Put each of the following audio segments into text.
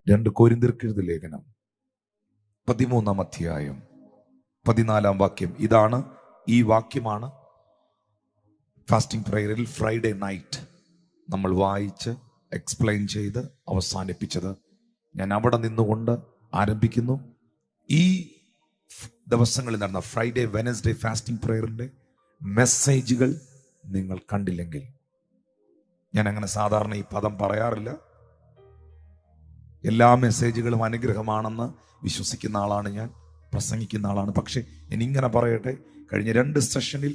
2 കൊരിന്ത്യർക്കെഴുതിയ ലേഖനം 13-ാം അധ്യായം 14-ാം വാക്യം. ഈ വാക്യമാണ് ഫാസ്റ്റിംഗ് പ്രയറിൽ ഫ്രൈഡേ നൈറ്റ് നമ്മൾ വായിച്ച് എക്സ്പ്ലെയിൻ ചെയ്ത് അവസാനിപ്പിച്ചത്. ഞാൻ അവിടെ നിന്നുകൊണ്ട് ആരംഭിക്കുന്നു. ഈ ദിവസങ്ങളിൽ നടന്ന ഫ്രൈഡേ വെനസ്ഡേ ഫാസ്റ്റിംഗ് പ്രയറിൻ്റെ മെസ്സേജുകൾ നിങ്ങൾ കണ്ടില്ലെങ്കിൽ, ഞാൻ അങ്ങനെ സാധാരണ ഈ പദം പറയാറില്ല, എല്ലാ മെസ്സേജുകളും അനുഗ്രഹമാണെന്ന് വിശ്വസിക്കുന്ന ആളാണ് ഞാൻ, പ്രസംഗിക്കുന്ന ആളാണ്. പക്ഷെ ഇങ്ങനെ പറയട്ടെ, കഴിഞ്ഞ 2 സെഷനിൽ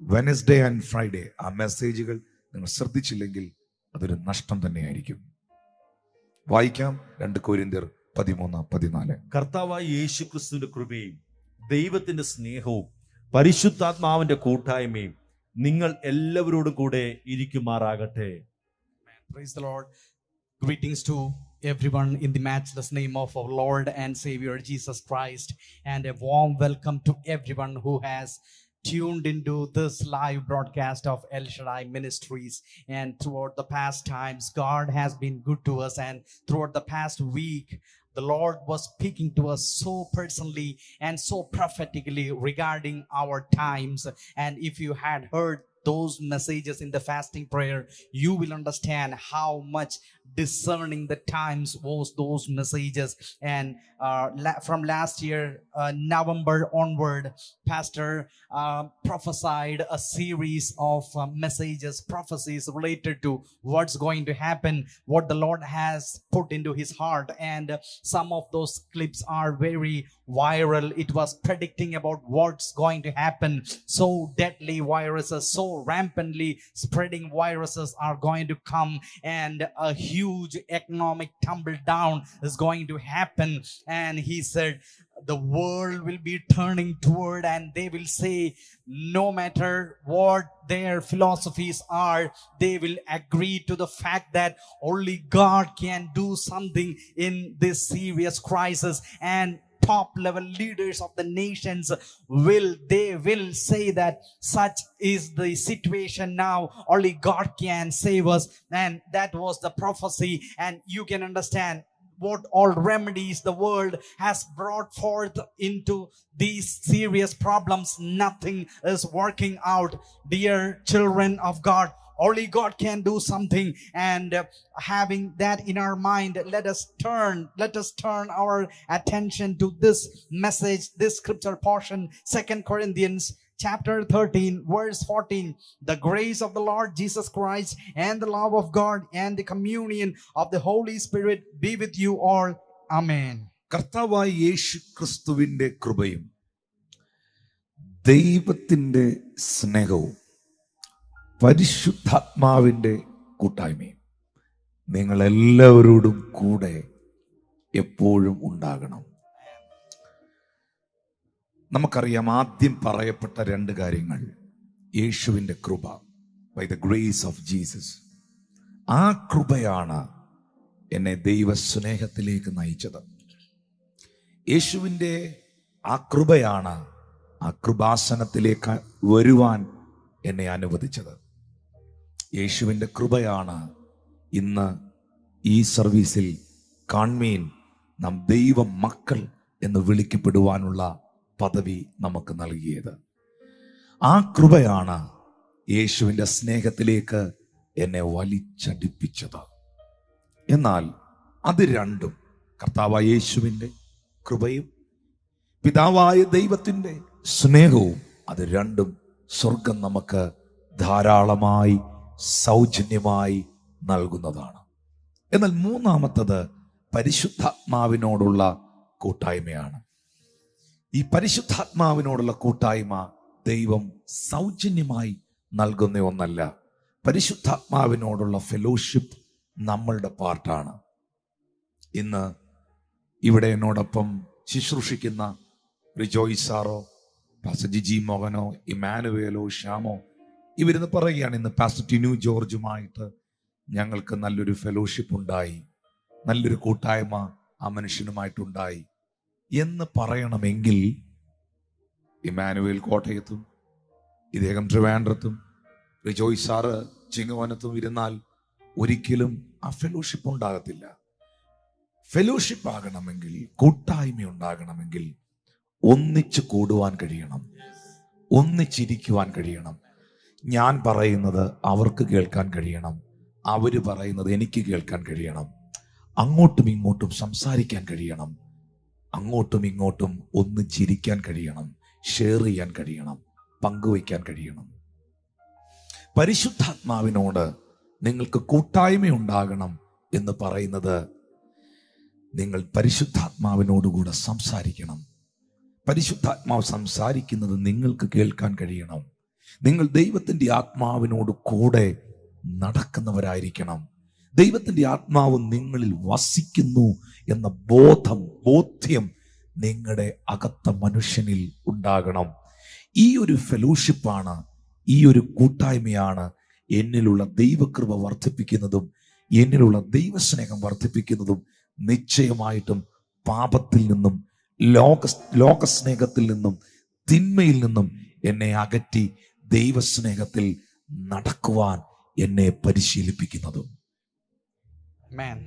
വെനസ്ഡേ ആൻഡ് ഫ്രൈഡേ ആ മെസ്സേജുകൾ നിങ്ങൾ ശ്രദ്ധിച്ചില്ലെങ്കിൽ അതൊരു നഷ്ടം തന്നെയായിരിക്കും. വായിക്കാം 2 കൊരിന്ത്യർ 13-14. കർത്താവായ യേശു ക്രിസ്തുവിന്റെ കൃപയും ദൈവത്തിന്റെ സ്നേഹവും പരിശുദ്ധാത്മാവിന്റെ കൂട്ടായ്മയും നിങ്ങൾ എല്ലാവരോടും കൂടെ ഇരിക്കുമാറാകട്ടെ. Praise the Lord. Greetings to everyone in the matchless name of our Lord and Savior Jesus Christ, and a warm welcome to everyone who has tuned into this live broadcast of El Shaddai Ministries. And throughout the past times, God has been good to us, and throughout the past week, the Lord was speaking to us so personally and so prophetically regarding our times. And if you had heard those messages in the fasting prayer, you will understand how much discerning the times was those messages. And from last year November onward, Pastor prophesied a series of messages, prophecies related to what's going to happen, what the Lord has put into his heart. And some of those clips are very viral. It was predicting about what's going to happen. So deadly viruses, so rampantly spreading viruses are going to come, and a huge economic tumble down is going to happen. And he said the world will be turning toward, and they will say, no matter what their philosophies are, they will agree to the fact that only God can do something in this serious crisis. And top level leaders of the nations will say that such is the situation now, only God can save us. And that was the prophecy. And you can understand what all remedies the world has brought forth into these serious problems. Nothing is working out. Dear children of God, only God can do something. And having that in our mind, let us turn our attention to this message, this scripture portion, 2 Corinthians chapter 13 verse 14. The grace of the Lord Jesus Christ and the love of God and the communion of the Holy Spirit be with you all. Amen. കർത്താവായ യേശു ക്രിസ്തുവിന്റെ കൃപയും ദൈവത്തിന്റെ സ്നേഹവും പരിശുദ്ധാത്മാവിന്റെ കൂട്ടായ്മയും നിങ്ങളെല്ലാവരോടും കൂടെ എപ്പോഴും ഉണ്ടാകണം. നമുക്കറിയാം, ആദ്യം പറയപ്പെട്ട 2 കാര്യങ്ങൾ. യേശുവിൻ്റെ കൃപ, by the grace of Jesus. ആ കൃപയാണ് എന്നെ ദൈവസ്നേഹത്തിലേക്ക് നയിച്ചത്. യേശുവിൻ്റെ ആ കൃപയാണ് ആ കൃപാസനത്തിലേക്ക് വരുവാൻ എന്നെ അനുവദിച്ചത്. യേശുവിൻ്റെ കൃപയാണ് ഇന്ന് ഈ സർവീസിൽ കാൺമീൻ, നാം ദൈവ മക്കൾ എന്ന് വിളിക്കപ്പെടുവാനുള്ള പദവി നമുക്ക് നൽകിയത്. ആ കൃപയാണ് യേശുവിൻ്റെ സ്നേഹത്തിലേക്ക് എന്നെ വലിച്ചടിപ്പിച്ചത്. എന്നാൽ അത് രണ്ടും, കർത്താവായ യേശുവിൻ്റെ കൃപയും പിതാവായ ദൈവത്തിൻ്റെ സ്നേഹവും, അത് രണ്ടും സ്വർഗം നമുക്ക് ധാരാളമായി സൗജന്യമായി നൽകുന്നതാണ്. എന്നാൽ മൂന്നാമത്തത് പരിശുദ്ധാത്മാവിനോടുള്ള കൂട്ടായ്മയാണ്. ഈ പരിശുദ്ധാത്മാവിനോടുള്ള കൂട്ടായ്മ ദൈവം സൗജന്യമായി നൽകുന്ന ഒന്നല്ല. പരിശുദ്ധാത്മാവിനോടുള്ള ഫെലോഷിപ്പ് നമ്മളുടെ പാർട്ടാണ്. ഇന്ന് ഇവിടെ എന്നോടൊപ്പം ശുശ്രൂഷിക്കുന്ന റിജോയ് സാറോ, പാസ്റ്റർ ജിജി മോഹനോ, ഇമാനുവേലോ, ശ്യാമോ, ഇവരിന്ന് പറയുകയാണ്, ഇന്ന് പാസ്റ്റർ ടിനു ജോർജുമായിട്ട് ഞങ്ങൾക്ക് നല്ലൊരു ഫെലോഷിപ്പ് ഉണ്ടായി, നല്ലൊരു കൂട്ടായ്മ ആ മനുഷ്യനുമായിട്ടുണ്ടായി എന്ന് പറയണമെങ്കിൽ ഇമാനുവേൽ കോട്ടയത്തും ഇദ്ദേഹം ട്രിവാൻഡ്രത്തും റിജോയ് സാറ് ചിങ്ങവനത്തും ഇരുന്നാൽ ഒരിക്കലും ആ ഫെലോഷിപ്പ് ഉണ്ടാകത്തില്ല. ഫെലോഷിപ്പ് ആകണമെങ്കിൽ, കൂട്ടായ്മ ഉണ്ടാകണമെങ്കിൽ ഒന്നിച്ച് കൂടുവാൻ കഴിയണം, ഒന്നിച്ചിരിക്കുവാൻ കഴിയണം. ഞാൻ പറയുന്നത് അവർക്ക് കേൾക്കാൻ കഴിയണം, അവര് പറയുന്നത് എനിക്ക് കേൾക്കാൻ കഴിയണം. അങ്ങോട്ടും ഇങ്ങോട്ടും സംസാരിക്കാൻ കഴിയണം, അങ്ങോട്ടും ഇങ്ങോട്ടും ഒന്നിച്ചിരിക്കാൻ കഴിയണം, ഷെയർ ചെയ്യാൻ കഴിയണം, പങ്കുവയ്ക്കാൻ കഴിയണം. പരിശുദ്ധാത്മാവിനോട് നിങ്ങൾക്ക് കൂട്ടായ്മ ഉണ്ടാകണം എന്ന് പറയുന്നത് നിങ്ങൾ പരിശുദ്ധാത്മാവിനോടുകൂടെ സംസാരിക്കണം. പരിശുദ്ധാത്മാവ് സംസാരിക്കുന്നത് നിങ്ങൾക്ക് കേൾക്കാൻ കഴിയണം. നിങ്ങൾ ദൈവത്തിൻ്റെ ആത്മാവിനോട് കൂടെ നടക്കുന്നവരായിരിക്കണം. ദൈവത്തിൻ്റെ ആത്മാവ് നിങ്ങളിൽ വസിക്കുന്നു എന്ന ബോധ്യം നിങ്ങളുടെ അകത്ത മനുഷ്യനിൽ ഉണ്ടാകണം. ഈ ഒരു ഫെലോഷിപ്പാണ്, ഈ ഒരു കൂട്ടായ്മയാണ് എന്നിലുള്ള ദൈവകൃപ വർദ്ധിപ്പിക്കുന്നതും എന്നിലുള്ള ദൈവസ്നേഹം വർദ്ധിപ്പിക്കുന്നതും. നിശ്ചയമായിട്ടും പാപത്തിൽ നിന്നും ലോകസ്നേഹത്തിൽ നിന്നും തിന്മയിൽ നിന്നും എന്നെ അകറ്റി ദൈവസ്നേഹത്തിൽ നടക്കുവാൻ എന്നെ പരിശീലിപ്പിക്കുന്നതും. Amen.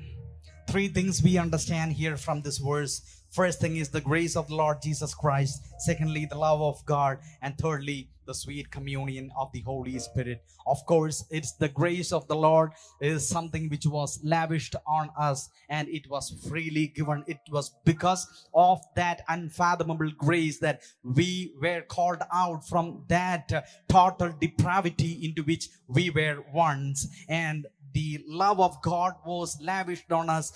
Three things we understand here from this verse. First thing is the grace of the Lord Jesus Christ. Secondly, the love of God. And thirdly, the sweet communion of the Holy Spirit. Of course, it's the grace of the Lord is something which was lavished on us, and it was freely given. It was because of that unfathomable grace that we were called out from that total depravity into which we were once. And the love of God was lavished on us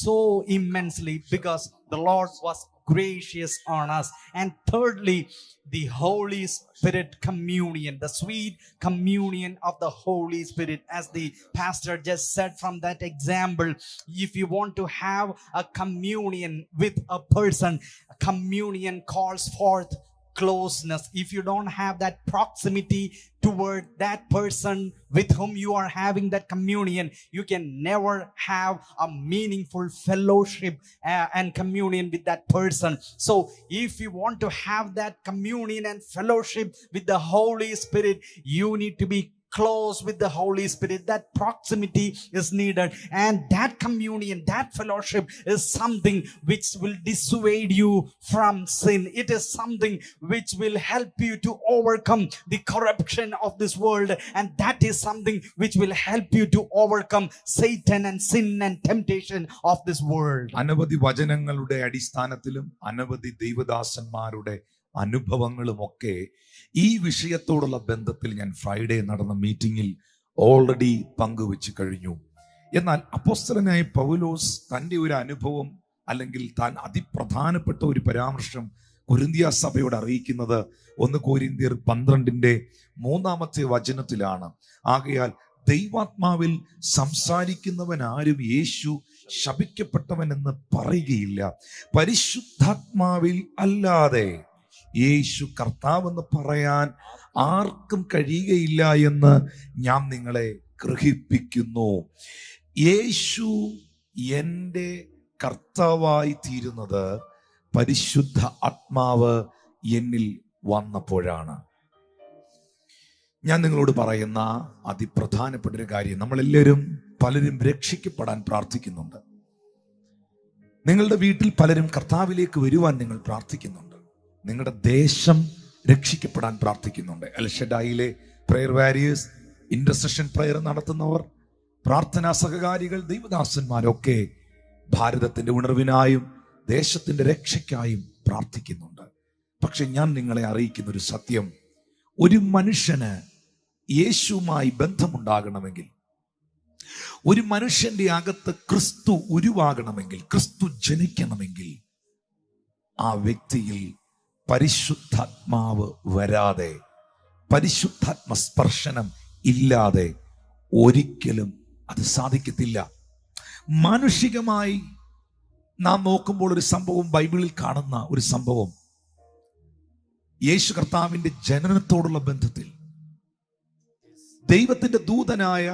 so immensely because the Lord was gracious on us. And thirdly, the Holy Spirit communion, the sweet communion of the Holy Spirit. As the pastor just said from that example, if you want to have a communion with a person, communion calls forth closeness. If you don't have that proximity toward that person with whom you are having that communion, you can never have a meaningful fellowship and communion with that person. So if you want to have that communion and fellowship with the Holy Spirit, you need to be close with the Holy Spirit. That proximity is needed, and that communion, that fellowship is something which will dissuade you from sin. It is something which will help you to overcome the corruption of this world, and that is something which will help you to overcome Satan and sin and temptation of this world. അനവധി വചനങ്ങളുടെ അടിസ്ഥാനത്തിലും അനവധി ദൈവദാസന്മാരുടെ അനുഭവങ്ങളുമൊക്കെ ഈ വിഷയത്തോടുള്ള ബന്ധത്തിൽ ഞാൻ Friday നടന്ന മീറ്റിംഗിൽ already പങ്കുവെച്ച് കഴിഞ്ഞു. എന്നാൽ അപ്പോസ്തലനായ പൗലോസ് തൻ്റെ ഒരു അനുഭവം അല്ലെങ്കിൽ താൻ അതിപ്രധാനപ്പെട്ട ഒരു പരാമർശം കൊരിന്ത്യ സഭയോട് അറിയിക്കുന്നത് 1 കൊരിന്ത്യർ 12:3 വചനത്തിലാണ്. ആകയാൽ ദൈവാത്മാവിൽ സംസാരിക്കുന്നവൻ ആരും യേശു ശപിക്കപ്പെട്ടവൻ എന്ന് പറയുകയില്ല, പരിശുദ്ധാത്മാവിൽ അല്ലാതെ യേശു കർത്താവെന്ന് പറയാൻ ആർക്കും കഴിയുകയില്ല എന്ന് ഞാൻ നിങ്ങളെ ഗ്രഹിപ്പിക്കുന്നു. യേശു എൻ്റെ കർത്താവായി തീരുന്നത് പരിശുദ്ധ ആത്മാവ് എന്നിൽ വന്നപ്പോഴാണ്. ഞാൻ നിങ്ങളോട് പറയുന്ന അതിപ്രധാനപ്പെട്ട ഒരു കാര്യം, നമ്മളെല്ലാവരും പലരും രക്ഷിക്കപ്പെടാൻ പ്രാർത്ഥിക്കുന്നുണ്ട്. നിങ്ങളുടെ വീട്ടിൽ പലരും കർത്താവിലേക്ക് വരുവാൻ നിങ്ങൾ പ്രാർത്ഥിക്കുന്നുണ്ട്. നിങ്ങളുടെ ദേശം രക്ഷിക്കപ്പെടാൻ പ്രാർത്ഥിക്കുന്നുണ്ട്. എൽഷഡായിലെ പ്രയർ വാരിയേഴ്സ്, ഇന്റർസെഷൻ പ്രയർ നടത്തുന്നവർ, പ്രാർത്ഥനാ സഹകാരികൾ, ദൈവദാസന്മാരൊക്കെ ഭാരതത്തിന്റെ ഉണർവിനായും ദേശത്തിന്റെ രക്ഷയ്ക്കായും പ്രാർത്ഥിക്കുന്നുണ്ട്. പക്ഷെ ഞാൻ നിങ്ങളെ അറിയിക്കുന്ന ഒരു സത്യം, ഒരു മനുഷ്യന് യേശുവുമായി ബന്ധമുണ്ടാകണമെങ്കിൽ, ഒരു മനുഷ്യന്റെ അകത്ത് ക്രിസ്തു ഉരുവാകണമെങ്കിൽ, ക്രിസ്തു ജനിക്കണമെങ്കിൽ, ആ വ്യക്തിയിൽ പരിശുദ്ധാത്മാവ് വരാതെ, പരിശുദ്ധാത്മ സ്പർശനം ഇല്ലാതെ ഒരിക്കലും അത് സാധിക്കത്തില്ല. മാനുഷികമായി നാം നോക്കുമ്പോൾ ഒരു സംഭവം, ബൈബിളിൽ കാണുന്ന ഒരു സംഭവം, യേശു കർത്താവിന്റെ ജനനത്തോടുള്ള ബന്ധത്തിൽ ദൈവത്തിന്റെ ദൂതനായ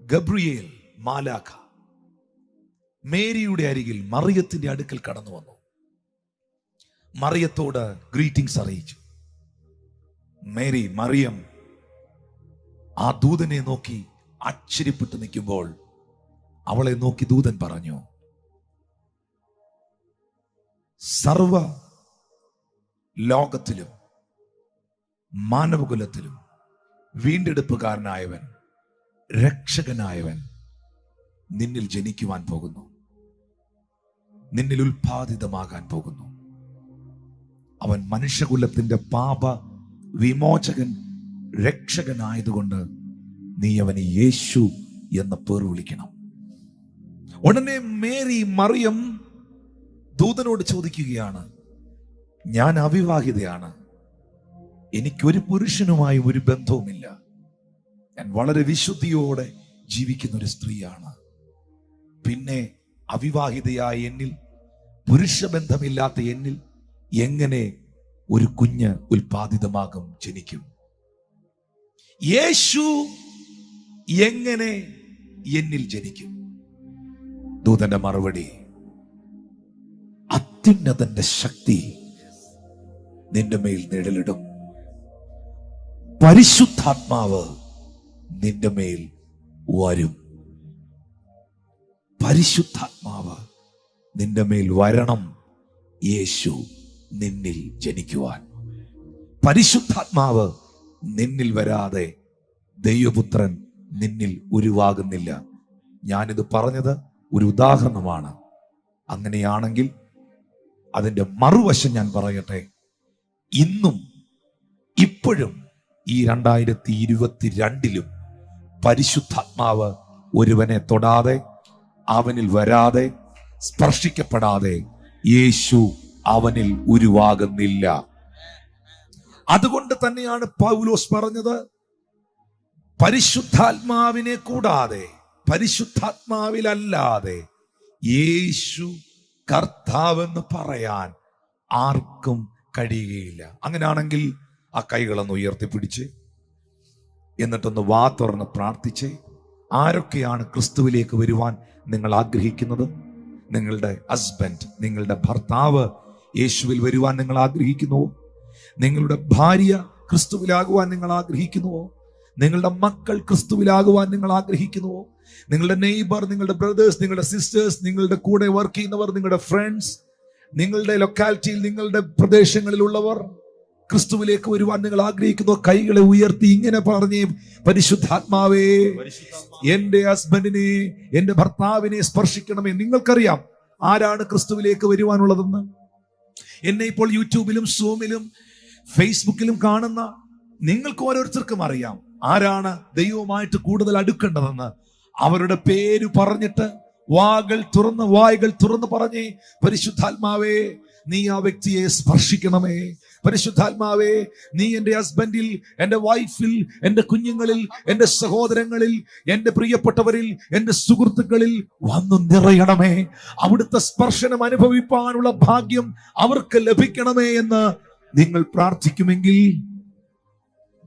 ഗബ്രിയേൽ മാലാഖ മേരിയുടെ അരികിൽ മറിയത്തിന്റെ അടുക്കൽ കടന്നു വന്നു. മറിയത്തോട് ഗ്രീറ്റിംഗ്സ് അറിയിച്ചു. മറിയം ആ ദൂതനെ നോക്കി ആശ്ചര്യപ്പെട്ട് നിൽക്കുമ്പോൾ അവളെ നോക്കി ദൂതൻ പറഞ്ഞു, സർവ ലോകത്തിലും മാനവകുലത്തിലും വീണ്ടെടുപ്പുകാരനായവൻ, രക്ഷകനായവൻ നിന്നിൽ ജനിക്കുവാൻ പോകുന്നു, നിന്നിൽ ഉൽപാദിതമാകാൻ പോകുന്നു. അവൻ മനുഷ്യകുലത്തിന്റെ പാപ വിമോചകൻ, രക്ഷകനായതുകൊണ്ട് നീ അവന് യേശു എന്ന പേർ വിളിക്കണം. ഉടനെ മേരി മറിയം ദൂതനോട് ചോദിക്കുകയാണ്, ഞാൻ അവിവാഹിതയാണ്, എനിക്കൊരു പുരുഷനുമായി ഒരു ബന്ധവുമില്ല, ഞാൻ വളരെ വിശുദ്ധിയോടെ ജീവിക്കുന്ന ഒരു സ്ത്രീയാണ്. പിന്നെ അവിവാഹിതയായ എന്നിൽ, പുരുഷബന്ധമില്ലാത്ത എന്നിൽ എങ്ങനെ ഒരു കുഞ്ഞ് ഉൽപാദിതമാകും, ജനിക്കും? യേശു എങ്ങനെ എന്നിൽ ജനിക്കും? ദൂതന്റെ മറുപടി, അത്യുന്നതന്റെ ശക്തി നിന്റെ മേൽ നിഴലിടും, പരിശുദ്ധാത്മാവ് നിന്റെ മേൽ വരും. പരിശുദ്ധാത്മാവ് നിന്റെ മേൽ വരണം, യേശു നിന്നിൽ ജനിക്കുവാൻ. പരിശുദ്ധാത്മാവ് നിന്നിൽ വരാതെ ദൈവപുത്രൻ നിന്നിൽ ഉരുവാകുന്നില്ല. ഞാനിത് പറഞ്ഞത് ഒരു ഉദാഹരണമാണ്. അങ്ങനെയാണെങ്കിൽ അതിന്റെ മറുവശം ഞാൻ പറയട്ടെ. ഇന്നും ഇപ്പോഴും ഈ 2022 പരിശുദ്ധാത്മാവ് ഒരുവനെ തൊടാതെ, അവനിൽ വരാതെ, സ്പർശിക്കപ്പെടാതെ യേശു അവനിൽ ഉരുവാകുന്നില്ല. അതുകൊണ്ട് തന്നെയാണ് പൗലോസ് പറഞ്ഞത്, പരിശുദ്ധാത്മാവിനെ കൂടാതെ, പരിശുദ്ധാത്മാവിലല്ലാതെ യേശു കർത്താവെന്ന് പറയാൻ ആർക്കും കഴിയുകയില്ല. അങ്ങനെയാണെങ്കിൽ ആ കൈകളൊന്ന് ഉയർത്തിപ്പിടിച്ച് എന്നിട്ടൊന്ന് വാ തുറന്ന് പ്രാർത്ഥിച്ച്, ആരൊക്കെയാണ് ക്രിസ്തുവിലേക്ക് വരുവാൻ നിങ്ങൾ ആഗ്രഹിക്കുന്നത്? നിങ്ങളുടെ ഹസ്ബൻഡ്, നിങ്ങളുടെ ഭർത്താവ് യേശുവിൽ വരുവാൻ നിങ്ങൾ ആഗ്രഹിക്കുന്നുവോ? നിങ്ങളുടെ ഭാര്യ ക്രിസ്തുവിലാകുവാൻ നിങ്ങൾ ആഗ്രഹിക്കുന്നുവോ? നിങ്ങളുടെ മക്കൾ ക്രിസ്തുവിലാകുവാൻ നിങ്ങൾ ആഗ്രഹിക്കുന്നുവോ? നിങ്ങളുടെ നെയ്ബർ, നിങ്ങളുടെ ബ്രദേഴ്സ്, നിങ്ങളുടെ സിസ്റ്റേഴ്സ്, നിങ്ങളുടെ കൂടെ വർക്ക് ചെയ്യുന്നവർ, നിങ്ങളുടെ ഫ്രണ്ട്സ്, നിങ്ങളുടെ ലൊക്കാലിറ്റിയിൽ, നിങ്ങളുടെ പ്രദേശങ്ങളിലുള്ളവർ ക്രിസ്തുവിലേക്ക് വരുവാൻ നിങ്ങൾ ആഗ്രഹിക്കുന്നു? കൈകളെ ഉയർത്തി ഇങ്ങനെ പറഞ്ഞേ, പരിശുദ്ധാത്മാവേ എന്റെ ഹസ്ബൻഡിനെ, എന്റെ ഭർത്താവിനെ സ്പർശിക്കണമേ. നിങ്ങൾക്കറിയാം ആരാണ് ക്രിസ്തുവിലേക്ക് വരുവാനുള്ളതെന്ന്. എന്നെ ഇപ്പോൾ യൂട്യൂബിലും സൂമിലും ഫേസ്ബുക്കിലും കാണുന്ന നിങ്ങൾക്ക് ഓരോരുത്തർക്കും അറിയാം ആരാണ് ദൈവവുമായിട്ട് കൂടുതൽ അടുക്കേണ്ടതെന്ന്. അവരുടെ പേര് പറഞ്ഞിട്ട് വായ്കൾ തുറന്ന് പറഞ്ഞേ, പരിശുദ്ധാത്മാവേ നീ ആ വ്യക്തിയെ സ്പർശിക്കണമേ. പരിശുദ്ധാത്മാവേ നീ എൻ്റെ ഹസ്ബൻഡിൽ, എൻ്റെ വൈഫിൽ, എൻ്റെ കുഞ്ഞുങ്ങളിൽ, എൻ്റെ സഹോദരങ്ങളിൽ, എൻ്റെ പ്രിയപ്പെട്ടവരിൽ, എൻ്റെ സുഹൃത്തുക്കളിൽ വന്നു നിറയണമേ. അവിടുത്തെ സ്പർശനം അനുഭവിപ്പാനുള്ള ഭാഗ്യം അവർക്ക് ലഭിക്കണമേ എന്ന് നിങ്ങൾ പ്രാർത്ഥിക്കുമെങ്കിൽ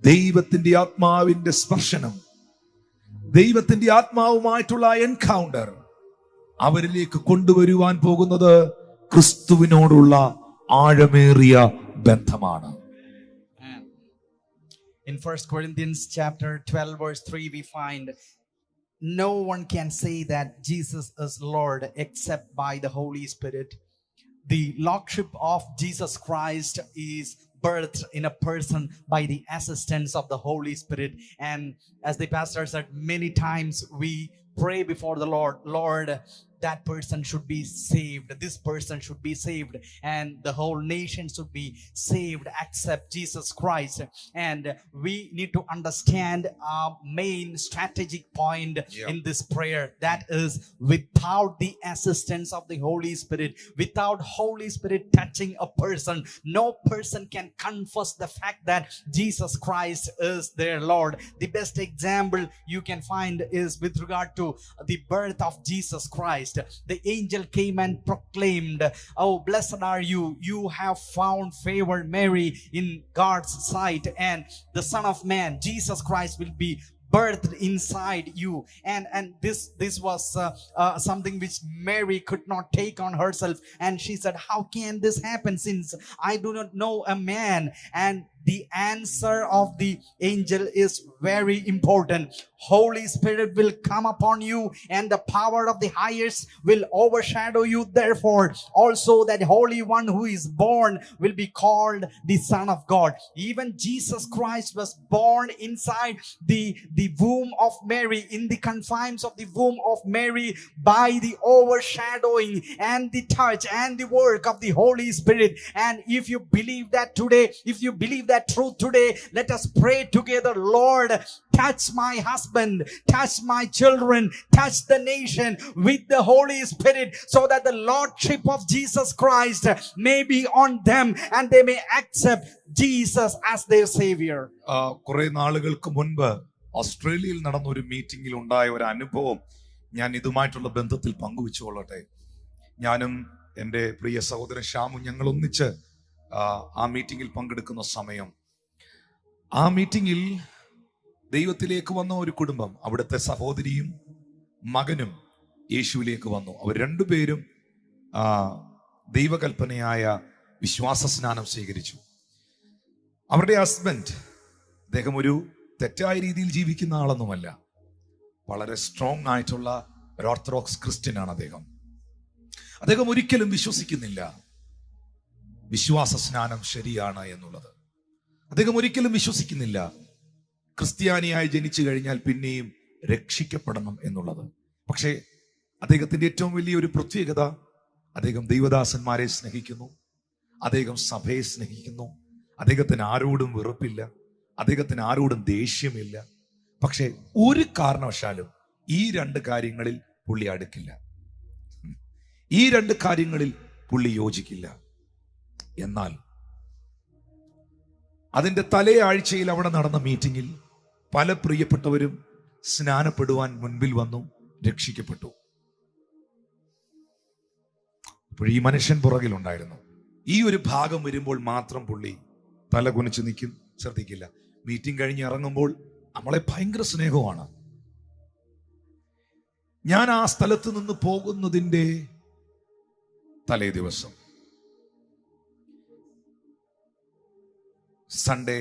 ദൈവത്തിന്റെ ആത്മാവിന്റെ സ്പർശനം, ദൈവത്തിന്റെ ആത്മാവുമായിട്ടുള്ള എൻകൗണ്ടർ അവരിലേക്ക് കൊണ്ടുവരുവാൻ പോകുന്നത് ക്രിസ്തുവിനോടുള്ള ആഴമേറിയ ബന്ധമാണ്. In 1 Corinthians chapter 12 verse 3 we find, no one can say that Jesus is Lord except by the Holy Spirit. The Lordship of Jesus Christ is birthed in a person by the assistance of the Holy Spirit. And as the pastor said, many times we pray before the Lord, that person should be saved, this person should be saved, and the whole nation should be saved except Jesus Christ. And we need to understand our main strategic point in this prayer, that is, without the assistance of the Holy Spirit, without Holy Spirit touching a person, no person can confess the fact that Jesus Christ is their Lord. The best example you can find is with regard to the birth of Jesus Christ. The angel came and proclaimed, oh, blessed are you, you have found favor, Mary, in God's sight, and the Son of Man, Jesus Christ, will be birthed inside you. And this was something which Mary could not take on herself, and she said, how can this happen, since I do not know a man? And the answer of the angel is very important. Holy Spirit will come upon you, and the power of the highest will overshadow you. Therefore also that Holy One who is born will be called the Son of God. Even Jesus Christ was born inside the womb of Mary, in the confines of the womb of Mary, by the overshadowing and the touch and the work of the Holy Spirit. And if you believe that today, if you believe that truth today, let us pray together. Lord, touch my husband, touch my children, touch the nation with the Holy Spirit, so that the Lordship of Jesus Christ may be on them and they may accept Jesus as their Savior. കുറെ നാളുകൾക്ക് മുൻപ് ഓസ്ട്രേലിയയിൽ നടന്ന ഒരു മീറ്റിംഗിൽ ഉണ്ടായ ഒരു അനുഭവം ഞാൻ ഇതുമായിട്ടുള്ള ബന്ധത്തിൽ പങ്കുവെച്ചുകൊള്ളട്ടെ. ഞാനും എൻ്റെ പ്രിയ സഹോദരൻ ഷ്യാമും ഞങ്ങൾ ഒന്നിച്ച് ആ മീറ്റിംഗിൽ പങ്കെടുക്കുന്ന സമയം, ആ മീറ്റിംഗിൽ ദൈവത്തിലേക്ക് വന്ന ഒരു കുടുംബം, അവിടുത്തെ സഹോദരിയും മകനും യേശുവിലേക്ക് വന്നു. അവർ രണ്ടുപേരും ദൈവകൽപ്പനയായ വിശ്വാസ സ്നാനം സ്വീകരിച്ചു. അവരുടെ ഹസ്ബൻഡ്, അദ്ദേഹം ഒരു തെറ്റായ രീതിയിൽ ജീവിക്കുന്ന ആളൊന്നുമല്ല, വളരെ സ്ട്രോങ് ആയിട്ടുള്ള ഒരു ഓർത്തഡോക്സ് ക്രിസ്ത്യനാണ് അദ്ദേഹം. അദ്ദേഹം ഒരിക്കലും വിശ്വസിക്കുന്നില്ല വിശ്വാസ സ്നാനം ശരിയാണ് എന്നുള്ളത്. അദ്ദേഹം ഒരിക്കലും വിശ്വസിക്കുന്നില്ല ക്രിസ്ത്യാനിയായി ജനിച്ചു കഴിഞ്ഞാൽ പിന്നെയും രക്ഷിക്കപ്പെടണം എന്നുള്ളത്. പക്ഷേ അദ്ദേഹത്തിന്റെ ഏറ്റവും വലിയൊരു പ്രത്യേകത, അദ്ദേഹം ദൈവദാസന്മാരെ സ്നേഹിക്കുന്നു, അദ്ദേഹം സഭയെ സ്നേഹിക്കുന്നു, അദ്ദേഹത്തിന് ആരോടും വെറുപ്പില്ല, അദ്ദേഹത്തിന് ആരോടും ദേഷ്യമില്ല. പക്ഷേ ഒരു കാരണവശാലും ഈ രണ്ട് കാര്യങ്ങളിൽ പുള്ളി അടുക്കില്ല, ഈ രണ്ട് കാര്യങ്ങളിൽ പുള്ളി യോജിക്കില്ല. എന്നാൽ അതിന്റെ തലേ ആഴ്ചയിൽ അവിടെ നടന്ന മീറ്റിംഗിൽ പല പ്രിയപ്പെട്ടവരും സ്നാനപ്പെടുവാൻ മുൻപിൽ വന്നു, രക്ഷിക്കപ്പെട്ടു. അപ്പോൾ ഈ മനുഷ്യൻ പുറകിലുണ്ടായിരുന്നു. ഈ ഒരു ഭാഗം വരുമ്പോൾ മാത്രം പുള്ളി തല കുനിച്ച് നിൽക്കും, ശ്രദ്ധിക്കില്ല. മീറ്റിംഗ് കഴിഞ്ഞ് ഇറങ്ങുമ്പോൾ നമ്മളെ ഭയങ്കര സ്നേഹമാണ്. ഞാൻ ആ സ്ഥലത്ത് നിന്ന് പോകുന്നതിൻ്റെ തലേ ദിവസം സൺഡേ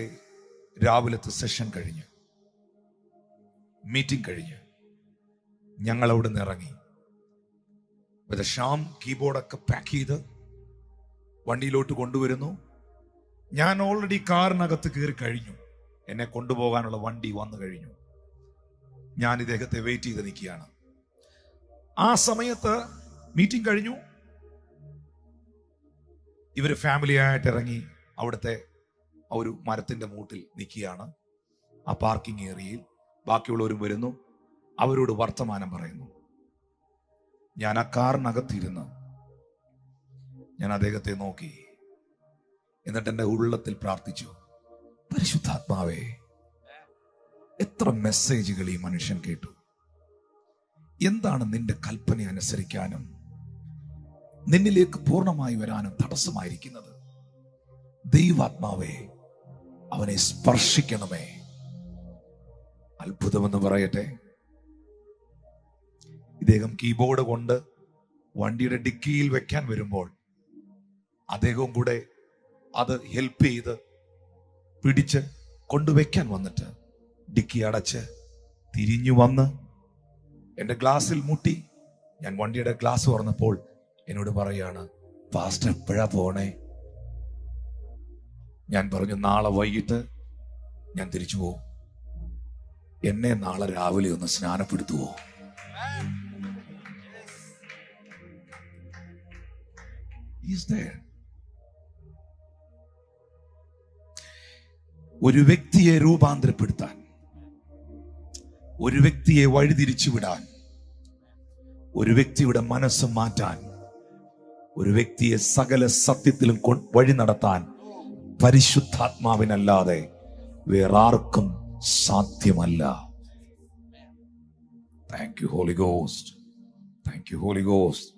രാവിലത്തെ സെഷൻ കഴിഞ്ഞ്, മീറ്റിംഗ് കഴിഞ്ഞ് ഞങ്ങൾ അവിടെ നിന്ന് ഇറങ്ങി. ഷ്യാം കീബോർഡൊക്കെ പാക്ക് ചെയ്ത് വണ്ടിയിലോട്ട് കൊണ്ടുവരുന്നു. ഞാൻ ഓൾറെഡി കാറിനകത്ത് കയറി കഴിഞ്ഞു, എന്നെ കൊണ്ടുപോകാനുള്ള വണ്ടി വന്നു കഴിഞ്ഞു. ഞാൻ ഇദ്ദേഹത്തെ വെയിറ്റ് ചെയ്ത് നിൽക്കുകയാണ്. ആ സമയത്ത് മീറ്റിംഗ് കഴിഞ്ഞു, ഇവര് ഫാമിലി ആയിട്ട് ഇറങ്ങി അവിടുത്തെ ഒരു മരത്തിന്റെ മൂട്ടിൽ നിൽക്കുകയാണ്. ആ പാർക്കിംഗ് ഏരിയയിൽ ബാക്കിയുള്ളവരും വരുന്നു, അവരോട് വർത്തമാനം പറയുന്നു. ഞാൻ ആ കാറിനകത്തിരുന്ന് ഞാൻ അദ്ദേഹത്തെ നോക്കി, എന്നിട്ട് എൻ്റെ ഉള്ളത്തിൽ പ്രാർത്ഥിച്ചു, പരിശുദ്ധാത്മാവേ, എത്ര മെസ്സേജുകൾ ഈ മനുഷ്യൻ കേട്ടു, എന്താണ് നിന്റെ കൽപ്പന അനുസരിക്കാനും നിന്നിലേക്ക് പൂർണ്ണമായി വരാനും തടസ്സമായിരിക്കുന്നത്? ദൈവാത്മാവേ, അവനെ സ്പർശിക്കണമേ. അത്ഭുതമെന്ന് പറയട്ടെ, ഇദ്ദേഹം കീബോർഡ് കൊണ്ട് വണ്ടിയുടെ ഡിക്കിയിൽ വെക്കാൻ വരുമ്പോൾ അദ്ദേഹവും കൂടെ അത് ഹെൽപ്പ് ചെയ്ത് പിടിച്ച് കൊണ്ടുവയ്ക്കാൻ വന്നിട്ട് ഡിക്കി അടച്ച് തിരിഞ്ഞു വന്ന് എൻ്റെ ഗ്ലാസ്സിൽ മുട്ടി. ഞാൻ വണ്ടിയുടെ ഗ്ലാസ് തുറന്നപ്പോൾ എന്നോട് പറയാണ്, പാസ്റ്റർ എപ്പോഴാ പോണേ? ഞാൻ പറഞ്ഞു, നാളെ വൈകിട്ട് ഞാൻ തിരിച്ചു പോവും, എന്നെ നാളെ രാവിലെ ഒന്ന് സ്നാനപ്പെടുത്തുവോ? ഒരു വ്യക്തിയെ രൂപാന്തരപ്പെടുത്താൻ, ഒരു വ്യക്തിയെ വഴിതിരിച്ചു വിടാൻ, ഒരു വ്യക്തിയുടെ മനസ്സ് മാറ്റാൻ, ഒരു വ്യക്തിയെ സകല സത്യത്തിലും വഴി നടത്താൻ പരിശുദ്ധാത്മാവിനല്ലാതെ വേറാർക്കും സാധ്യമല്ല. Thank you Holy Ghost, thank you Holy Ghost.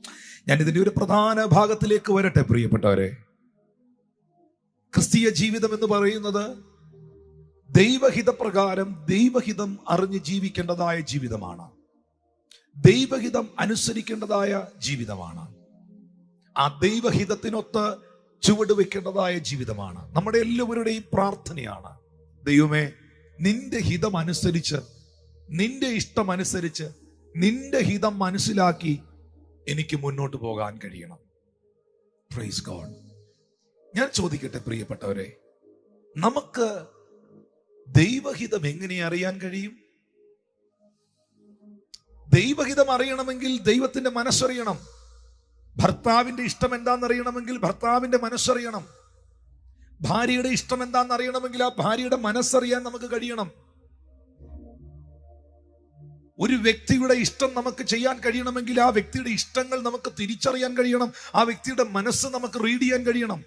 ഞാൻ ഇതിന്റെ ഒരു പ്രധാന ഭാഗത്തിലേക്ക് വരട്ടെ പ്രിയപ്പെട്ടവരെ. ക്രിസ്തീയ ജീവിതം എന്ന് പറയുന്നത് ദൈവഹിത പ്രകാരം ദൈവഹിതം അറിഞ്ഞ് ജീവിക്കേണ്ടതായ ജീവിതമാണ്, ദൈവഹിതം അനുസരിക്കേണ്ടതായ ജീവിതമാണ്. ആ ദൈവഹിതത്തിനൊത്ത് ചുവട് വെക്കേണ്ടതായ ജീവിതമാണ്. നമ്മുടെ എല്ലാവരുടെയും പ്രാർത്ഥനയാണ്, ദൈവമേ നിന്റെ ഹിതം അനുസരിച്ച്, നിന്റെ ഇഷ്ടമനുസരിച്ച്, നിന്റെ ഹിതം മനസ്സിലാക്കി എനിക്ക് മുന്നോട്ട് പോകാൻ കഴിയണം. Praise God. ഞാൻ ചോദിക്കട്ടെ പ്രിയപ്പെട്ടവരെ, നമുക്ക് ദൈവഹിതം എങ്ങനെ അറിയാൻ കഴിയും? ദൈവഹിതം അറിയണമെങ്കിൽ ദൈവത്തിന്റെ മനസ്സറിയണം. ഭർത്താവിന്റെ ഇഷ്ടം എന്താണെന്നറിയണമെങ്കിൽ ഭർത്താവിന്റെ മനസ്സറിയണം. ഭാര്യയുടെ ഇഷ്ടം എന്താണെന്നറിയണമെങ്കിൽ ആ ഭാര്യയുടെ മനസ്സറിയാൻ നമുക്ക് കഴിയണം. ഒരു വ്യക്തിയുടെ ഇഷ്ടം നമുക്ക് ചെയ്യാൻ കഴിയണമെങ്കിൽ ആ വ്യക്തിയുടെ ഇഷ്ടങ്ങൾ നമുക്ക് തിരിച്ചറിയാൻ കഴിയണം. ആ വ്യക്തിയുടെ മനസ്സ് നമുക്ക് റീഡ് ചെയ്യാൻ കഴിയണം.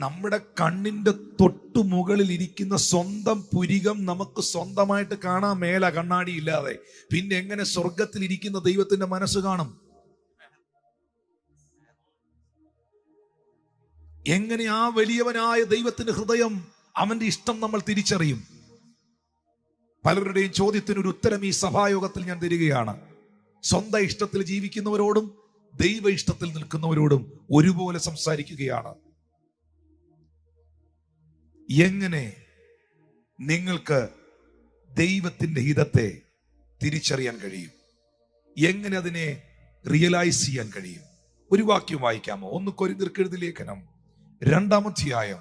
നമ്മുടെ കണ്ണിന്റെ തൊട്ടു മുകളിൽ ഇരിക്കുന്ന സ്വന്തം പുരികം നമുക്ക് സ്വന്തമായിട്ട് കാണാൻ മേല കണ്ണാടി ഇല്ലാതെ. പിന്നെ എങ്ങനെ സ്വർഗത്തിൽ ഇരിക്കുന്ന ദൈവത്തിന്റെ മനസ്സ് കാണും? എങ്ങനെ ആ വലിയവനായ ദൈവത്തിന്റെ ഹൃദയം, അവന്റെ ഇഷ്ടം നമ്മൾ തിരിച്ചറിയും? പലരുടെയും ചോദ്യത്തിന് ഒരു ഉത്തരം ഈ സഭായോഗത്തിൽ ഞാൻ തരികയാണ്. സ്വന്തം ഇഷ്ടത്തിൽ ജീവിക്കുന്നവരോടും ദൈവ ഇഷ്ടത്തിൽ നിൽക്കുന്നവരോടും ഒരുപോലെ സംസാരിക്കുകയാണ്. എങ്ങനെ നിങ്ങൾക്ക് ദൈവത്തിന്റെ ഹിതത്തെ തിരിച്ചറിയാൻ കഴിയും? എങ്ങനെ അതിനെ റിയലൈസ് ചെയ്യാൻ കഴിയും? ഒരു വാക്യം വായിക്കാമോ? 1 കൊരിന്ത്യർക്കെഴുതിയ ലേഖനം 2-ാം അധ്യായം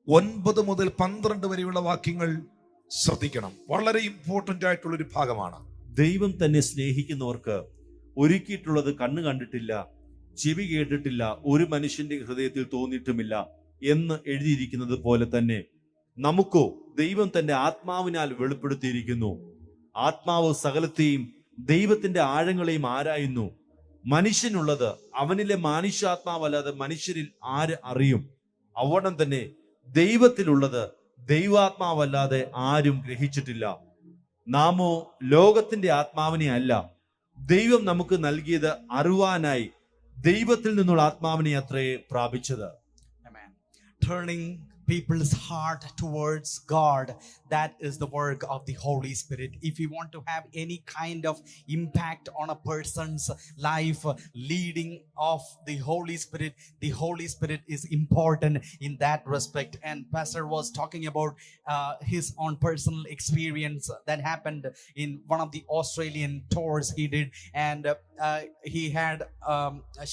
9 മുതൽ 12 വരെയുള്ള വാക്യങ്ങൾ ശ്രദ്ധിക്കണം. വളരെ ഇമ്പോർട്ടന്റ് ആയിട്ടുള്ള ഒരു ഭാഗമാണ്. ദൈവം തന്നെ സ്നേഹിക്കുന്നവർക്ക് ഒരുക്കിയിട്ടുള്ളത് കണ്ണ് കണ്ടിട്ടില്ല, ചെവി കേട്ടിട്ടില്ല, ഒരു മനുഷ്യന്റെ ഹൃദയത്തിൽ തോന്നിയിട്ടുമില്ല എന്ന് എഴുതിയിരിക്കുന്നത് പോലെ തന്നെ നമുക്കോ ദൈവം തന്റെ ആത്മാവിനാൽ വെളിപ്പെടുത്തിയിരിക്കുന്നു. ആത്മാവ് സകലത്തെയും ദൈവത്തിന്റെ ആഴങ്ങളെയും ആരായുന്നു. മനുഷ്യനുള്ളത് അവനിലെ മാനുഷ്യാത്മാവല്ലാതെ മനുഷ്യരിൽ ആര് അറിയും? അവണ്ണം തന്നെ ദൈവത്തിലുള്ളത് ദൈവാത്മാവല്ലാതെ ആരും ഗ്രഹിച്ചിട്ടില്ല. നാമോ ലോകത്തിന്റെ ആത്മാവിനെ അല്ല, ദൈവം നമുക്ക് നൽകിയത് അറിവാനായി ദൈവത്തിൽ നിന്നുള്ള ആത്മാവിനെ അത്രേ പ്രാപിച്ചത്. Turning people's heart towards God, that is the work of the Holy Spirit. If we want to have any kind of impact on a person's life, leading of the Holy Spirit is important in that respect. And Pastor was talking about his own personal experience that happened in one of the Australian tours he did, and he had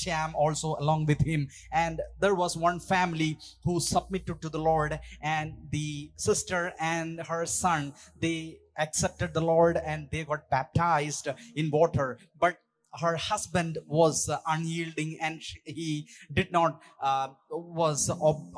Sham also along with him, and there was one family who submitted to the Lord, and the sister and her son, they accepted the Lord and they got baptized in water. But her husband was unyielding, and he did not was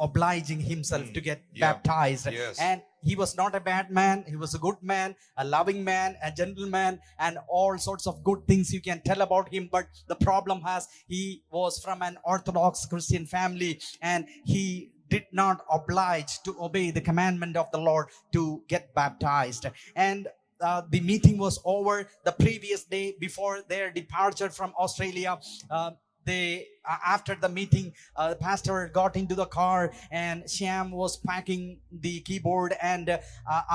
obliging himself to get baptized. Yes. And he was not a bad man. He was a good man, a loving man, a gentleman, and all sorts of good things you can tell about him. But the problem has, he was from an Orthodox Christian family, and he did not oblige to obey the commandment of the Lord to get baptized. And the meeting was over. The previous day before their departure from Australia, after the meeting, the pastor got into the car, and Sham was packing the keyboard and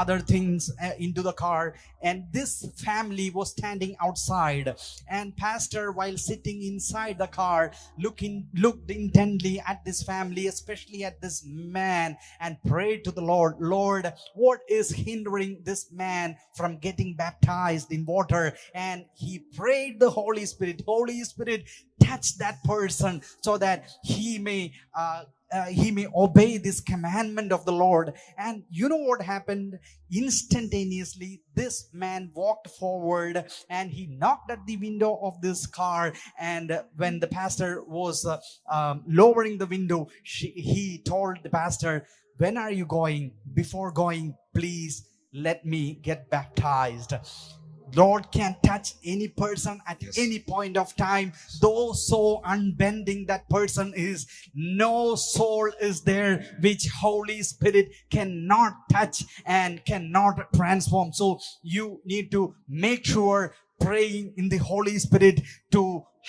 other things into the car, and this family was standing outside, and pastor, while sitting inside the car, looked intently at this family, especially at this man, and prayed to the Lord, "Lord, what is hindering this man from getting baptized in water?" And he prayed the Holy Spirit touch that person so that he may obey this commandment of the Lord. And you know what happened? Instantaneously, this man walked forward and he knocked at the window of this car, and when the pastor was lowering the window, he told the pastor, "When are you going? Before going, please let me get baptized." Lord can touch any person at any point of time, though so unbending that person is. No soul is there which Holy Spirit cannot touch and cannot transform. So you need to make sure praying in the Holy Spirit to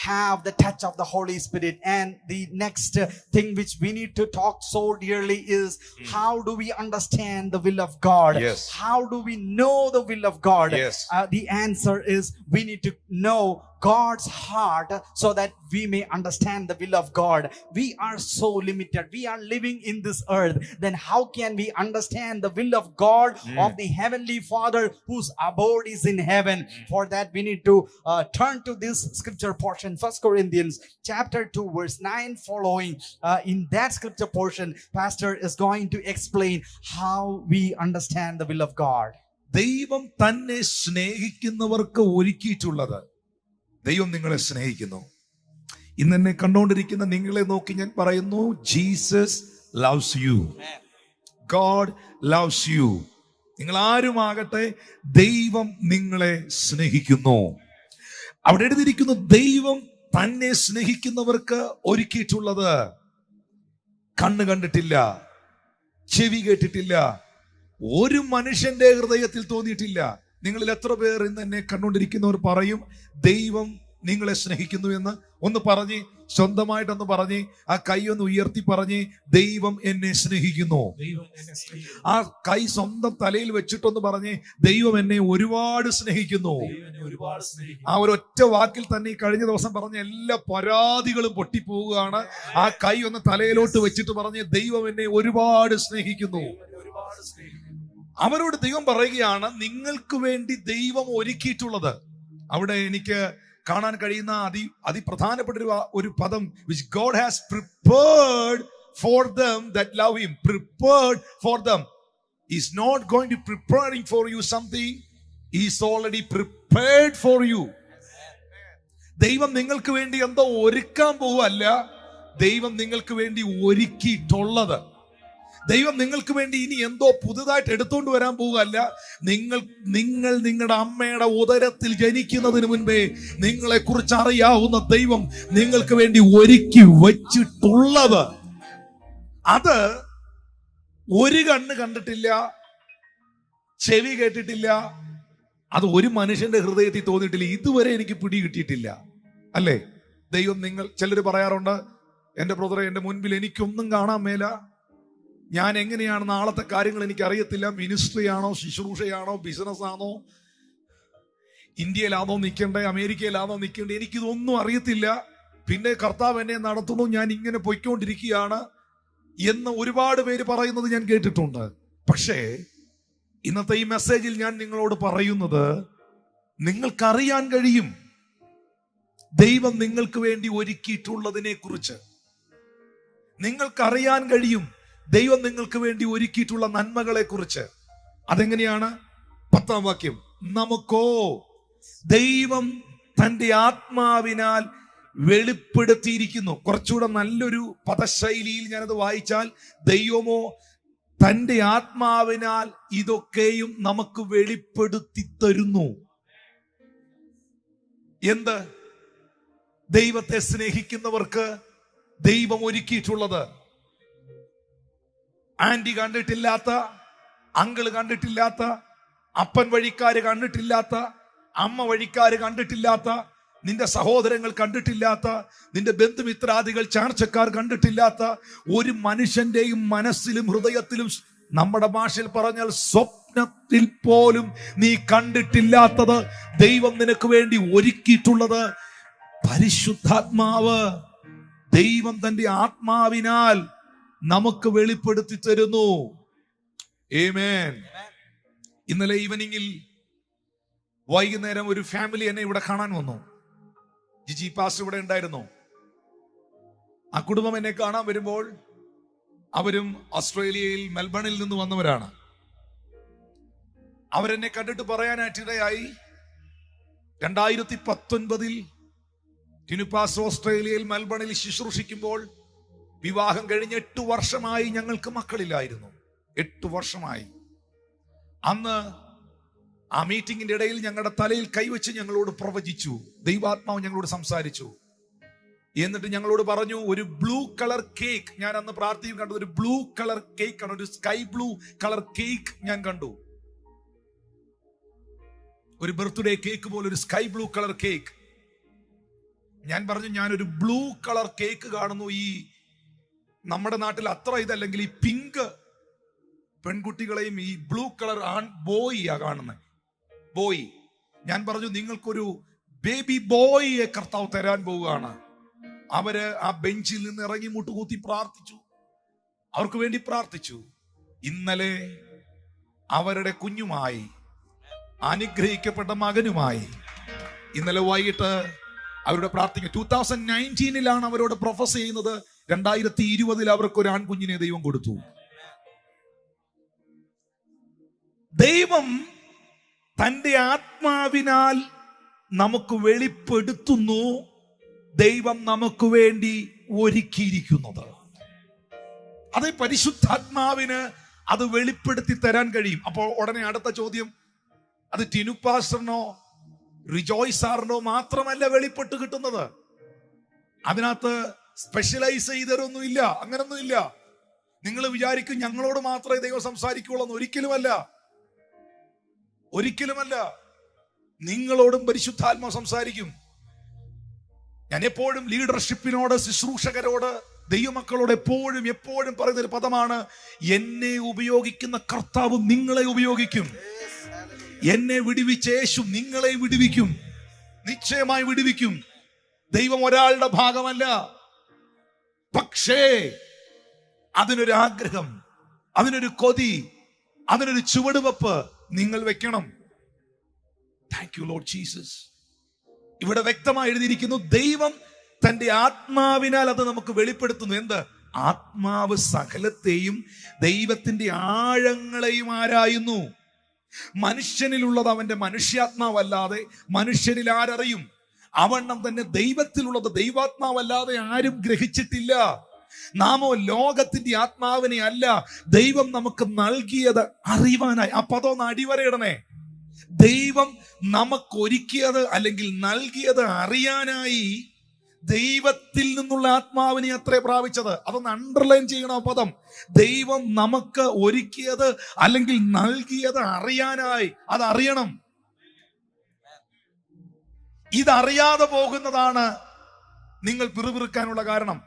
have the touch of the Holy Spirit. And the next thing which we need to talk so dearly is how do we understand the will of God? Yes. How do we know the will of God? Yes. The answer is we need to know God's heart so that we may understand the will of God. We are so limited. We are living in this earth. Then how can we understand the will of God, of the Heavenly Father whose abode is in heaven? For that we need to turn to this scripture portion, 1 Corinthians chapter 2 verse 9 following. In that scripture portion, Pastor is going to explain how we understand the will of God. ദൈവം തന്നെ സ്നേഹിക്കുന്നവർക്ക് ഒരുക്കിയിട്ടുള്ളത്. ദൈവം നിങ്ങളെ സ്നേഹിക്കുന്നു. ഇന്ന് എന്നെ കണ്ടുകൊണ്ടിരിക്കുന്ന നിങ്ങളെ നോക്കി ഞാൻ പറയുന്നു, Jesus loves you. God loves you. നിങ്ങൾ ആരുമാകട്ടെ, ദൈവം നിങ്ങളെ സ്നേഹിക്കുന്നു. അവിടെ എഴുതിയിരിക്കുന്നു, ദൈവം തന്നെ സ്നേഹിക്കുന്നവർക്ക് ഒരുക്കിയിട്ടുള്ളത് കണ്ണ് കണ്ടിട്ടില്ല, ചെവി കേട്ടിട്ടില്ല, ഒരു മനുഷ്യന്റെ ഹൃദയത്തിൽ തോന്നിയിട്ടില്ല. നിങ്ങളിൽ എത്ര പേർ ഇന്ന് എന്നെ കണ്ടുകൊണ്ടിരിക്കുന്നവർ പറയും ദൈവം നിങ്ങളെ സ്നേഹിക്കുന്നു എന്ന്? ഒന്ന് പറഞ്ഞ്, സ്വന്തമായിട്ടൊന്ന് പറഞ്ഞ്, ആ കൈ ഒന്ന് ഉയർത്തി പറഞ്ഞ്, ദൈവം എന്നെ സ്നേഹിക്കുന്നു. ആ കൈ സ്വന്തം തലയിൽ വെച്ചിട്ടൊന്ന് പറഞ്ഞ്, ദൈവം എന്നെ ഒരുപാട് സ്നേഹിക്കുന്നു. ആ ഒരൊറ്റ വാക്കിൽ തന്നെ ഈ കഴിഞ്ഞ ദിവസം പറഞ്ഞ എല്ലാ പരാതികളും പൊട്ടിപ്പോവുകയാണ്. ആ കൈ ഒന്ന് തലയിലോട്ട് വെച്ചിട്ട് പറഞ്ഞ്, ദൈവം എന്നെ ഒരുപാട് സ്നേഹിക്കുന്നു. അവരോട് ദൈവം പറയുകയാണ്, നിങ്ങൾക്ക് വേണ്ടി ദൈവം ഒരുക്കിയിട്ടുള്ളത്. അവിടെ എനിക്ക് കാണാൻ കഴിയുന്ന അതിപ്രധാനപ്പെട്ട ഒരു പദം, which God has prepared for them that love him. Prepared for them. He's not going to preparing for you something. He's already prepared for you. ദൈവം നിങ്ങൾക്ക് വേണ്ടി എന്തോ ഒരുക്കാൻ പോവല്ല, ദൈവം നിങ്ങൾക്ക് വേണ്ടി ഒരുക്കിയിട്ടുള്ളത്. ദൈവം നിങ്ങൾക്ക് വേണ്ടി ഇനി എന്തോ പുതുതായിട്ട് എടുത്തോണ്ട് വരാൻ പോവുകയല്ല. നിങ്ങൾ നിങ്ങളുടെ അമ്മയുടെ ഉദരത്തിൽ ജനിക്കുന്നതിന് മുൻപേ നിങ്ങളെ കുറിച്ച് അറിയാവുന്ന ദൈവം നിങ്ങൾക്ക് വേണ്ടി ഒരുക്കി വച്ചിട്ടുള്ളത്. അത് ഒരു കണ്ണ് കണ്ടിട്ടില്ല, ചെവി കേട്ടിട്ടില്ല, അത് ഒരു മനുഷ്യന്റെ ഹൃദയത്തിൽ തോന്നിയിട്ടില്ല. ഇതുവരെ എനിക്ക് പിടി കിട്ടിയിട്ടില്ല. അല്ലേ? ദൈവം ചിലർ പറയാറുണ്ട്, എന്റെ ബ്രദറെ, എന്റെ മുൻപിൽ എനിക്കൊന്നും കാണാൻ മേല, ഞാൻ എങ്ങനെയാണ് നാളത്തെ കാര്യങ്ങൾ എനിക്ക് അറിയത്തില്ല. മിനിസ്ട്രിയാണോ, ശുശ്രൂഷയാണോ, ബിസിനസ് ആണോ, ഇന്ത്യയിലാണോ നിൽക്കണ്ടേ, അമേരിക്കയിലാണോ നിൽക്കണ്ടേ, എനിക്കിതൊന്നും അറിയത്തില്ല. പിന്നെ കർത്താവ് എന്നെ നടത്തുന്നു, ഞാൻ ഇങ്ങനെ പൊയ്ക്കൊണ്ടിരിക്കുകയാണ് എന്ന് ഒരുപാട് പേര് പറയുന്നത് ഞാൻ കേട്ടിട്ടുണ്ട്. പക്ഷേ ഇന്നത്തെ ഈ മെസ്സേജിൽ ഞാൻ നിങ്ങളോട് പറയുന്നത്, നിങ്ങൾക്കറിയാൻ കഴിയും ദൈവം നിങ്ങൾക്ക് വേണ്ടി ഒരുക്കിയിട്ടുള്ളതിനെ കുറിച്ച്. നിങ്ങൾക്കറിയാൻ കഴിയും ദൈവം നിങ്ങൾക്ക് വേണ്ടി ഒരുക്കിയിട്ടുള്ള നന്മകളെ കുറിച്ച്. അതെങ്ങനെയാണ്? 10-ാം വാക്യം, നമുക്കോ ദൈവം തന്റെ ആത്മാവിനാൽ വെളിപ്പെടുത്തിയിരിക്കുന്നു. കുറച്ചുകൂടെ നല്ലൊരു പദശൈലിയിൽ ഞാനത് വായിച്ചാൽ, ദൈവമോ തന്റെ ആത്മാവിനാൽ ഇതൊക്കെയും നമുക്ക് വെളിപ്പെടുത്തി തരുന്നു. എന്ത്? ദൈവത്തെ സ്നേഹിക്കുന്നവർക്ക് ദൈവം ഒരുക്കിയിട്ടുള്ളത്. ആന്റി കണ്ടിട്ടില്ലാത്ത, അങ്കിള് കണ്ടിട്ടില്ലാത്ത, അപ്പൻ വഴിക്കാര് കണ്ടിട്ടില്ലാത്ത, അമ്മ വഴിക്കാര് കണ്ടിട്ടില്ലാത്ത, നിന്റെ സഹോദരങ്ങൾ കണ്ടിട്ടില്ലാത്ത, നിന്റെ ബന്ധുമിത്രാദികൾ ചാർച്ചക്കാർ കണ്ടിട്ടില്ലാത്ത, ഒരു മനുഷ്യന്റെയും മനസ്സിലും ഹൃദയത്തിലും, നമ്മുടെ ഭാഷയിൽ പറഞ്ഞാൽ സ്വപ്നത്തിൽ പോലും നീ കണ്ടിട്ടില്ലാത്തത് ദൈവം നിനക്ക് വേണ്ടി ഒരുക്കിയിട്ടുള്ളത് പരിശുദ്ധാത്മാവ്. ദൈവം തന്റെ ആത്മാവിനാൽ നമുക്ക് വെളിപ്പെടുത്തി തരുന്നു. ആമേൻ. ഇന്നലെ ഈവനിങ്ങിൽ വൈകുന്നേരം ഒരു ഫാമിലി എന്നെ ഇവിടെ കാണാൻ വന്നു. ജിജി പാസ്റ്റർ ഇവിടെ ഉണ്ടായിരുന്നു. ആ കുടുംബം എന്നെ കാണാൻ വരുമ്പോൾ അവരും ഓസ്ട്രേലിയയിൽ മെൽബണിൽ നിന്ന് വന്നവരാണ്. അവരെന്നെ കണ്ടിട്ട് പറയാനായിട്ടിടയായി, 2019 ടിനുപാസ് ഓസ്ട്രേലിയയിൽ മെൽബണിൽ ശുശ്രൂഷിക്കുമ്പോൾ വിവാഹം കഴിഞ്ഞ് 8 വർഷമായി ഞങ്ങൾക്ക് മക്കളില്ലായിരുന്നു. 8 വർഷമായി. അന്ന് ആ മീറ്റിംഗിന്റെ ഇടയിൽ ഞങ്ങളുടെ തലയിൽ കൈവച്ച് ഞങ്ങളോട് പ്രവചിച്ചു. ദൈവാത്മാവ് ഞങ്ങളോട് സംസാരിച്ചു. എന്നിട്ട് ഞങ്ങളോട് പറഞ്ഞു, ഒരു ബ്ലൂ കളർ കേക്ക്, ഞാൻ അന്ന് പ്രാർത്ഥിക്കും കണ്ടത് ഒരു ബ്ലൂ കളർ കേക്ക് ആണ്, ഒരു സ്കൈ ബ്ലൂ കളർ കേക്ക് ഞാൻ കണ്ടു. ഒരു ബർത്ത്ഡേ കേക്ക് പോലെ ഒരു സ്കൈ ബ്ലൂ കളർ കേക്ക്. ഞാൻ പറഞ്ഞു, ഞാനൊരു ബ്ലൂ കളർ കേക്ക് കാണുന്നു. ഈ നമ്മുടെ നാട്ടിൽ അത്ര ഇതല്ലെങ്കിൽ ഈ പിങ്ക് പെൺകുട്ടികളെയും ഈ ബ്ലൂ കളർ ബോയിയാ കാണുന്നത്, ബോയ്. ഞാൻ പറഞ്ഞു, നിങ്ങൾക്കൊരു ബേബി ബോയിയെ കർത്താവ് തരാൻ പോവുകയാണ്. അവര് ആ ബെഞ്ചിൽ നിന്ന് ഇറങ്ങി മുട്ടുകൂത്തി പ്രാർത്ഥിച്ചു, അവർക്ക് വേണ്ടി പ്രാർത്ഥിച്ചു. ഇന്നലെ അവരുടെ കുഞ്ഞുമായി, അനുഗ്രഹിക്കപ്പെട്ട മകനുമായി ഇന്നലെ വൈകിട്ട് അവരുടെ പ്രാർത്ഥിക്കും. 2019 അവരോട് പ്രൊഫസ് ചെയ്യുന്നത്. 2020 അവർക്ക് ഒരു ആൺകുഞ്ഞിനെ ദൈവം കൊടുത്തു. ദൈവം തന്റെ ആത്മാവിനാൽ നമുക്ക് വെളിപ്പെടുത്തുന്നു ദൈവം നമുക്ക് വേണ്ടി ഒരുക്കിയിരിക്കുന്നത്. അത് പരിശുദ്ധാത്മാവിന് അത് വെളിപ്പെടുത്തി തരാൻ കഴിയും. അപ്പോൾ ഉടനെ അടുത്ത ചോദ്യം, അത് ടിനു പാസ്റ്ററിനോ റിജോയ് സാറിനോ മാത്രമല്ല വെളിപ്പെട്ട് കിട്ടുന്നത്. അതിനകത്ത് സ്പെഷ്യലൈസ് ചെയ്തരൊന്നുമില്ല, അങ്ങനൊന്നുമില്ല. നിങ്ങൾ വിചാരിക്കും ഞങ്ങളോട് മാത്രമേ ദൈവം സംസാരിക്കുള്ളൂ. ഒരിക്കലുമല്ല, ഒരിക്കലുമല്ല. നിങ്ങളോടും പരിശുദ്ധാത്മാ സംസാരിക്കും. ഞാൻ എപ്പോഴും ലീഡർഷിപ്പിനോട്, ശുശ്രൂഷകരോട്, ദൈവമക്കളോട് എപ്പോഴും പറയുന്ന ഒരു പദമാണ്, എന്നെ ഉപയോഗിക്കുന്ന കർത്താവ് നിങ്ങളെ ഉപയോഗിക്കും. എന്നെ വിടുവിച്ച യേശു നിങ്ങളെ വിടുവിക്കും, നിശ്ചയമായി വിടുവിക്കും. ദൈവം ഒരാളുടെ ഭാഗമല്ല. പക്ഷേ അതിനൊരു ആഗ്രഹം, അതിനൊരു കൊതി, അതിനൊരു ചുവടുവെപ്പ് നിങ്ങൾ വെക്കണം. Thank you Lord Jesus. ഇവിടെ വ്യക്തമായി എഴുതിയിരിക്കുന്നു, ദൈവം തന്റെ ആത്മാവിനാൽ അത് നമുക്ക് വെളിപ്പെടുത്തുന്നു. എന്ത്? ആത്മാവ് സകലത്തെയും ദൈവത്തിന്റെ ആഴങ്ങളെയും ആരായുന്നു. മനുഷ്യനിലുള്ളത് അവന്റെ മനുഷ്യാത്മാവല്ലാതെ മനുഷ്യരിൽ ആരറിയും? അവണ്ണം തന്നെ ദൈവത്തിലുള്ളത് ദൈവാത്മാവല്ലാതെ ആരും ഗ്രഹിച്ചിട്ടില്ല. നാമോ ലോകത്തിന്റെ ആത്മാവിനെ അല്ല, ദൈവം നമുക്ക് നൽകിയത് അറിയുവാനായി. ആ പദം ഒന്ന് അടിവരയിടണേ. ദൈവം നമുക്കൊരുക്കിയത് അല്ലെങ്കിൽ നൽകിയത് അറിയാനായി ദൈവത്തിൽ നിന്നുള്ള ആത്മാവിനെ അത്രേ പ്രാപിച്ചത്. അതൊന്ന് അണ്ടർലൈൻ ചെയ്യണം ആ പദം. ദൈവം നമുക്ക് ഒരുക്കിയത് അല്ലെങ്കിൽ നൽകിയത് അറിയാനായി. അതറിയണം. ഇതറിയാതെ പോകുന്നതാണ് നിങ്ങൾ പിറുപിറുക്കാനുള്ള കാരണം.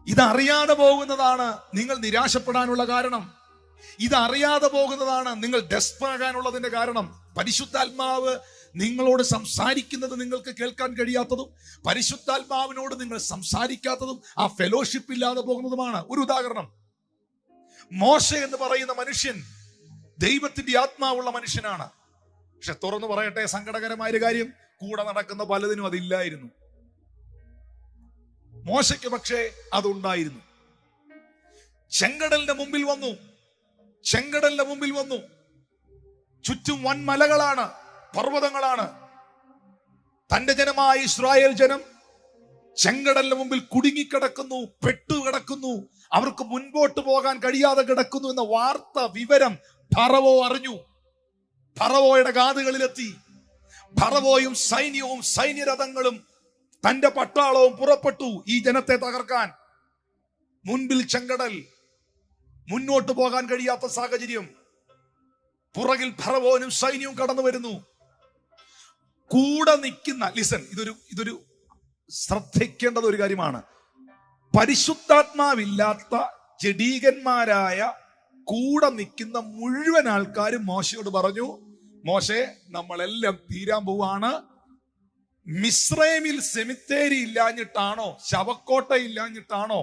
ഇതറിയാതെ പോകുന്നതാണ് നിങ്ങൾ നിരാശപ്പെടാനുള്ള കാരണം. ഇതറിയാതെ പോകുന്നതാണ് നിങ്ങൾ ഡെസ്പാകാനുള്ളതിന്റെ കാരണം. പരിശുദ്ധാത്മാവ് നിങ്ങളോട് സംസാരിക്കുന്നത് നിങ്ങൾക്ക് കേൾക്കാൻ കഴിയാത്തതും, പരിശുദ്ധാത്മാവിനോട് നിങ്ങൾ സംസാരിക്കാത്തതും, ആ ഫെലോഷിപ്പ് ഇല്ലാതെ പോകുന്നതുമാണ്. ഒരു ഉദാഹരണം, മോശ എന്ന് പറയുന്ന മനുഷ്യൻ ദൈവത്തിന്റെ ആത്മാവുള്ള മനുഷ്യനാണ്. പക്ഷെ തുറന്നു പറയട്ടെ, സങ്കടകരമായ കാര്യം, കൂടെ നടക്കുന്ന പലതിനും അതില്ലായിരുന്നു. മോശയ്ക്ക് പക്ഷേ അതുണ്ടായിരുന്നു. ചെങ്കടലിന്റെ മുമ്പിൽ വന്നു. ചുറ്റും വൻമലകളാണ്, പർവ്വതങ്ങളാണ്. തന്റെ ജനമായ ഇസ്രായേൽ ജനം ചെങ്കടലിന് മുമ്പിൽ കുടുങ്ങിക്കിടക്കുന്നു, പെട്ടുകിടക്കുന്നു, അവർക്ക് മുൻപോട്ട് പോകാൻ കഴിയാതെ കിടക്കുന്നു എന്ന വാർത്ത, വിവരം ഫറവോ അറിഞ്ഞു. ഫറവോയുടെ കാതുകളിലെത്തി. ഫറവോയും സൈന്യവും സൈന്യരഥങ്ങളും തന്റെ പട്ടാളവും പുറപ്പെട്ടു ഈ ജനത്തെ തകർക്കാൻ. മുൻപിൽ ചെങ്കടൽ, മുന്നോട്ട് പോകാൻ കഴിയാത്ത സാഹചര്യം, പുറകിൽ ഫറവോനും സൈന്യവും കടന്നു വരുന്നു. കൂടെ നിൽക്കുന്ന, ലിസൺ, ഇതൊരു ശ്രദ്ധിക്കേണ്ടത് ഒരു കാര്യമാണ്. പരിശുദ്ധാത്മാവില്ലാത്ത ജഡീകന്മാരായ കൂടെ നിൽക്കുന്ന മുഴുവൻ ആൾക്കാരും മോശയോട് പറഞ്ഞു, മോശെ, നമ്മളെല്ലാം തീരാൻ പോവാണ്. മിസ്രൈമിൽ സെമിത്തേരി ഇല്ലാഞ്ഞിട്ടാണോ, ശവക്കോട്ട ഇല്ലാഞ്ഞിട്ടാണോ,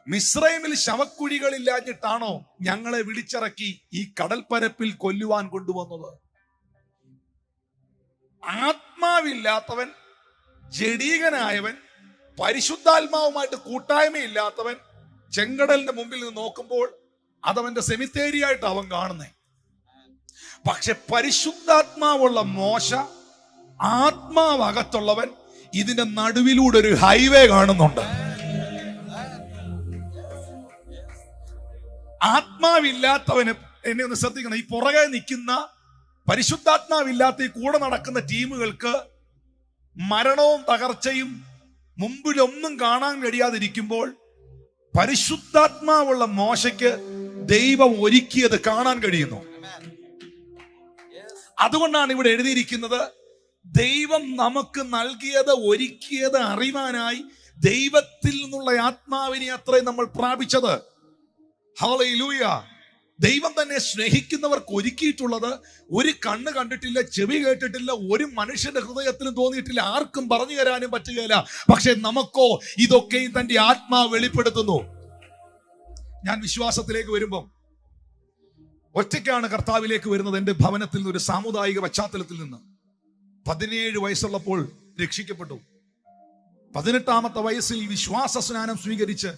മിസ്രൈമിൽ ശവക്കുഴികൾ ഇല്ലാഞ്ഞിട്ടാണോ ഞങ്ങളെ വിളിച്ചിറക്കി ഈ കടൽപ്പരപ്പിൽ കൊല്ലുവാൻ കൊണ്ടുവന്നത്? ആത്മാവില്ലാത്തവൻ, ജഡീകനായവൻ, പരിശുദ്ധാത്മാവുമായിട്ട് കൂട്ടായ്മയില്ലാത്തവൻ ചെങ്കടലിന്റെ മുമ്പിൽ നിന്ന് നോക്കുമ്പോൾ അതവന്റെ സെമിത്തേരിയായിട്ട് അവൻ കാണുന്നേ. പക്ഷെ പരിശുദ്ധാത്മാവുള്ള മോശ, ആത്മാവകത്തുള്ളവൻ, ഇതിന്റെ നടുവിലൂടെ ഒരു ഹൈവേ കാണുന്നുണ്ട്. ആത്മാവില്ലാത്തവന്, എന്നെ ഒന്ന് ശ്രദ്ധിക്കണം, ഈ പുറകെ നിൽക്കുന്ന പരിശുദ്ധാത്മാവില്ലാത്ത ഈ കൂടെ നടക്കുന്ന ടീമുകൾക്ക് മരണവും തകർച്ചയും മുമ്പിലൊന്നും കാണാൻ കഴിയാതിരിക്കുമ്പോൾ പരിശുദ്ധാത്മാവുള്ള മോശയ്ക്ക് ദൈവം ഒരുക്കിയത് കാണാൻ കഴിയുന്നു. അതുകൊണ്ടാണ് ഇവിടെ എഴുതിയിരിക്കുന്നത്, ദൈവം നമുക്ക് നൽകിയത്, ഒരുക്കിയത് അറിവാനായി ദൈവത്തിൽ നിന്നുള്ള ആത്മാവിനെ അത്രയും നമ്മൾ പ്രാപിച്ചത്. ഹല്ലേലൂയ. ദൈവം തന്നെ സ്നേഹിക്കുന്നവർക്ക് ഒരുക്കിയിട്ടുള്ളത് ഒരു കണ്ണ് കണ്ടിട്ടില്ല, ചെവി കേട്ടിട്ടില്ല, ഒരു മനുഷ്യന്റെ ഹൃദയത്തിലും തോന്നിയിട്ടില്ല, ആർക്കും പറഞ്ഞു തരാനും പറ്റുകയില്ല. പക്ഷെ നമുക്കോ ഇതൊക്കെയും തന്റെ ആത്മാവ് വെളിപ്പെടുത്തുന്നു. ഞാൻ വിശ്വാസത്തിലേക്ക് വരുമ്പം ഒറ്റയ്ക്കാണ് കർത്താവിലേക്ക് വരുന്നത്. എൻ്റെ ഭവനത്തിൽ നിന്ന്, ഒരു സാമുദായിക പശ്ചാത്തലത്തിൽ നിന്ന് 17 വയസ്സുള്ളപ്പോൾ രക്ഷിക്കപ്പെട്ടു. 18ാമത്തെ വയസ്സിൽ വിശ്വാസ സ്നാനം സ്വീകരിച്ച്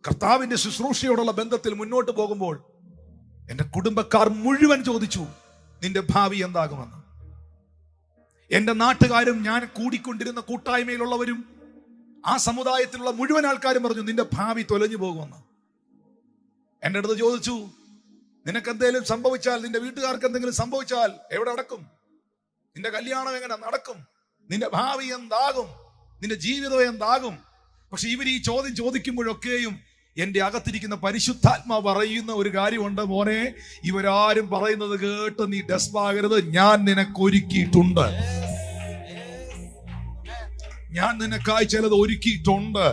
കർത്താവിന്റെ ശുശ്രൂഷയോടുള്ള ബന്ധത്തിൽ മുന്നോട്ട് പോകുമ്പോൾ എന്റെ കുടുംബക്കാർ മുഴുവൻ ചോദിച്ചു, നിന്റെ ഭാവി എന്താകുമെന്ന്. എന്റെ നാട്ടുകാരും ഞാൻ കൂടിക്കൊണ്ടിരുന്ന കൂട്ടായ്മയിലുള്ളവരും ആ സമുദായത്തിലുള്ള മുഴുവൻ ആൾക്കാരും പറഞ്ഞു, നിന്റെ ഭാവി തൊലഞ്ഞു പോകുമെന്ന്. എൻ്റെ അടുത്ത് ചോദിച്ചു, നിനക്ക് എന്തെങ്കിലും സംഭവിച്ചാൽ, നിന്റെ വീട്ടുകാർക്ക് എന്തെങ്കിലും സംഭവിച്ചാൽ എവിടെ അടക്കും? നിന്റെ കല്യാണം എങ്ങനെ നടക്കും? നിന്റെ ഭാവി എന്താകും? നിന്റെ ജീവിതം എന്താകും? പക്ഷെ ഇവർ ഈ ചോദ്യം ചോദിക്കുമ്പോഴൊക്കെയും എന്റെ അകത്തിരിക്കുന്ന പരിശുദ്ധാത്മാ പറയുന്ന ഒരു കാര്യമുണ്ട്, മോനെ, ഇവരാരും പറയുന്നത് കേട്ട് നീ ഡെസ്പാകരുത്. ഞാൻ നിനക്കൊരുക്കിയിട്ടുണ്ട്. ഞാൻ നിനക്കായി ചിലത് ഒരുക്കിയിട്ടുണ്ട്.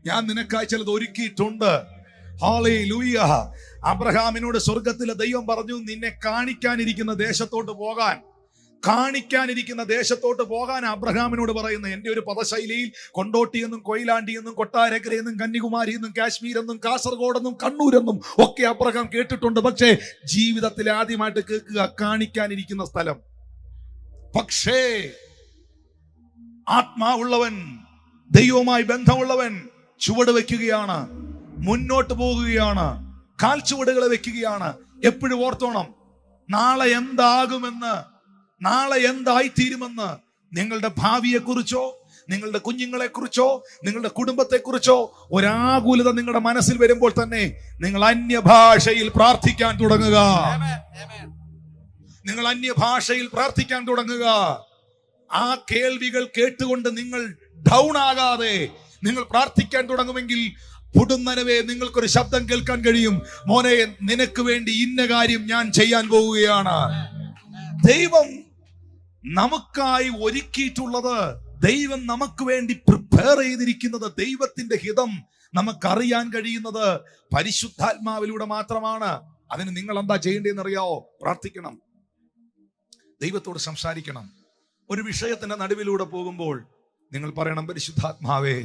ഞാൻ നിനക്കായി ചിലത് ഒരുക്കിയിട്ടുണ്ട്. ഹല്ലേലൂയ. അബ്രഹാമിനോട് സ്വർഗത്തിലെ ദൈവം പറഞ്ഞു, നിന്നെ കാണിക്കാനിരിക്കുന്ന ദേശത്തോട്ട് പോകാൻ. കാണിക്കാനിരിക്കുന്ന ദേശത്തോട്ട് പോകാൻ അബ്രഹാമിനോട് പറയുന്നത്. എൻ്റെ ഒരു പദശൈലിയിൽ കൊണ്ടോട്ടിയെന്നും കൊയിലാണ്ടിയെന്നും കൊട്ടാരക്കരയെന്നും കന്യാകുമാരിയെന്നും കാശ്മീരെന്നും കാസർഗോഡെന്നും കണ്ണൂരെന്നും ഒക്കെ അബ്രഹാം കേട്ടിട്ടുണ്ട്. പക്ഷേ ജീവിതത്തിൽ ആദ്യമായിട്ട് കേൾക്കുക കാണിക്കാനിരിക്കുന്ന സ്ഥലം. പക്ഷേ ആത്മാവുള്ളവൻ, ദൈവവുമായി ബന്ധമുള്ളവൻ ചുവട് വെക്കുകയാണ്, മുന്നോട്ട് പോകുകയാണ്, കാൽച്ചുവടുകൾ വെക്കുകയാണ്. എപ്പോഴും ഓർത്തോണം, നാളെ എന്താകുമെന്ന്, നാളെ എന്തായിത്തീരുമെന്ന്, നിങ്ങളുടെ ഭാവിയെക്കുറിച്ചോ നിങ്ങളുടെ കുഞ്ഞുങ്ങളെ കുറിച്ചോ നിങ്ങളുടെ കുടുംബത്തെ കുറിച്ചോ ഒരാകുലത നിങ്ങളുടെ മനസ്സിൽ വരുമ്പോൾ തന്നെ നിങ്ങൾ അന്യഭാഷയിൽ പ്രാർത്ഥിക്കാൻ തുടങ്ങുക. നിങ്ങൾ അന്യഭാഷയിൽ പ്രാർത്ഥിക്കാൻ തുടങ്ങുക. ആ കേൾവികൾ കേട്ടുകൊണ്ട് നിങ്ങൾ ഡൗൺ ആകാതെ നിങ്ങൾ പ്രാർത്ഥിക്കാൻ തുടങ്ങുമെങ്കിൽ പുടുന്നനവേ നിങ്ങൾക്കൊരു ശബ്ദം കേൾക്കാൻ കഴിയും, മോനെ, നിനക്ക് വേണ്ടി ഇന്ന കാര്യം ഞാൻ ചെയ്യാൻ പോവുകയാണ്. ദൈവം നമുക്കായി ഒരുക്കിയിട്ടുള്ളത്, ദൈവം നമുക്ക് വേണ്ടി പ്രിപ്പയർ ചെയ്തിരിക്കുന്നത്, ദൈവത്തിന്റെ ഹിതം നമുക്കറിയാൻ കഴിയുന്നത് പരിശുദ്ധാത്മാവിലൂടെ മാത്രമാണ്. അതിന് നിങ്ങൾ എന്താ ചെയ്യേണ്ടതെന്ന് അറിയാവോ? പ്രാർത്ഥിക്കണം, ദൈവത്തോട് സംസാരിക്കണം. ഒരു വിഷയത്തിന്റെ നടുവിലൂടെ പോകുമ്പോൾ നിങ്ങൾ പറയണം, പരിശുദ്ധാത്മാവേ,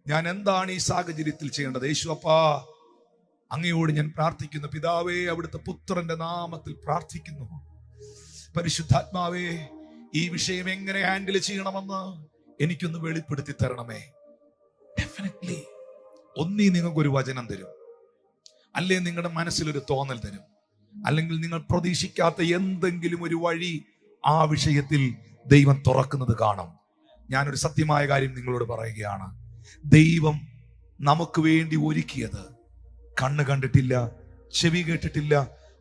ഞാൻ എന്താണ് ഈ സാഹചര്യത്തിൽ ചെയ്യേണ്ടത്? യേശുവപ്പാ, അങ്ങയോട് ഞാൻ പ്രാർത്ഥിക്കുന്നു. പിതാവേ, അവിടുത്തെ പുത്രന്റെ നാമത്തിൽ പ്രാർത്ഥിക്കുന്നു. പരിശുദ്ധാത്മാവേ, ഈ വിഷയം എങ്ങനെ ഹാൻഡിൽ ചെയ്യണമെന്ന് എനിക്കൊന്ന് വെളിപ്പെടുത്തി തരണമേ. ഡെഫിനറ്റ്ലി ഒന്നീ നിങ്ങൾക്കൊരു വചനം തരും, അല്ലേ നിങ്ങളുടെ മനസ്സിലൊരു തോന്നൽ തരും, അല്ലെങ്കിൽ നിങ്ങൾ പ്രതീക്ഷിക്കാത്ത എന്തെങ്കിലും ഒരു വഴി ആ വിഷയത്തിൽ ദൈവം തുറക്കുന്നത് കാണും. ഞാനൊരു സത്യമായ കാര്യം നിങ്ങളോട് പറയുകയാണ്. ദൈവം നമുക്ക് വേണ്ടി ഒരുക്കിയത് കണ്ണ് കണ്ടിട്ടില്ല, ചെവി കേട്ടിട്ടില്ല,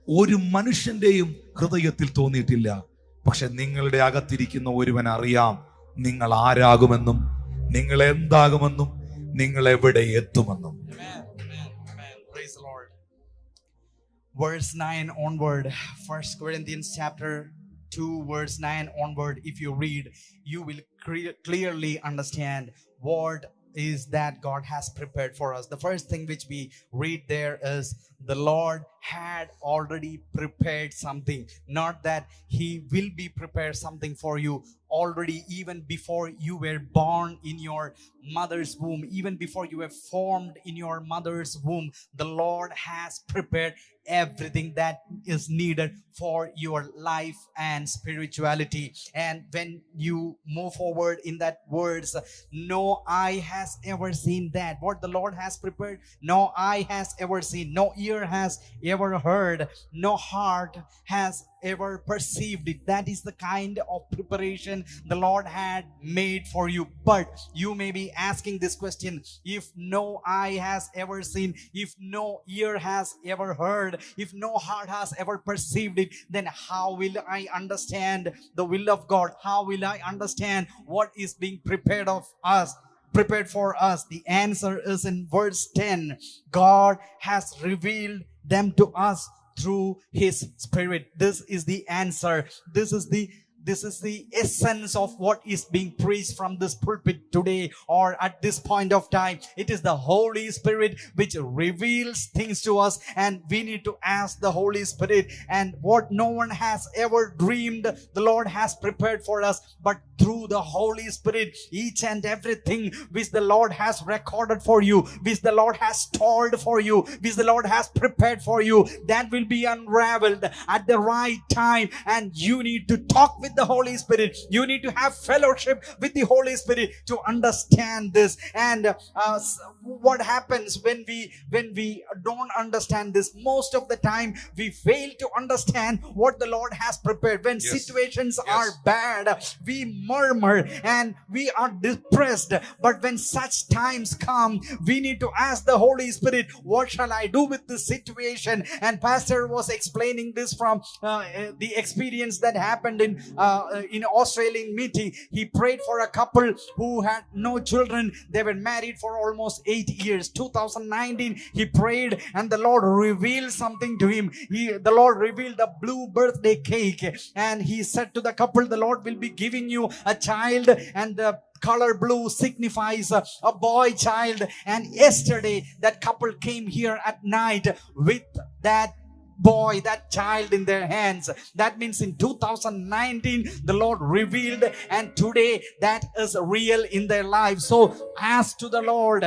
ഒരു മനുഷ്യന്റെയും ഹൃദയത്തിൽ തോന്നിയിട്ടില്ല. പക്ഷെ നിങ്ങളുടെ അകത്തിരിക്കുന്ന ഒരുവൻ അറിയാം നിങ്ങൾ ആരാകുമെന്നും, നിങ്ങൾ എന്താകുമെന്നും, നിങ്ങൾ എവിടെ എത്തുമെന്നും. Verse 9 onward, 1 Corinthians chapter 2 verse 9 onward, if you read, you will clearly understand what is that God has prepared for us. The first thing which we read there is the Lord had already prepared something. Not that he will be prepared something for you already, even before you were born in your mother's womb, even before you were formed in your mother's womb, the Lord has prepared everything that is needed for your life and spirituality. And when you move forward in that words, no eye has ever seen that what the Lord has prepared, no eye has ever seen, no ear has ever heard, no heart has ever perceived it. That is the kind of preparation the Lord had made for you. But you may be asking this question, if no eye has ever seen, if no ear has ever heard, if no heart has ever perceived it, then how will I understand the will of God? How will I understand what is being prepared for us? The answer is in verse 10. God has revealed them to us through his Spirit. This is the answer. This is the this is the essence of what is being preached from this pulpit today or at this point of time. It is the Holy Spirit which reveals things to us, and we need to ask the Holy Spirit. And what no one has ever dreamed, the Lord has prepared for us. But through the Holy Spirit, each and everything which the Lord has recorded for you, which the Lord has stored for you, which the Lord has prepared for you, that will be unraveled at the right time. And you need to talk with the Holy Spirit. You need to have fellowship with the Holy Spirit to understand this. And what happens when we don't understand this? Most of the time we fail to understand what the Lord has prepared. When situations are bad, we murmur and we are depressed. But when such times come, we need to ask the Holy Spirit, what shall I do with this situation? And Pastor was explaining this from the experience that happened in Australian meeting. He prayed for a couple who had no children. They were married for almost 8 years. 2019 he prayed, and the Lord revealed something to him. The Lord revealed a blue birthday cake, and he said to the couple, the Lord will be giving you a child, and the color blue signifies a boy child. And yesterday that couple came here at night with that boy, that child in their hands. That means in 2019 the Lord revealed, and today that is real in their lives. So ask to the Lord,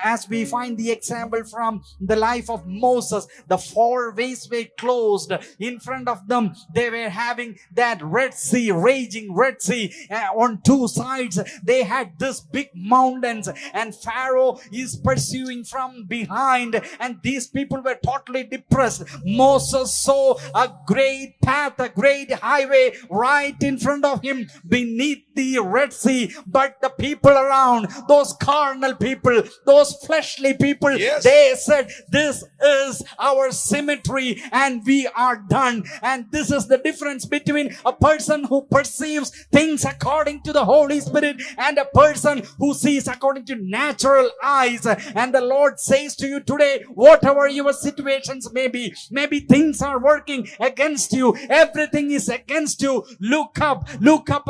as we find the example from the life of Moses, the 4 ways were closed in front of them. They were having that Red Sea, raging Red Sea. On 2 sides they had this big mountains, and Pharaoh is pursuing from behind, and these people were totally depressed. Moses saw a great path, a great highway right in front of him beneath the Red Sea. But the people around, those carnal people, those fleshly people, they said, this is our cemetery and we are done. And this is the difference between a person who perceives things according to the Holy Spirit and a person who sees according to natural eyes. And the Lord says to you today, whatever your situations may be, maybe things are working against you, everything is against you, look up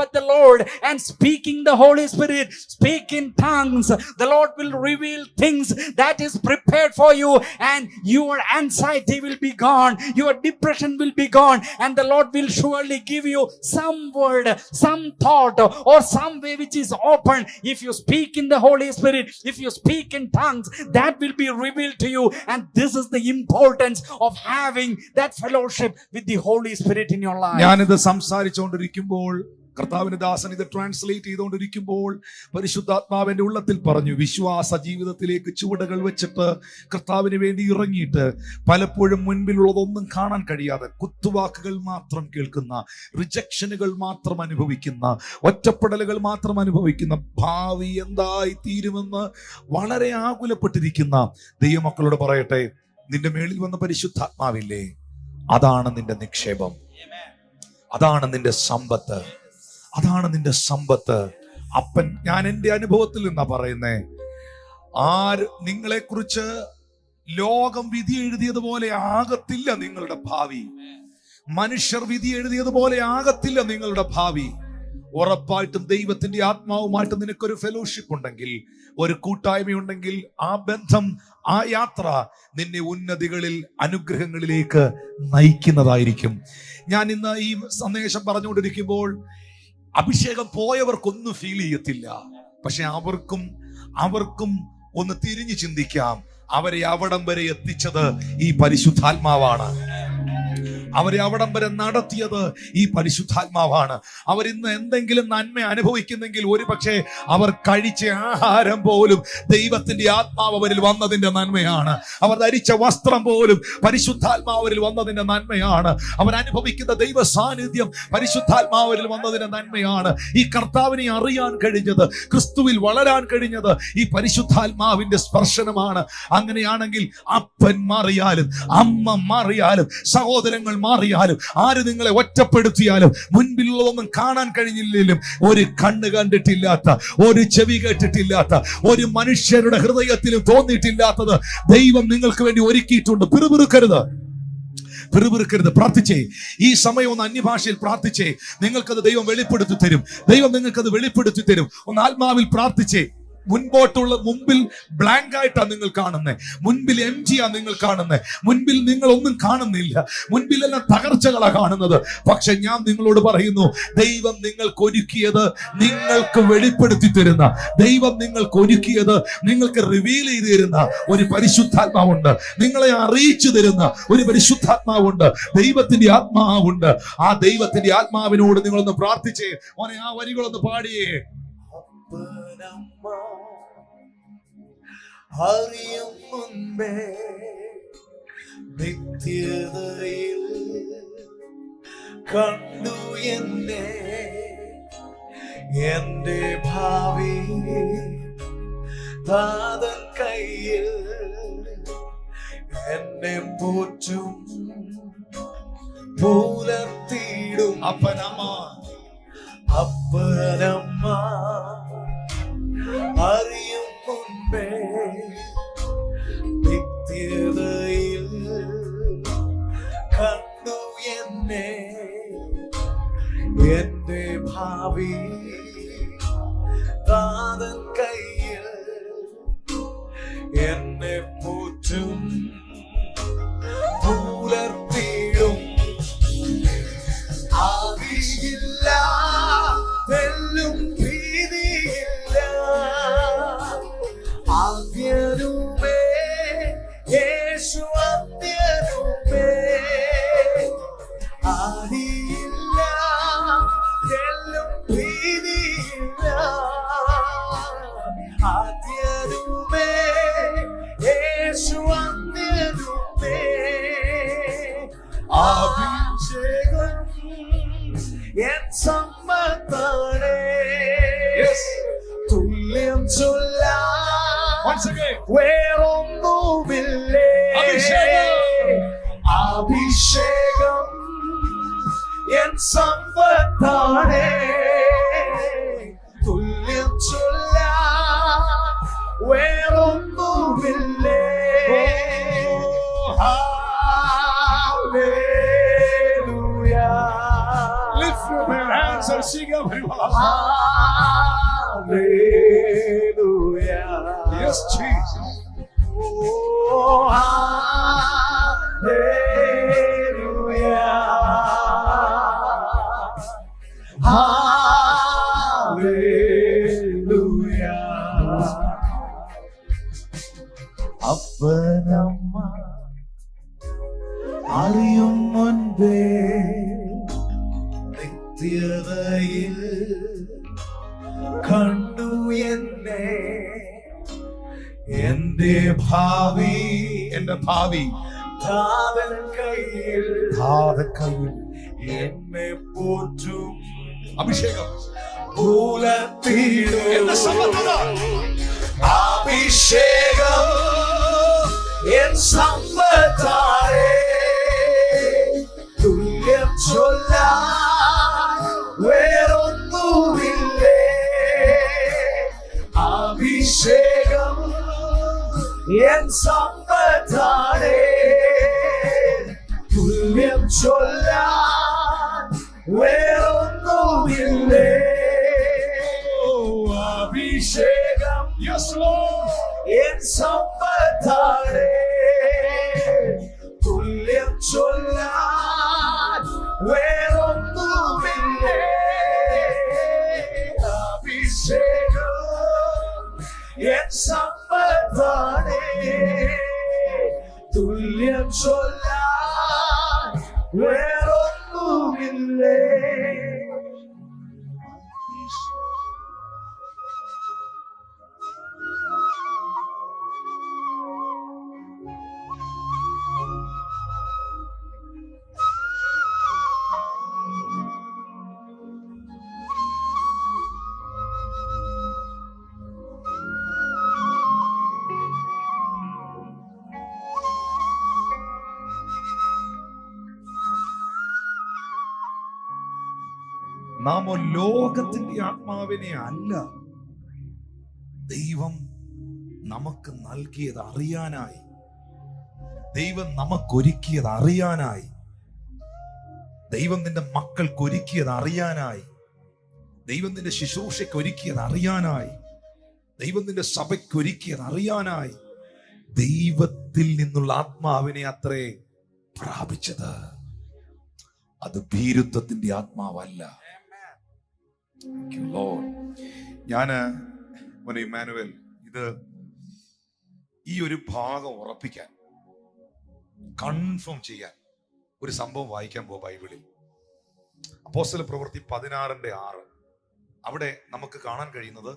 at the Lord and speaking the Holy Spirit, speak in tongues. The Lord will reveal things that is prepared for you, and your anxiety will be gone, your depression will be gone, and the Lord will surely give you some word, some thought, or some way which is open. If you speak in the Holy Spirit, if you speak in tongues, that will be revealed to you. And this is the importance of having that fellowship with the Holy Spirit in your life. ഞാനിത് സംസാരിച്ചുകൊണ്ടിരിക്കുമ്പോൾ, കർത്താവിന്റെ ദാസൻ ഇത് translate ചെയ്തുകൊണ്ടിരിക്കുമ്പോൾ, പരിശുദ്ധാത്മാവിന്റെ ഉള്ളത്തിൽ പറഞ്ഞു, വിശ്വാസ ജീവിതത്തിലേക്ക് ചുവടുകൾ വെച്ചിട്ട് കർത്താവിന് വേണ്ടി ഇറങ്ങിയിട്ട് പലപ്പോഴും മുൻപിലുള്ളതൊന്നും കാണാൻ കഴിയാതെ കുത്തുവാക്കുകൾ മാത്രം കേൾക്കുന്ന, റിജക്ഷനുകൾ മാത്രം അനുഭവിക്കുന്ന, ഒറ്റപ്പെടലുകൾ മാത്രം അനുഭവിക്കുന്ന, ഭാവി എന്തായി തീരുമെന്ന് വളരെ ആകുലപ്പെട്ടിരിക്കുന്ന ദൈവമക്കളോട് പറയട്ടെ, നിന്റെ മേളിൽ വന്ന പരിശുദ്ധാത്മാവില്ലേ, അതാണ് നിന്റെ നിക്ഷേപം, അതാണ് നിന്റെ സമ്പത്ത്, അതാണ് നിന്റെ സമ്പത്ത്. അപ്പൻ, ഞാൻ എൻ്റെ അനുഭവത്തിൽ നിന്നാ പറയുന്നേ, നിങ്ങളെ കുറിച്ച് ലോകം വിധി എഴുതിയതുപോലെ ആകത്തില്ല നിങ്ങളുടെ ഭാവി. മനുഷ്യർ വിധി എഴുതിയതുപോലെ ആകത്തില്ല നിങ്ങളുടെ ഭാവി. ഉറപ്പായിട്ടും ദൈവത്തിന്റെ ആത്മാവുമായിട്ട് നിനക്കൊരു ഫെലോഷിപ്പ് ഉണ്ടെങ്കിൽ, ഒരു കൂട്ടായ്മയുണ്ടെങ്കിൽ, ആ ബന്ധം, ആ യാത്ര നിന്നെ ഉന്നതികളിൽ, അനുഗ്രഹങ്ങളിലേക്ക് നയിക്കുന്നതായിരിക്കും. ഞാൻ ഇന്ന് ഈ സന്ദേശം പറഞ്ഞുകൊണ്ടിരിക്കുമ്പോൾ അഭിഷേകം പോയവർക്കൊന്നും ഫീൽ ചെയ്യത്തില്ല. പക്ഷെ അവർക്കും ഒന്ന് തിരിഞ്ഞു ചിന്തിക്കാം. അവരെ അവിടം വരെ എത്തിച്ചത് ഈ പരിശുദ്ധാത്മാവാണ്. അവരെ അവിടം വരെ നടത്തിയത് ഈ പരിശുദ്ധാത്മാവാണ്. അവരിന്ന് എന്തെങ്കിലും നന്മ അനുഭവിക്കുന്നെങ്കിൽ ഒരു പക്ഷേ അവർ കഴിച്ച ആഹാരം പോലും ദൈവത്തിന്റെ ആത്മാവ് അവരിൽ വന്നതിന്റെ നന്മയാണ്. അവർ ധരിച്ച വസ്ത്രം പോലും പരിശുദ്ധാത്മാവരിൽ വന്നതിന്റെ നന്മയാണ്. അവർ അനുഭവിക്കുന്ന ദൈവ സാന്നിധ്യം പരിശുദ്ധാത്മാവരിൽ വന്നതിന്റെ നന്മയാണ്. ഈ കർത്താവിനെ അറിയാൻ കഴിഞ്ഞത്, ക്രിസ്തുവിൽ വളരാൻ കഴിഞ്ഞത് ഈ പരിശുദ്ധാത്മാവിന്റെ സ്പർശനമാണ്. അങ്ങനെയാണെങ്കിൽ അപ്പൻ മാറിയാലും, അമ്മ മാറിയാലും, സഹോദരങ്ങൾ മാറിയാലും, ആര് നിങ്ങളെ ഒറ്റപ്പെടുത്തിയാലും, മുൻപിലുള്ളതൊന്നും കാണാൻ കഴിഞ്ഞില്ലെങ്കിലും, ഒരു കണ്ണ് കണ്ടിട്ടില്ലാത്ത, ഒരു ചെവി കേട്ടിട്ടില്ലാത്ത, ഒരു മനുഷ്യരുടെ ഹൃദയത്തിലും തോന്നിയിട്ടില്ലാത്തത് ദൈവം നിങ്ങൾക്ക് വേണ്ടി ഒരുക്കിയിട്ടുണ്ട്. പിറുപിറുക്കരുത്, പിറുപിറുക്കരുത്, പ്രാർത്ഥിച്ചേ. ഈ സമയം ഒന്ന് അന്യഭാഷയിൽ പ്രാർത്ഥിച്ചേ. നിങ്ങൾക്കത് ദൈവം വെളിപ്പെടുത്തി തരും. ദൈവം നിങ്ങൾക്കത് വെളിപ്പെടുത്തി തരും. ഒന്ന് ആത്മാവിൽ പ്രാർത്ഥിച്ചേ. മുൻപിൽ ബ്ലാങ്ക് ആയിട്ടാണ് നിങ്ങൾ കാണുന്നത്. മുൻപിൽ MG നിങ്ങൾ കാണുന്നത്. മുൻപിൽ നിങ്ങൾ ഒന്നും കാണുന്നില്ല. മുൻപിലെല്ലാം തകർച്ചകളാണ് കാണുന്നത്. പക്ഷെ ഞാൻ നിങ്ങളോട് പറയുന്നു, ദൈവം നിങ്ങൾക്ക് ഒരുക്കിയത് നിങ്ങൾക്ക് വെളിപ്പെടുത്തി തരുന്ന, ദൈവം നിങ്ങൾക്ക് ഒരുക്കിയത് നിങ്ങൾക്ക് റിവീൽ ചെയ്ത് തരുന്ന ഒരു പരിശുദ്ധാത്മാവുണ്ട്. നിങ്ങളെ അറിയിച്ചു തരുന്ന ഒരു പരിശുദ്ധാത്മാവുണ്ട്. ദൈവത്തിന്റെ ആത്മാവുണ്ട്. ആ ദൈവത്തിന്റെ ആത്മാവിനോട് നിങ്ങളൊന്ന് പ്രാർത്ഥിച്ചേ. ഓനെ ആ വരികളൊന്ന് പാടിയേ. അറിയും മുൻപേ നിത്യതയിൽ കണ്ടു എന്നെ, എന്റെ ഭാവി താതൻ കയ്യിൽ എന്നെ പോറ്റും പുലർത്തിയിടും. അപ്പനമ്മ അറിയും മുൻപേ നിത്യതയിൽ കണ്ടു എന്നെ, എന്റെ ഭാവി താതൻ കയ്യിൽ എന്നെ പോറ്റും പുലർത്തിയിടും. ആദിയില്ല തെല്ലും ഭീതിയില്ല, ആദ്യനുമേ യേശു അന്ത്യനുമേ. ആദിയില്ല തെല്ലും ഭീതിയില്ല, ആദ്യനുമേ യേശു അന്ത്യനുമേ. അഭിഷേകം എൻ സമ്പത്താണ്, തുല്യം ചൊല്ലാൻ വേറൊന്നുമില്ലേ. അഭിഷേകം എൻ സമ്പത്താണ്, തുല്യം ചൊല്ലാൻ വേറൊന്നുമില്ലേ. Lift your hands and sing everyone. Hallelujah. Yes, Jesus. Oh, hallelujah. Hallelujah. അപ്പനമ്മ അറിയും മുൻപേ നിത്യതയിൽ കണ്ടു എന്നെ, എന്റെ ഭാവി താതൻ കയ്യിൽ എന്നെ പോറ്റും അഭിഷേകം പുലർത്തിയിടും. അഭിഷേകം എൻ സമ്പത്താണ്, തുല്യം ചൊല്ലാൻ വേറൊന്നുമില്ലേ. അഭിഷേകം എൻ സമ്പത്താണ്, തുല്യം ചൊല്ലാൻ വേറൊന്നുമില്ലേ. അഭിഷേകം എൻ സമ്പത്താണ്, തുല്യം ചൊല്ലാൻ വേറൊന്നുമില്ലേ. അഭിഷേകം എൻ സമ്പത്താണ്, തുല്യം ചൊല്ലാൻ വേറൊന്നുമില്ലേ. നാമോ ലോകത്തിന്റെ ആത്മാവിനെ അല്ല, ദൈവം നമുക്ക് നൽകിയത് അറിയാനായി, ദൈവം നമുക്കൊരുക്കിയത് അറിയാനായി ദൈവം നിന്റെ മക്കൾക്ക് ഒരുക്കിയത് അറിയാനായി, ദൈവം നിന്റെ ശുശ്രൂഷയ്ക്ക് ഒരുക്കിയത് അറിയാനായി, ദൈവം നിന്റെ സഭയ്ക്ക് ഒരുക്കിയത് അറിയാനായി ദൈവത്തിൽ നിന്നുള്ള ആത്മാവിനെ അത്രേ പ്രാപിച്ചത്. അത് ഭീരുത്വത്തിന്റെ ആത്മാവല്ല. ഞാന് ഇമ്മാനുവൽ ഇത് ഈ ഒരു ഭാഗം ഉറപ്പിക്കാൻ, കൺഫേം ചെയ്യാൻ ഒരു സംഭവം വായിക്കാൻ പോകും ബൈബിളിൽ. അപ്പോസ്തല പ്രവൃത്തി 16:6. അവിടെ നമുക്ക് കാണാൻ കഴിയുന്നത്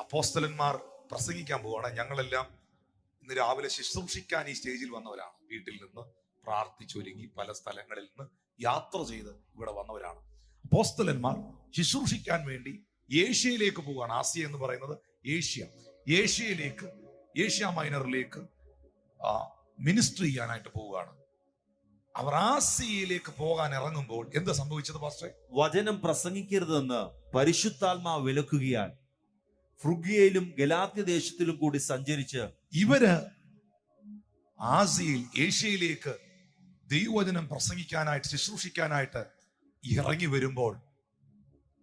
അപ്പോസ്തലന്മാർ പ്രസംഗിക്കാൻ പോവാണ്. ഞങ്ങളെല്ലാം ഇന്ന് രാവിലെ ശുശ്രൂഷിക്കാൻ ഈ സ്റ്റേജിൽ വന്നവരാണ്. വീട്ടിൽ നിന്ന് പ്രാർത്ഥിച്ചൊരുങ്ങി പല സ്ഥലങ്ങളിൽ നിന്ന് യാത്ര ചെയ്ത് ഇവിടെ വന്നവരാണ്. അപ്പോസ്തലന്മാർ ശുശ്രൂഷിക്കാൻ വേണ്ടി ഏഷ്യയിലേക്ക് പോവുകയാണ്. ആസിയ എന്ന് പറയുന്നത് ഏഷ്യ മൈനറിലേക്ക് മിനിസ്ട്രി ചെയ്യാനായിട്ട് പോവുകയാണ്. അവർ ആസിയയിലേക്ക് പോകാൻ ഇറങ്ങുമ്പോൾ എന്താ സംഭവിച്ചത് പാസ്റ്ററെ? വചനം പ്രസംഗിക്കരുതെന്ന് പരിശുദ്ധാത്മാവ് വിലക്കുകയാൽ ഫ്രുഗിയയിലും ഗലാത്യ ദേശത്തിലും കൂടി സഞ്ചരിച്ച് ഇവര് ഏഷ്യയിലേക്ക് ദൈവവചനം പ്രസംഗിക്കാനായിട്ട് ശുശ്രൂഷിക്കാനായിട്ട് ഇറങ്ങി വരുമ്പോൾ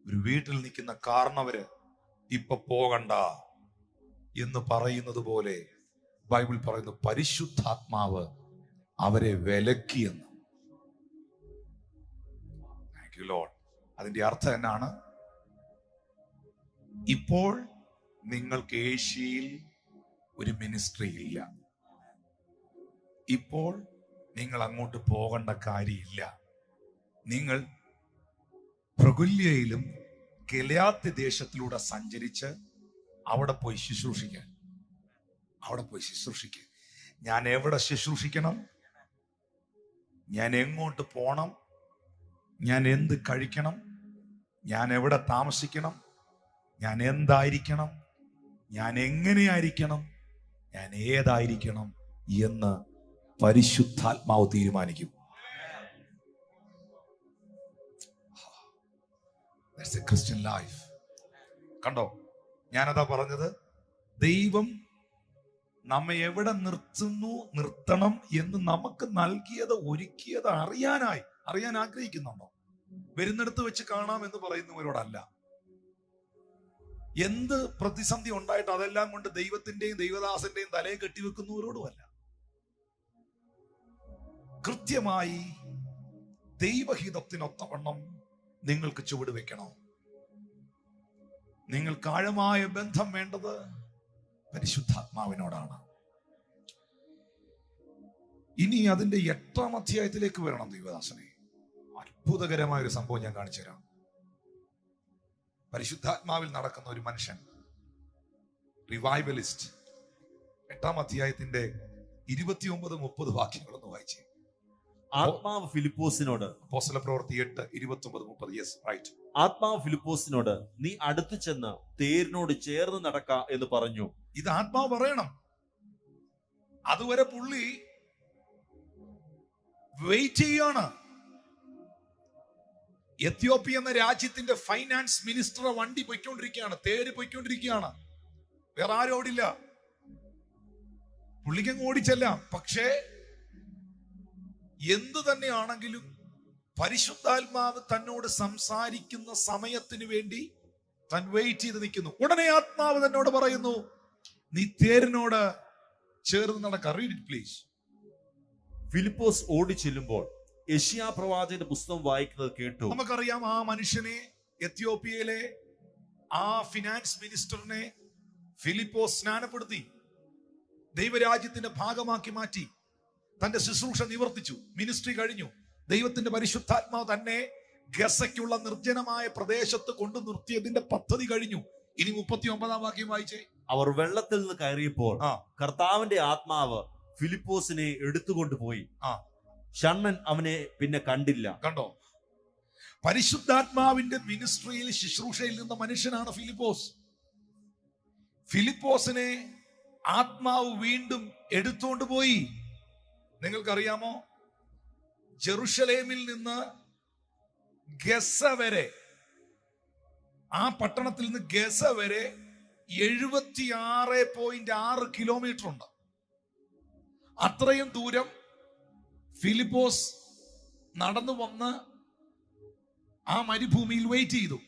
ഒരു വീട്ടിൽ നിൽക്കുന്ന കാരണവര് ഇപ്പൊ പോകണ്ട എന്ന് പറയുന്നത് പോലെ ബൈബിൾ പറയുന്നു പരിശുദ്ധാത്മാവ് അവരെ വിലക്കിയെന്ന്. അതിന്റെ അർത്ഥം എന്നാണ്? ഇപ്പോൾ നിങ്ങൾക്ക് ഏഷ്യയിൽ ഒരു മിനിസ്ട്രി ഇല്ല, ഇപ്പോൾ നിങ്ങൾ അങ്ങോട്ട് പോകേണ്ട കാര്യമില്ല. നിങ്ങൾ പ്രഗുല്യയിലും ഗലാത്യ ദേശത്തിലൂടെ സഞ്ചരിച്ച് അവിടെ പോയി ശുശ്രൂഷിക്കാൻ. ഞാൻ എവിടെ ശുശ്രൂഷിക്കണം, ഞാൻ എങ്ങോട്ട് പോണം, ഞാൻ എന്ത് കഴിക്കണം, ഞാൻ എവിടെ താമസിക്കണം, ഞാൻ എന്തായിരിക്കണം, ഞാൻ എങ്ങനെയായിരിക്കണം, ഞാൻ ഏതായിരിക്കണം എന്ന് പരിശുദ്ധാത്മാവ് തീരുമാനിക്കും. That's a Christian life. കണ്ടോ, ഞാനതാ പറഞ്ഞത്. ദൈവം നമ്മെ എവിടെ നിർത്തണം എന്ന് നമുക്ക് നൽകിയത്, ഒരുക്കിയത് അറിയാൻ ആഗ്രഹിക്കുന്നുണ്ടോ? വരുന്നിടത്ത് വെച്ച് കാണാം എന്ന് പറയുന്നവരോടല്ല. എന്ത് പ്രതിസന്ധി ഉണ്ടായിട്ട് അതെല്ലാം കൊണ്ട് ദൈവത്തിന്റെയും ദൈവദാസന്റെയും തലയെ കെട്ടിവെക്കുന്നവരോടുമല്ല. കൃത്യമായി ദൈവഹിതത്തിനൊത്തവണ്ണം നിങ്ങൾക്ക് ചുവട് വെക്കണം. നിങ്ങൾക്ക് ആഴമായ ബന്ധം വേണ്ടത് പരിശുദ്ധാത്മാവിനോടാണ്. ഇനി അതിന്റെ 8-ാം അധ്യായത്തിലേക്ക് വരണം ദൈവദാസനെ. അത്ഭുതകരമായ ഒരു സംഭവം ഞാൻ കാണിച്ചു തരാം. പരിശുദ്ധാത്മാവിൽ നടക്കുന്ന ഒരു മനുഷ്യൻ, റിവൈവലിസ്റ്റ്. 8-ാം അധ്യായത്തിന്റെ 29-30 വാക്യങ്ങളൊന്ന് വായിച്ചേ. ആത്മാവ് ഫിലിപ്പോസിനോട്, അപ്പോസ്തല പ്രവൃത്തി 8:29-30. Yes, right. ആത്മാവ് ഫിലിപ്പോസിനോട് നീ അടുത്തു ചെന്ന് തേരിനോട് ചേർന്ന് നടക്ക എന്ന് പറഞ്ഞു. ഇത് ആത്മാവ് പറയണം. അതുവരെ പുള്ളി വെയിറ്റ് ചെയ്യാണ്. എത്യോപ്യ എന്ന രാജ്യത്തിന്റെ ഫൈനാൻസ് മിനിസ്റ്റർ വണ്ടി പൊയ്ക്കൊണ്ടിരിക്കുകയാണ്, തേര് പൊയ്ക്കൊണ്ടിരിക്കുകയാണ്. വേറെ ആരും ഓടില്ല, പുള്ളിക്കങ്ങ് ഓടിച്ചെല്ലാം. പക്ഷേ എന്തു തന്നെയാണെങ്കിലും പരിശുദ്ധാത്മാവ് തന്നോട് സംസാരിക്കുന്ന സമയത്തിന് വേണ്ടി താൻ വെയിറ്റ് ചെയ്ത് നിൽക്കുന്നു. ഉടനെ ആത്മാവ് തന്നോട് പറയുന്നു, നീ തേരിനോട് ചേർന്ന് നടക്ക. Read it please. ഫിലിപ്പോസ് ഓടി ചെല്ലുമ്പോൾ യെശയ്യാ പ്രവാചകന്റെ പുസ്തകം വായിക്കുന്നത് കേട്ടു. നമുക്കറിയാം, ആ മനുഷ്യനെ, എത്യോപ്യയിലെ ആ ഫിനാൻസ് മിനിസ്റ്ററിനെ ഫിലിപ്പോസ് സ്നാനപ്പെടുത്തി, ദൈവരാജ്യത്തിന്റെ ഭാഗമാക്കി മാറ്റി, തന്റെ ശുശ്രൂഷ നിവർത്തിച്ചു, മിനിസ്ട്രി കഴിഞ്ഞു. ദൈവത്തിന്റെ പരിശുദ്ധാത്മാവ് തന്നെ ഗസയ്ക്കുള്ള നിർജ്ജനമായ പ്രദേശത്ത് കൊണ്ടു നിർത്തിയതിന്റെ പദ്ധതി കഴിഞ്ഞു. ഇനി 39-ാം വാക്യം വായിച്ചേ. അവർ വെള്ളത്തിൽ നിന്ന് കയറിയപ്പോൾ കർത്താവിന്റെ ആത്മാവ് ഫിലിപ്പോസിനെ എടുത്തുകൊണ്ടുപോയി. ഷണ്ണൻ അവനെ പിന്നെ കണ്ടില്ല. കണ്ടോ, പരിശുദ്ധാത്മാവിന്റെ മിനിസ്ട്രിയിൽ ശുശ്രൂഷയിൽ നിന്ന മനുഷ്യനാണ് ഫിലിപ്പോസ്. ഫിലിപ്പോസിനെ ആത്മാവ് വീണ്ടും എടുത്തുകൊണ്ട് പോയി. നിങ്ങൾക്കറിയാമോ, ജെറുസലേമിൽ നിന്ന് ഗസ വരെ, ആ പട്ടണത്തിൽ നിന്ന് ഗസ വരെ 76.6 കിലോമീറ്റർ ഉണ്ട്. അത്രയും ദൂരം ഫിലിപ്പോസ് നടന്നു വന്ന് ആ മരുഭൂമിയിൽ വെയിറ്റ് ചെയ്തു.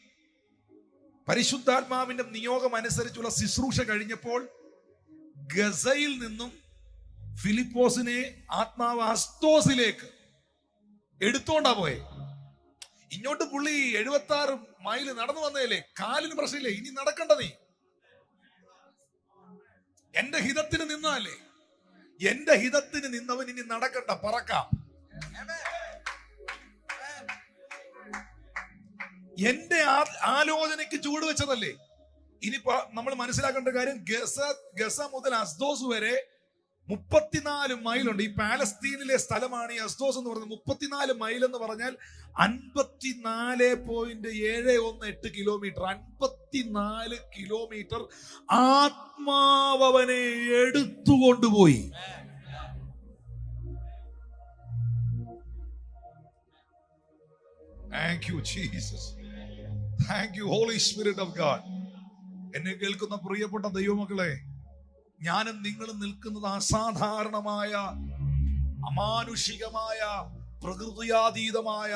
പരിശുദ്ധാത്മാവിന്റെ നിയോഗം അനുസരിച്ചുള്ള ശുശ്രൂഷ കഴിഞ്ഞപ്പോൾ ഗസയിൽ നിന്നും ഫിലിപ്പോസിനെ ആത്മാവ് അസ്തോസിലേക്ക് എടുത്തോണ്ടാ പോയെ. ഇങ്ങോട്ട് പുള്ളി 76 മൈല് നടന്നു വന്നതല്ലേ, കാലിന് പ്രശ്നമില്ലേ, ഇനി നടക്കണ്ട നീ. എന്റെ ഹിതത്തിന് നിന്നാലേ, എന്റെ ഹിതത്തിന് നിന്നവൻ ഇനി നടക്കണ്ട, പറക്കാം. എന്റെ ആലോചനയ്ക്ക് ചൂട് വെച്ചതല്ലേ. ഇനിയിപ്പോ നമ്മൾ മനസ്സിലാക്കേണ്ട കാര്യം, ഗസ മുതൽ അസ്ദോസ് വരെ 34 മൈലുണ്ട്. ഈ പാലസ്തീനിലെ സ്ഥലമാണ് ഈ അസ്ദോസ് എന്ന് പറയുന്നത്. 34 മൈൽ എന്ന് പറഞ്ഞാൽ 54.718 കിലോമീറ്റർ. 54 കിലോമീറ്റർ ആത്മാവനെ എടുത്തുകൊണ്ടുപോയി. Thank you, Jesus. Thank you, Holy Spirit of God. എന്നെ കേൾക്കുന്ന പ്രിയപ്പെട്ട ദൈവമക്കളെ, ഞാനും നിങ്ങളും നിൽക്കുന്നത് അസാധാരണമായ, അമാനുഷികമായ, പ്രകൃതിയാതീതമായ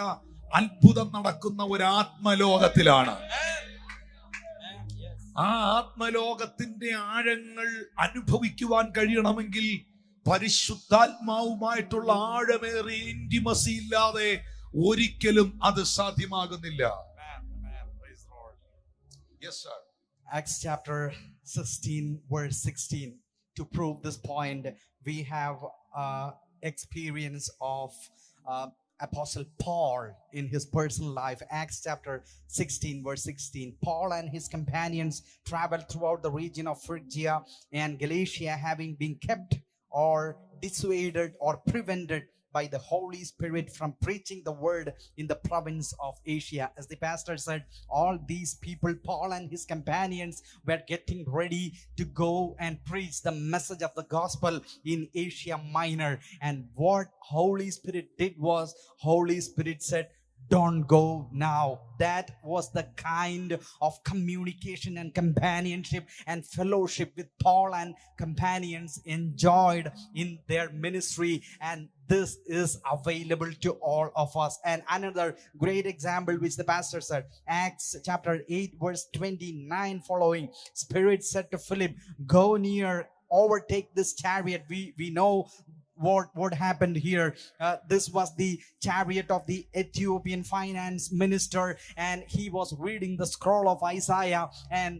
അത്ഭുതം നടക്കുന്ന ഒരു ആത്മലോകത്തിലാണ്. ആ ആത്മലോകത്തിന്റെ ആഴങ്ങൾ അനുഭവിക്കുവാൻ കഴിയണമെങ്കിൽ പരിശുദ്ധാത്മാവുമായിട്ടുള്ള ആഴമേറിയ ഇന്റിമസി ഇല്ലാതെ ഒരിക്കലും അത് സാധ്യമാകുന്നില്ല. Yes, sir. Acts chapter 16 verse 16. To prove this point, we have experience of Apostle Paul in his personal life. Acts chapter 16 verse 16. Paul and his companions traveled throughout the region of Phrygia and Galatia, having been kept or dissuaded or prevented by the Holy Spirit from preaching the word in the province of Asia. As the pastor said, all these people, Paul and his companions, were getting ready to go and preach the message of the gospel in Asia Minor. And what Holy Spirit did was, Holy Spirit said, don't go now. That was the kind of communication and companionship and fellowship with Paul and companions enjoyed in their ministry, and this is available to all of us. And another great example which the pastor said, Acts chapter 8 verse 29 following, Spirit said to Philip, go near, overtake this chariot. We know what happened here. This was the chariot of the Ethiopian finance minister, and he was reading the scroll of Isaiah, and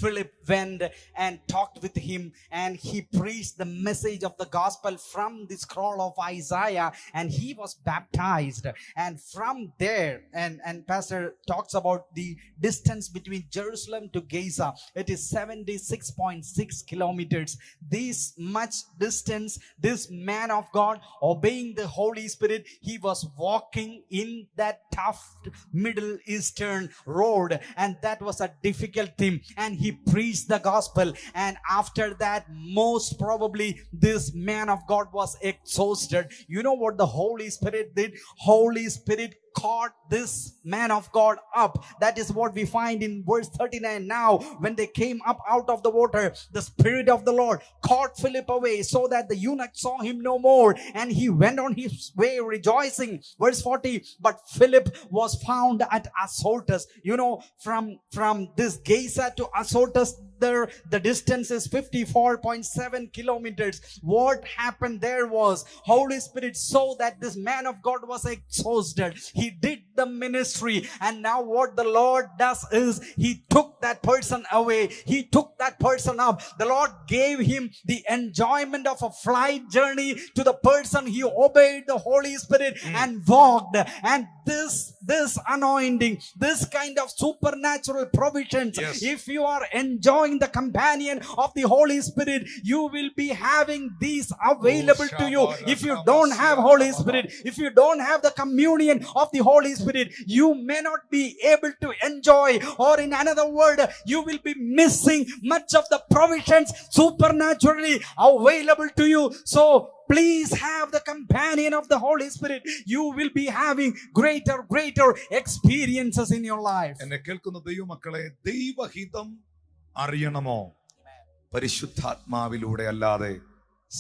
Philip went and talked with him, and he preached the message of the gospel from the scroll of Isaiah, and he was baptized. And from there, and pastor talks about the distance between Jerusalem to Gaza. It is 76.6 kilometers. This much distance, this man of God, obeying the Holy Spirit, he was walking in that tough Middle Eastern road, and that was a difficult thing, and he preached the gospel. And after that, most probably this man of God was exhausted. You know what the Holy Spirit did? Holy Spirit caught this man of God up. That is what we find in verse 39. Now when they came up out of the water, the Spirit of the Lord caught Philip away, so that the eunuch saw him no more, and he went on his way rejoicing. Verse 40. But Philip was found at Azotus. You know, from this Gaza to Azotus, the distance is 54.7 kilometers. What happened there was, Holy Spirit saw that this man of God was exhausted. He did the ministry, and now what the Lord does is, he took that person away. He took that person up. The Lord gave him the enjoyment of a flight journey to the person. He obeyed the Holy Spirit and walked. And this anointing, this kind of supernatural provisions, Yes. if you are enjoying the companion of the Holy Spirit, you will be having these available to you. If you don't have Holy Spirit, if you don't have the communion of the Holy Spirit, you may not be able to enjoy, or in another word, you will be missing much of the provisions supernaturally available to you. So please have the companion of the Holy Spirit. You will be having greater experiences in your life. എന്നെ കേൾക്കുന്ന ദൈവമക്കളെ, ദൈവഹിതം അറിയണമോ? പരിശുദ്ധാത്മാവിലൂടെ അല്ലാതെ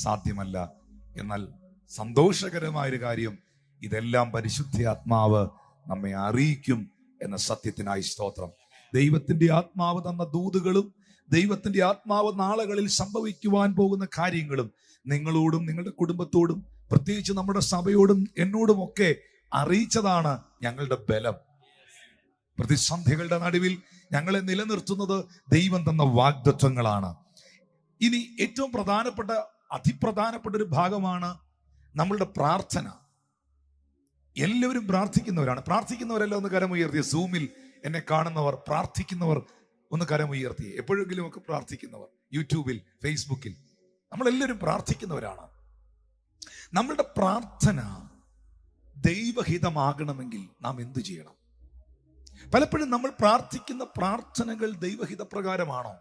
സാധ്യമല്ല. എന്നാൽ സന്തോഷകരമായൊരു കാര്യം, ഇതെല്ലാം പരിശുദ്ധ ആത്മാവ് നമ്മെ അറിയിക്കും എന്ന സത്യത്തിനായി സ്തോത്രം. ദൈവത്തിന്റെ ആത്മാവ് തന്ന ദൂതുകളും ദൈവത്തിന്റെ ആത്മാവ് നാളുകളിൽ സംഭവിക്കുവാൻ പോകുന്ന കാര്യങ്ങളും നിങ്ങളോടും നിങ്ങളുടെ കുടുംബത്തോടും പ്രത്യേകിച്ച് നമ്മുടെ സഭയോടും എന്നോടും ഒക്കെ അറിയിച്ചതാണ് ഞങ്ങളുടെ ബലം. പ്രതിസന്ധികളുടെ നടുവിൽ ഞങ്ങളെ നിലനിർത്തുന്നത് ദൈവം തന്ന വാഗ്ദത്വങ്ങളാണ്. ഇനി ഏറ്റവും അതിപ്രധാനപ്പെട്ട ഒരു ഭാഗമാണ് നമ്മളുടെ പ്രാർത്ഥന. എല്ലാവരും പ്രാർത്ഥിക്കുന്നവരെല്ലാം ഒന്ന് കരമുയർത്തിയ. സൂമിൽ എന്നെ കാണുന്നവർ, പ്രാർത്ഥിക്കുന്നവർ ഒന്ന് കരമുയർത്തിയ. എപ്പോഴെങ്കിലും ഒക്കെ പ്രാർത്ഥിക്കുന്നവർ, യൂട്യൂബിൽ, ഫേസ്ബുക്കിൽ, നമ്മളെല്ലാവരും പ്രാർത്ഥിക്കുന്നവരാണ്. നമ്മളുടെ പ്രാർത്ഥന ദൈവഹിതമാകണമെങ്കിൽ നാം എന്തു ചെയ്യണം? പലപ്പോഴും നമ്മൾ പ്രാർത്ഥിക്കുന്ന പ്രാർത്ഥനകൾ ദൈവഹിതപ്രകാരമാണോ?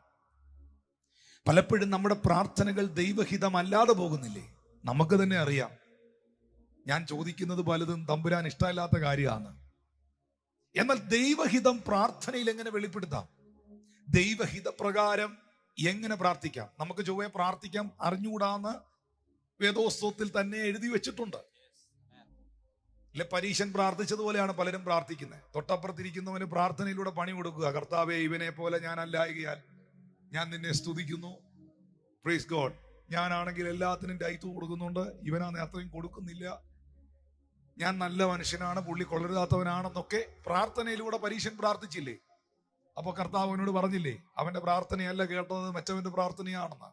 പലപ്പോഴും നമ്മുടെ പ്രാർത്ഥനകൾ ദൈവഹിതമല്ലാതെ പോകുന്നില്ലേ? നമുക്ക് തന്നെ അറിയാം. ഞാൻ ചോദിക്കുന്നത് പലതും തമ്പുരാൻ ഇഷ്ടമില്ലാത്ത കാര്യമാണ്. എന്നാൽ ദൈവഹിതം പ്രാർത്ഥനയിൽ എങ്ങനെ വെളിപ്പെടുത്താം? ദൈവഹിതപ്രകാരം എങ്ങനെ പ്രാർത്ഥിക്കാം? നമുക്ക് ചൊവ്വേ പ്രാർത്ഥിക്കാം അറിഞ്ഞുകൂടാന്ന് വേദോസ്തവത്തിൽ തന്നെ എഴുതി വെച്ചിട്ടുണ്ട്. അല്ലെ, പരീശൻ പ്രാർത്ഥിച്ചതുപോലെയാണ് പലരും പ്രാർത്ഥിക്കുന്നത്. തൊട്ടപ്പുറത്തിരിക്കുന്നവന് പ്രാർത്ഥനയിലൂടെ പണി കൊടുക്കുക. കർത്താവേ, ഇവനെ പോലെ ഞാൻ അല്ലായകയാൽ ഞാൻ നിന്നെ സ്തുതിക്കുന്നു. Praise God. ഞാനാണെങ്കിൽ എല്ലാത്തിനും ടൈറ്റ് കൊടുക്കുന്നുണ്ട്, ഇവനാണ് അത്രയും കൊടുക്കുന്നില്ല. ഞാൻ നല്ല മനുഷ്യനാണ്, പുള്ളി കൊള്ളരുതാത്തവനാണെന്നൊക്കെ പ്രാർത്ഥനയിലൂടെ പരീശൻ പ്രാർത്ഥിച്ചില്ലേ? അപ്പൊ കർത്താവ് അവനോട് പറഞ്ഞില്ലേ, അവന്റെ പ്രാർത്ഥനയല്ല കേട്ടത്, മറ്റവന്റെ പ്രാർത്ഥനയാണെന്ന്.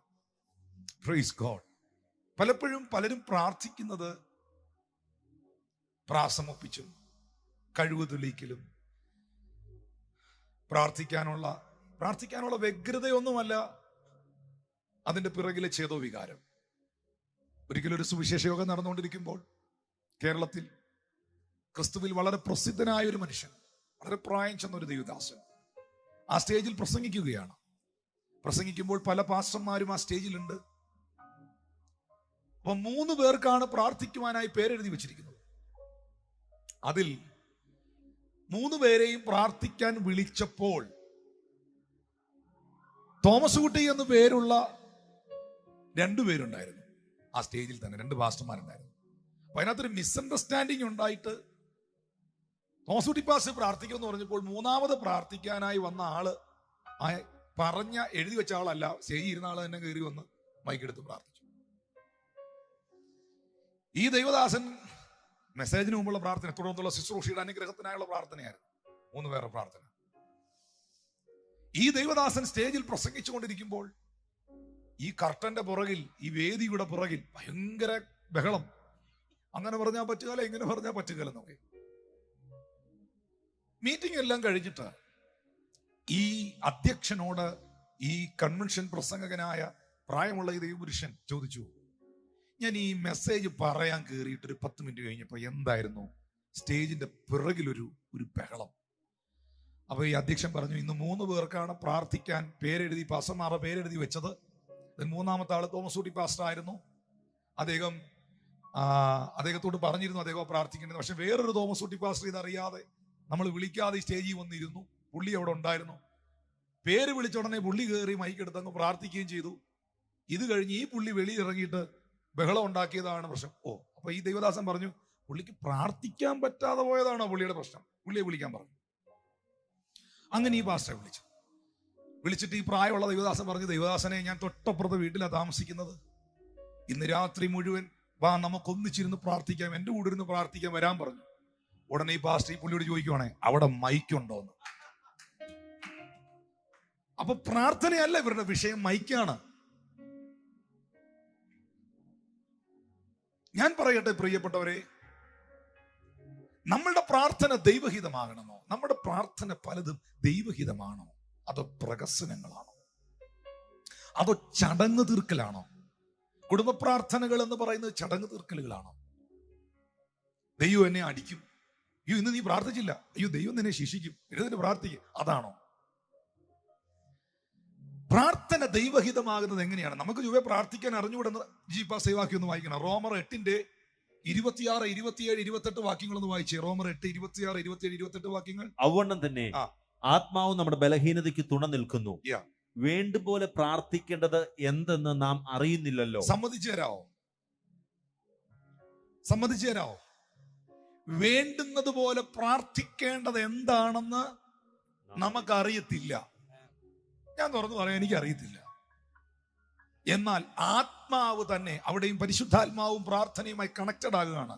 Praise God. പലപ്പോഴും പലരും പ്രാർത്ഥിക്കുന്നത് പ്രാസമൊപ്പിച്ചും കഴിവ് തെളിയിക്കലും പ്രാർത്ഥിക്കാനുള്ള വ്യഗ്രതയൊന്നുമല്ല അതിന്റെ പിറകിലെ ചേതോ വികാരം. ഒരിക്കലും ഒരു സുവിശേഷ യോഗം നടന്നുകൊണ്ടിരിക്കുമ്പോൾ കേരളത്തിൽ ക്രിസ്തുവിൽ വളരെ പ്രസിദ്ധനായ ഒരു മനുഷ്യൻ, വളരെ പ്രായം ചെന്ന ഒരു ദൈവദാസൻ ആ സ്റ്റേജിൽ പ്രസംഗിക്കുകയാണ്. പ്രസംഗിക്കുമ്പോൾ പല പാസ്റ്റർമാരും ആ സ്റ്റേജിലുണ്ട്. അപ്പൊ 3 പേർക്കാണ് പ്രാർത്ഥിക്കുവാനായി പേരെഴുതി വെച്ചിരിക്കുന്നത്. അതിൽ 3 പേരെയും പ്രാർത്ഥിക്കാൻ വിളിച്ചപ്പോൾ തോമസ് കുട്ടി എന്ന് പേരുള്ള 2 പേരുണ്ടായിരുന്നു ആ സ്റ്റേജിൽ തന്നെ. 2 പാസ്റ്റർമാരുണ്ടായിരുന്നു. അപ്പൊ അതിനകത്തൊരു മിസ്അണ്ടർസ്റ്റാൻഡിങ് ഉണ്ടായിട്ട് തോമസ് കുട്ടി പാസ്റ്റർ പ്രാർത്ഥിക്കുമെന്ന് പറഞ്ഞപ്പോൾ 3ാമത് പ്രാർത്ഥിക്കാനായി വന്ന ആള് എഴുതി വെച്ച ആളല്ല, സ്റ്റേജിൽ ഇരുന്ന ആള് തന്നെ കയറി വന്ന് മൈക്കെടുത്ത് പ്രാർത്ഥിച്ചു. ഈ ദൈവദാസൻ മെസ്സേജിന് മുമ്പുള്ള പ്രാർത്ഥന, തുടർന്നുള്ള ശുശ്രൂഷയുടെ അനുഗ്രഹത്തിനായുള്ള പ്രാർത്ഥനയായിരുന്നു 3 പേരുടെ പ്രാർത്ഥന. ഈ ദൈവദാസൻ സ്റ്റേജിൽ പ്രസംഗിച്ചുകൊണ്ടിരിക്കുമ്പോൾ ഈ കർട്ടന്റെ പുറകിൽ, ഈ വേദിയുടെ പുറകിൽ ഭയങ്കര ബഹളം. അങ്ങനെ പറഞ്ഞാൽ പറ്റുകയില്ല, ഇങ്ങനെ പറഞ്ഞാൽ പറ്റുകയില്ല എന്നൊക്കെ. മീറ്റിംഗ് എല്ലാം കഴിഞ്ഞിട്ട് ഈ അധ്യക്ഷനോട് ഈ കൺവെൻഷൻ പ്രസംഗകനായ പ്രായമുള്ള ഈ ദൈവപുരുഷൻ ചോദിച്ചു, ഞാൻ ഈ മെസ്സേജ് പറയാൻ കയറിയിട്ട് ഒരു 10 മിനിറ്റ് കഴിഞ്ഞപ്പോൾ എന്തായിരുന്നു സ്റ്റേജിന്റെ പിറകിലൊരു ബഹളം. അപ്പൊ ഈ അധ്യക്ഷൻ പറഞ്ഞു, ഇന്ന് 3 പേർക്കാണ് പ്രാർത്ഥിക്കാൻ പേരെഴുതി, പാസ്റ്റർമാരുടെ പേരെഴുതി വെച്ചത്. 3ാമത്തെ ആള് തോമസ് കുട്ടി പാസ്റ്റർ ആയിരുന്നു. അദ്ദേഹത്തോട് പറഞ്ഞിരുന്നു അദ്ദേഹം പ്രാർത്ഥിക്കേണ്ടത്. പക്ഷെ വേറൊരു തോമസ് കുട്ടി പാസ്റ്റർ ഇതറിയാതെ നമ്മൾ വിളിക്കാതെ സ്റ്റേജിൽ വന്നിരുന്നു. പുള്ളി അവിടെ ഉണ്ടായിരുന്നു. പേര് വിളിച്ച ഉടനെ പുള്ളി കയറി മൈക്കെടുത്ത് അങ്ങ് പ്രാർത്ഥിക്കുകയും ചെയ്തു. ഇത് കഴിഞ്ഞ് ഈ പുള്ളി വെളിയിറങ്ങിയിട്ട് ബഹളം ഉണ്ടാക്കിയതാണ് പ്രശ്നം. അപ്പൊ ഈ ദൈവദാസൻ പറഞ്ഞു, പുള്ളിക്ക് പ്രാർത്ഥിക്കാൻ പറ്റാതെ പോയതാണോ പുള്ളിയുടെ പ്രശ്നം? പുള്ളിയെ വിളിക്കാൻ പറഞ്ഞു. അങ്ങനെ ഈ പാസ്റ്ററെ വിളിച്ചിട്ട് ഈ പ്രായമുള്ള ദൈവദാസൻ പറഞ്ഞു, ദൈവദാസനെ, ഞാൻ തൊട്ടപ്പുറത്തെ വീട്ടിലാണ് താമസിക്കുന്നത്. ഇന്ന് രാത്രി മുഴുവൻ വാ, നമുക്കൊന്നിച്ചിരുന്ന് പ്രാർത്ഥിക്കാം, എന്റെ കൂടെ ഇരുന്ന് പ്രാർത്ഥിക്കാൻ വരാൻ പറഞ്ഞു. ഉടനെ ഈ പാസ്റ്റർ ഈ പുള്ളിയോട് ചോദിക്കുവാണേ, അവിടെ മൈക്കുണ്ടോന്ന്. അപ്പൊ പ്രാർത്ഥനയല്ല ഇവരുടെ വിഷയം, മൈക്കാണ്. ഞാൻ പറയട്ടെ പ്രിയപ്പെട്ടവരെ, നമ്മളുടെ പ്രാർത്ഥന ദൈവഹിതമാകണമോ? നമ്മുടെ പ്രാർത്ഥന പലതും ദൈവഹിതമാണോ? അതോ പ്രഹസനങ്ങളാണോ? അതോ ചടങ്ങ് തീർക്കലാണോ? കുടുംബ പ്രാർത്ഥനകൾ എന്ന് പറയുന്നത് ചടങ്ങ് തീർക്കലുകളാണോ? ദൈവം എന്നെ അടിക്കും, അയ്യോ ഇന്ന് നീ പ്രാർത്ഥിച്ചില്ല, അയ്യോ ദൈവം നിന്നെ ശിക്ഷിക്കും, എഴുന്നേറ്റ് പ്രാർത്ഥിക്കും, അതാണോ? പ്രാർത്ഥന ദൈവഹിതമാകുന്നത് എങ്ങനെയാണ്? നമുക്ക് ചൊവ്വേ പ്രാർത്ഥിക്കാൻ അറിഞ്ഞുകൂടുന്ന ജീപ്പാ സേവാക്കി ഒന്ന് വായിക്കണം. റോമർ 8-ന്റെ 26, 27, 28 വാക്യങ്ങളൊന്ന് വായിച്ചേ. റോമർ 8, 26, 27, 28 വാക്യങ്ങൾ. അവണ്ണം തന്നെ ആത്മാവ് നമ്മുടെ ബലഹീനതയ്ക്ക് തുണ നിൽക്കുന്നു. വേണ്ടുപോലെ പ്രാർത്ഥിക്കേണ്ടത് എന്തെന്ന് നാം അറിയുന്നില്ലല്ലോ. സമ്മതിച്ചു തരാവോ? വേണ്ടുന്നത് പോലെ പ്രാർത്ഥിക്കേണ്ടത് എന്താണെന്ന് നമുക്കറിയത്തില്ല. ഞാൻ തുറന്നു പറയാം, എനിക്കറിയത്തില്ല. എന്നാൽ ആത്മാവ് തന്നെ, അവിടെയും പരിശുദ്ധാത്മാവും പ്രാർത്ഥനയുമായി കണക്റ്റഡ് ആകുകയാണ്.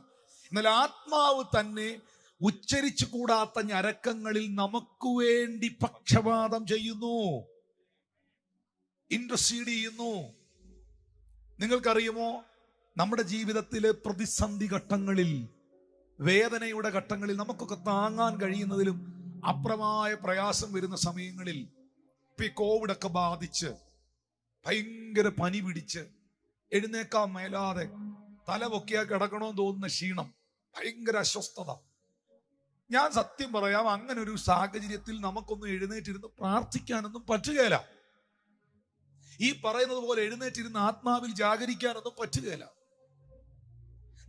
എന്നാൽ ആത്മാവ് തന്നെ ഉച്ചരിച്ചു കൂടാത്ത ഞരക്കങ്ങളിൽ നമുക്ക് വേണ്ടി പക്ഷപാതം ചെയ്യുന്നു, ഇന്റർസീഡ് ചെയ്യുന്നു. നിങ്ങൾക്കറിയുമോ, നമ്മുടെ ജീവിതത്തിലെ പ്രതിസന്ധി ഘട്ടങ്ങളിൽ, വേദനയുടെ ഘട്ടങ്ങളിൽ, നമുക്കൊക്കെ താങ്ങാൻ കഴിയുന്നതിലും അപ്രമായ പ്രയാസം വരുന്ന സമയങ്ങളിൽ, ഇപ്പൊ ഈ കോവിഡൊക്കെ ബാധിച്ച് ഭയങ്കര പനി പിടിച്ച് എഴുന്നേക്കാൻ മേലാതെ തല പൊക്കിയാ കിടക്കണമെന്ന് തോന്നുന്ന ക്ഷീണം, ഭയങ്കര അസ്വസ്ഥത. ഞാൻ സത്യം പറയാം, അങ്ങനെ ഒരു സാഹചര്യത്തിൽ നമുക്കൊന്നും എഴുന്നേറ്റിരുന്ന് പ്രാർത്ഥിക്കാനൊന്നും പറ്റുകയില്ല. ഈ പറയുന്നത് പോലെ എഴുന്നേറ്റിരുന്ന് ആത്മാവിൽ ജാഗരിക്കാനൊന്നും പറ്റുകയില്ല.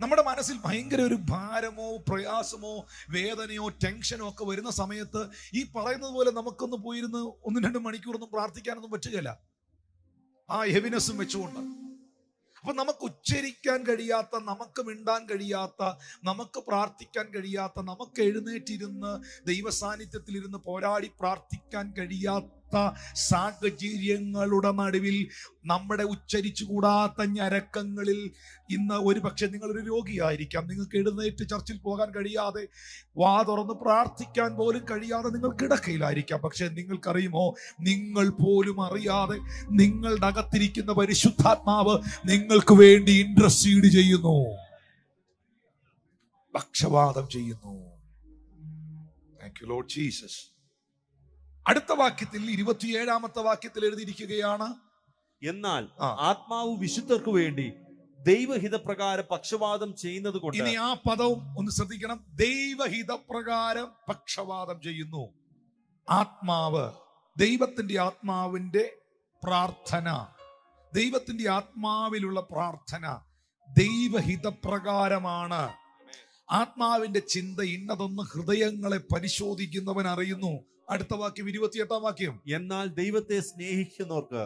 നമ്മുടെ മനസ്സിൽ ഭയങ്കര ഒരു ഭാരമോ പ്രയാസമോ വേദനയോ ടെൻഷനോ ഒക്കെ വരുന്ന സമയത്ത് ഈ പറയുന്നത് പോലെ നമുക്കൊന്ന് പോയിരുന്ന് 1-2 മണിക്കൂറൊന്നും പ്രാർത്ഥിക്കാനൊന്നും പറ്റുകയില്ല, ആ ഹെവിനെസ്സും വെച്ചുകൊണ്ട്. അപ്പൊ നമുക്ക് ഉച്ചരിക്കാൻ കഴിയാത്ത, നമുക്ക് മിണ്ടാൻ കഴിയാത്ത, നമുക്ക് പ്രാർത്ഥിക്കാൻ കഴിയാത്ത, നമുക്ക് എഴുന്നേറ്റിരുന്ന് ദൈവസാന്നിധ്യത്തിലിരുന്ന് പോരാടി പ്രാർത്ഥിക്കാൻ കഴിയാത്ത സാഹചര്യങ്ങളുടെ നടുവിൽ നമ്മുടെ ഉച്ചരിച്ചു കൂടാത്ത ഞരക്കങ്ങളിൽ ഇന്ന് ഒരുപക്ഷെ നിങ്ങളൊരു രോഗിയായിരിക്കാം. നിങ്ങൾക്ക് എഴുന്നേറ്റ് ചർച്ചിൽ പോകാൻ കഴിയാതെ, വാ തുറന്ന് പ്രാർത്ഥിക്കാൻ പോലും കഴിയാതെ നിങ്ങൾ കിടക്കയിലായിരിക്കാം. പക്ഷെ നിങ്ങൾക്കറിയുമോ, നിങ്ങൾ പോലും അറിയാതെ നിങ്ങളുടെ അകത്തിരിക്കുന്ന പരിശുദ്ധാത്മാവ് നിങ്ങൾക്ക് വേണ്ടി ഇന്റർസീഡ് ചെയ്യുന്നു, പക്ഷപാതം ചെയ്യുന്നു. Thank you Lord Jesus. അടുത്ത വാക്യത്തിൽ 27-ാമത്തെ വാക്യത്തിൽ എഴുതിയിരിക്കുകയാണ്, എന്നാൽ ആത്മാവ് വിശുദ്ധർക്ക് വേണ്ടി ദൈവഹിതപ്രകാരം പക്ഷപാതം ചെയ്യുന്നത് കൊണ്ട്. ഇനി ആ പദവും ഒന്ന് ശ്രദ്ധിക്കണം, ദൈവഹിതപ്രകാരം പക്ഷപാതം ചെയ്യുന്നു. ആത്മാവ്, ദൈവത്തിന്റെ ആത്മാവിന്റെ പ്രാർത്ഥന, ദൈവത്തിന്റെ ആത്മാവിലുള്ള പ്രാർത്ഥന ദൈവഹിതപ്രകാരമാണ്. ആത്മാവിന്റെ ചിന്ത ഇന്നതൊന്ന് ഹൃദയങ്ങളെ പരിശോധിക്കുന്നവൻ അറിയുന്നു. അടുത്ത വാക്യം, 28-ാം വാക്യം, എന്നാൽ ദൈവത്തെ സ്നേഹിക്കുന്നവർക്ക്,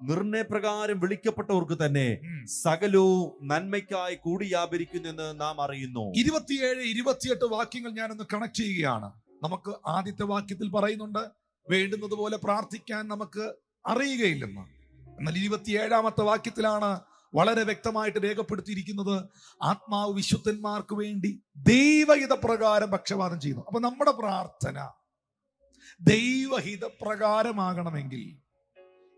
നിർണയപ്രകാരം വിളിക്കപ്പെട്ടവർക്ക് തന്നെ സകലവും നന്മയ്ക്കായി കൂടി വ്യാപരിക്കുന്നെന്ന് നാം അറിയുന്നു. 27-28 വാക്യങ്ങൾ ഞാനൊന്ന് കണക്ട് ചെയ്യുകയാണ്. നമുക്ക് ആദ്യത്തെ വാക്യത്തിൽ പറയുന്നുണ്ട് വേണ്ടുന്നത് പോലെ പ്രാർത്ഥിക്കാൻ നമുക്ക് അറിയുകയില്ലെന്ന്. എന്നാൽ 27-ാമത്തെ വാക്യത്തിലാണ് വളരെ വ്യക്തമായിട്ട് രേഖപ്പെടുത്തിയിരിക്കുന്നത് ആത്മാവ് വിശുദ്ധന്മാർക്ക് വേണ്ടി ദൈവഹിതപ്രകാരം പക്ഷപാതം ചെയ്യുന്നു. അപ്പൊ നമ്മുടെ പ്രാർത്ഥന ദൈവഹിതപ്രകാരമാകണമെങ്കിൽ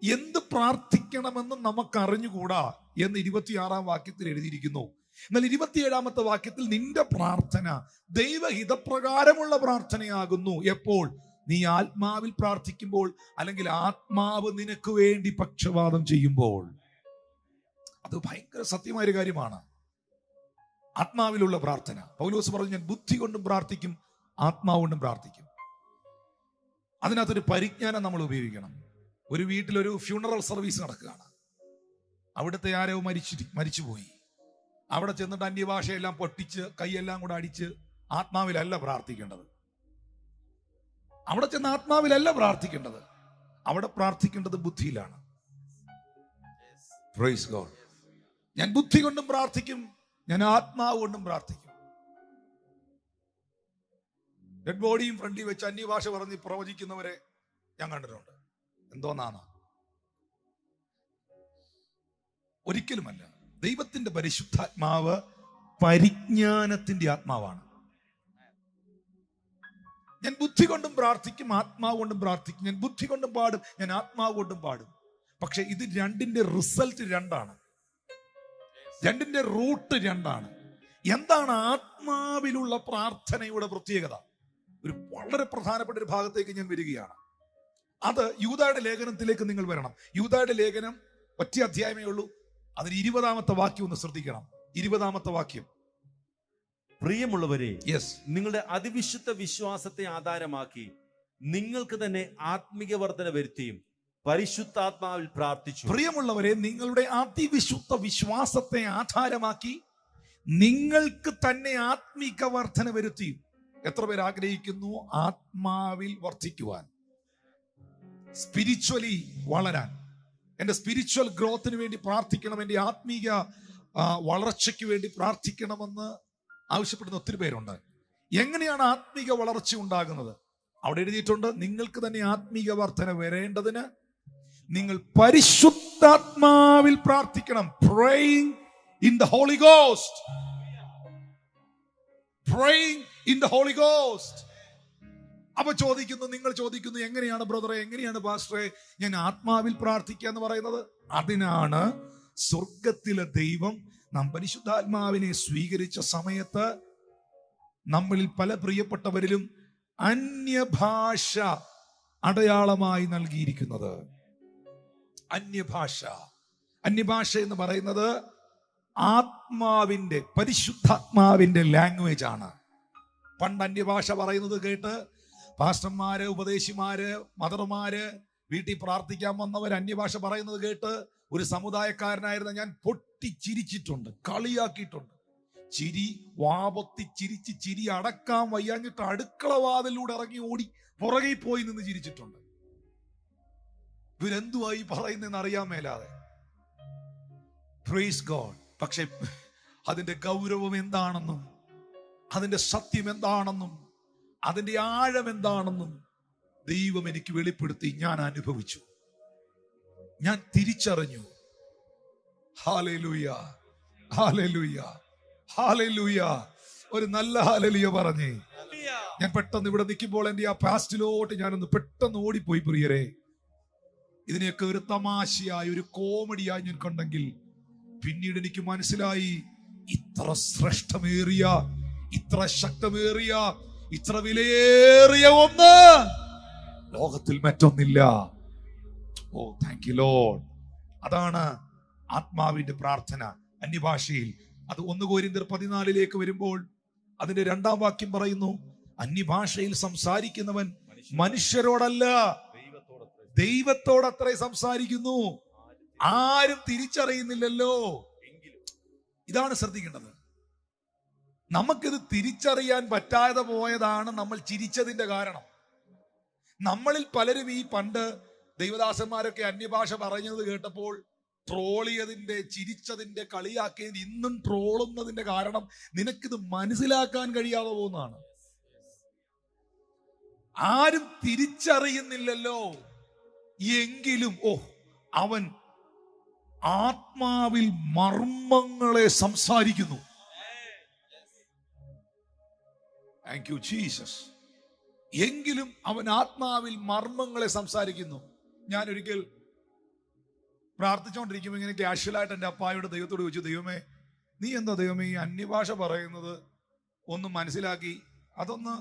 എന്ത് പ്രാർത്ഥിക്കണമെന്ന് നമുക്ക് അറിഞ്ഞുകൂടാ എന്ന് 26-ാം വാക്യത്തിൽ എഴുതിയിരിക്കുന്നു. എന്നാൽ 27-ാമത്തെ വാക്യത്തിൽ നിന്റെ പ്രാർത്ഥന ദൈവഹിതപ്രകാരമുള്ള പ്രാർത്ഥനയാകുന്നു. എപ്പോൾ? നീ ആത്മാവിൽ പ്രാർത്ഥിക്കുമ്പോൾ, അല്ലെങ്കിൽ ആത്മാവ് നിനക്ക് വേണ്ടി പക്ഷപാതം ചെയ്യുമ്പോൾ. അത് ഭയങ്കര സത്യമായ ഒരു കാര്യമാണ്, ആത്മാവിലുള്ള പ്രാർത്ഥന. പൗലോസ് പറഞ്ഞു, ഞാൻ ബുദ്ധി കൊണ്ടും പ്രാർത്ഥിക്കും, ആത്മാവ് കൊണ്ടും പ്രാർത്ഥിക്കും. അതിനകത്തൊരു പരിജ്ഞാനം നമ്മൾ ഉപയോഗിക്കണം. ഒരു വീട്ടിലൊരു ഫ്യൂണറൽ സർവീസ് നടക്കുകയാണ്, അവിടുത്തെ ആരോ മരിച്ചുപോയി. അവിടെ ചെന്നിട്ട് അന്യഭാഷയെല്ലാം പൊട്ടിച്ച് കൈയെല്ലാം കൂടെ അടിച്ച് ആത്മാവിലല്ല പ്രാർത്ഥിക്കേണ്ടത്. അവിടെ ചെന്ന് ആത്മാവിലല്ല പ്രാർത്ഥിക്കേണ്ടത്, അവിടെ പ്രാർത്ഥിക്കേണ്ടത് ബുദ്ധിയിലാണ്. Praise God. ഞാൻ ബുദ്ധി കൊണ്ടും പ്രാർത്ഥിക്കും, ഞാൻ ആത്മാവ് കൊണ്ടും പ്രാർത്ഥിക്കും. ഡെഡ് ബോഡിയും ഫ്രണ്ടിൽ വെച്ച് അന്യഭാഷ പറഞ്ഞ് പ്രവചിക്കുന്നവരെ ഞാൻ കണ്ടിട്ടുണ്ട്. എന്തോന്നാണ്? ഒരിക്കലുമല്ല. ദൈവത്തിന്റെ പരിശുദ്ധാത്മാവ് പരിജ്ഞാനത്തിന്റെ ആത്മാവാണ്. ഞാൻ ബുദ്ധി കൊണ്ടും പ്രാർത്ഥിക്കും, ആത്മാവ് കൊണ്ടും പ്രാർത്ഥിക്കും. ഞാൻ ബുദ്ധി കൊണ്ടും പാടും, ഞാൻ ആത്മാവ് കൊണ്ടും പാടും. പക്ഷെ ഇത് രണ്ടിന്റെ റിസൾട്ട് രണ്ടാണ്, രണ്ടിന്റെ റൂട്ട് രണ്ടാണ്. എന്താണ് ആത്മാവിലുള്ള പ്രാർത്ഥനയുടെ പ്രത്യേകത? ഒരു വളരെ പ്രധാനപ്പെട്ട ഒരു ഭാഗത്തേക്ക് ഞാൻ വരികയാണ്. അത് യൂദായുടെ ലേഖനത്തിലേക്ക് നിങ്ങൾ വരണം. യൂദായുടെ ലേഖനം ഒറ്റ അധ്യായമേ ഉള്ളൂ. അതിന് 20-ാമത്തെ വാക്യം ഒന്ന് ശ്രദ്ധിക്കണം. 20-ാമത്തെ വാക്യം, പ്രിയമുള്ളവരെ, നിങ്ങളുടെ അതിവിശുദ്ധ വിശ്വാസത്തെ ആധാരമാക്കി നിങ്ങൾക്ക് തന്നെ ആത്മിക വർധന വരുത്തിയും പരിശുദ്ധാത്മാവിൽ പ്രാർത്ഥിച്ചു. പ്രിയമുള്ളവരെ, നിങ്ങളുടെ അതിവിശുദ്ധ വിശ്വാസത്തെ ആധാരമാക്കി നിങ്ങൾക്ക് തന്നെ ആത്മിക വർധന വരുത്തിയും. എത്ര പേർ ആഗ്രഹിക്കുന്നു ആത്മാവിൽ വർദ്ധിക്കുവാൻ, സ്പിരിച്വലി വളരാൻ? എൻ്റെ സ്പിരിച്വൽ ഗ്രോത്തിന് വേണ്ടി പ്രാർത്ഥിക്കണം, എൻ്റെ ആത്മീയ വളർച്ചയ്ക്ക് വേണ്ടി പ്രാർത്ഥിക്കണമെന്ന് ആവശ്യപ്പെടുന്ന ഒത്തിരി പേരുണ്ട്. എങ്ങനെയാണ് ആത്മീക വളർച്ച ഉണ്ടാകുന്നത്? അവിടെ എഴുതിയിട്ടുണ്ട്, നിങ്ങൾക്ക് തന്നെ ആത്മീക വർധന വരേണ്ടതിന് നിങ്ങൾ പരിശുദ്ധാത്മാവിൽ പ്രാർത്ഥിക്കണം. Praying in the Holy Ghost. Praying in the Holy Ghost. അപ്പൊ നിങ്ങൾ ചോദിക്കുന്നു എങ്ങനെയാണ് ബ്രദറെ, എങ്ങനെയാണ് പാസ്റ്ററെ ഞാൻ ആത്മാവിൽ പ്രാർത്ഥിക്കുക എന്ന് പറയുന്നത്? അതിനാണ് സ്വർഗത്തിലെ ദൈവം നാം പരിശുദ്ധാത്മാവിനെ സ്വീകരിച്ച സമയത്ത് നമ്മളിൽ പല പ്രിയപ്പെട്ടവരിലും അന്യഭാഷ അടയാളമായി നൽകിയിരിക്കുന്നത്. അന്യഭാഷ എന്ന് പറയുന്നത് ആത്മാവിന്റെ, പരിശുദ്ധാത്മാവിന്റെ ലാംഗ്വേജ് ആണ്. പണ്ട് അന്യഭാഷ പറയുന്നത് കേട്ട് പാസ്റ്റർമാര്, ഉപദേശിമാര്, മദർമാര്, വീട്ടിൽ പ്രാർത്ഥിക്കാൻ വന്നവർ അന്യഭാഷ പറയുന്നത് കേട്ട് ഒരു സമുദായക്കാരനായിരുന്ന ഞാൻ പൊട്ടിച്ചിരിച്ചിട്ടുണ്ട്, കളിയാക്കിയിട്ടുണ്ട്. ചിരി വാപത്തി ചിരി അടക്കാൻ വയ്യാഞ്ഞിട്ട് അടുക്കള വാതിലൂടെ ഇറങ്ങി ഓടി പുറകെ പോയി നിന്ന് ചിരിച്ചിട്ടുണ്ട്. ഇവരെന്തുവായി പറയുന്നതെന്ന് അറിയാൻ മേലാതെ. Praise God. പക്ഷെ അതിന്റെ ഗൗരവം എന്താണെന്നും അതിന്റെ സത്യം എന്താണെന്നും അതിന്റെ ആഴം എന്താണെന്നും ദൈവം എനിക്ക് വെളിപ്പെടുത്തി. ഞാൻ അനുഭവിച്ചു, ഞാൻ തിരിച്ചറിഞ്ഞു. Hallelujah, hallelujah, hallelujah. ഒരു നല്ല ഹല്ലേലൂയ പറഞ്ഞേ. ഞാൻ പെട്ടെന്ന് ഇവിടെ നിൽക്കുമ്പോൾ എന്റെ ആ പാസ്റ്റിലോട്ട് ഞാനൊന്ന് പെട്ടെന്ന് ഓടിപ്പോയി. പ്രിയരെ, ഇതിനെയൊക്കെ ഒരു തമാശയായി, ഒരു കോമഡിയായി ഞാൻ കണ്ടെങ്കിൽ പിന്നീട് എനിക്ക് മനസ്സിലായി, ഇത്ര ശ്രേഷ്ഠമേറിയ, ഇത്ര ശക്തമേറിയ, ഇത്ര വിലയേറിയ ഒന്ന് ലോകത്തിൽ മറ്റൊന്നില്ല. ഓ താങ്ക് യു ലോർഡ്. അതാണ് ആത്മാവിന്റെ പ്രാർത്ഥന അന്യഭാഷയിൽ. അത് 1 കൊരിന്ത്യർ 14 വരുമ്പോൾ അതിന്റെ 2-ാം വാക്യം പറയുന്നു, അന്യഭാഷയിൽ സംസാരിക്കുന്നവൻ മനുഷ്യരോടല്ല ദൈവത്തോടത്രേ സംസാരിക്കുന്നു, ആരും തിരിച്ചറിയുന്നില്ലല്ലോ. ഇതാണ് ശ്രദ്ധിക്കേണ്ടത്. നമുക്കിത് തിരിച്ചറിയാൻ പറ്റാതെ പോയതാണ് നമ്മൾ ചിരിച്ചതിന്റെ കാരണം. നമ്മളിൽ പലരും ഈ പണ്ട് ദൈവദാസന്മാരൊക്കെ അന്യഭാഷ പറഞ്ഞത് കേട്ടപ്പോൾ ട്രോളിയതിന്റെ, ചിരിച്ചതിന്റെ, കളിയാക്കിയതിന്റെ, ഇന്നും ട്രോളുന്നതിന്റെ കാരണം നിനക്കിത് മനസ്സിലാക്കാൻ കഴിയാതെ പോകുന്നതാണ്. ആരും തിരിച്ചറിയുന്നില്ലല്ലോ, എങ്കിലും അവൻ ആത്മാവിൽ മർമ്മങ്ങളെ സംസാരിക്കുന്നു. Thank you Jesus. എങ്കിലും അവൻ ആത്മാവിൽ മർമ്മങ്ങളെ സംസാരിക്കുന്നു. ഞാൻ ഒരിക്കൽ പ്രാർത്ഥിച്ചുകൊണ്ടിരിക്കുമ്പോൾ ഇങ്ങനെ കാഷ്വലായിട്ട് എൻ്റെ അപ്പായോട് ദൈവത്തോട് ചോദിച്ചു, ദൈവമേ നീ എന്താ ദൈവമേ ഈ അന്യഭാഷ പറയുന്നത് ഒന്ന് മനസ്സിലാക്കി, അതൊന്ന്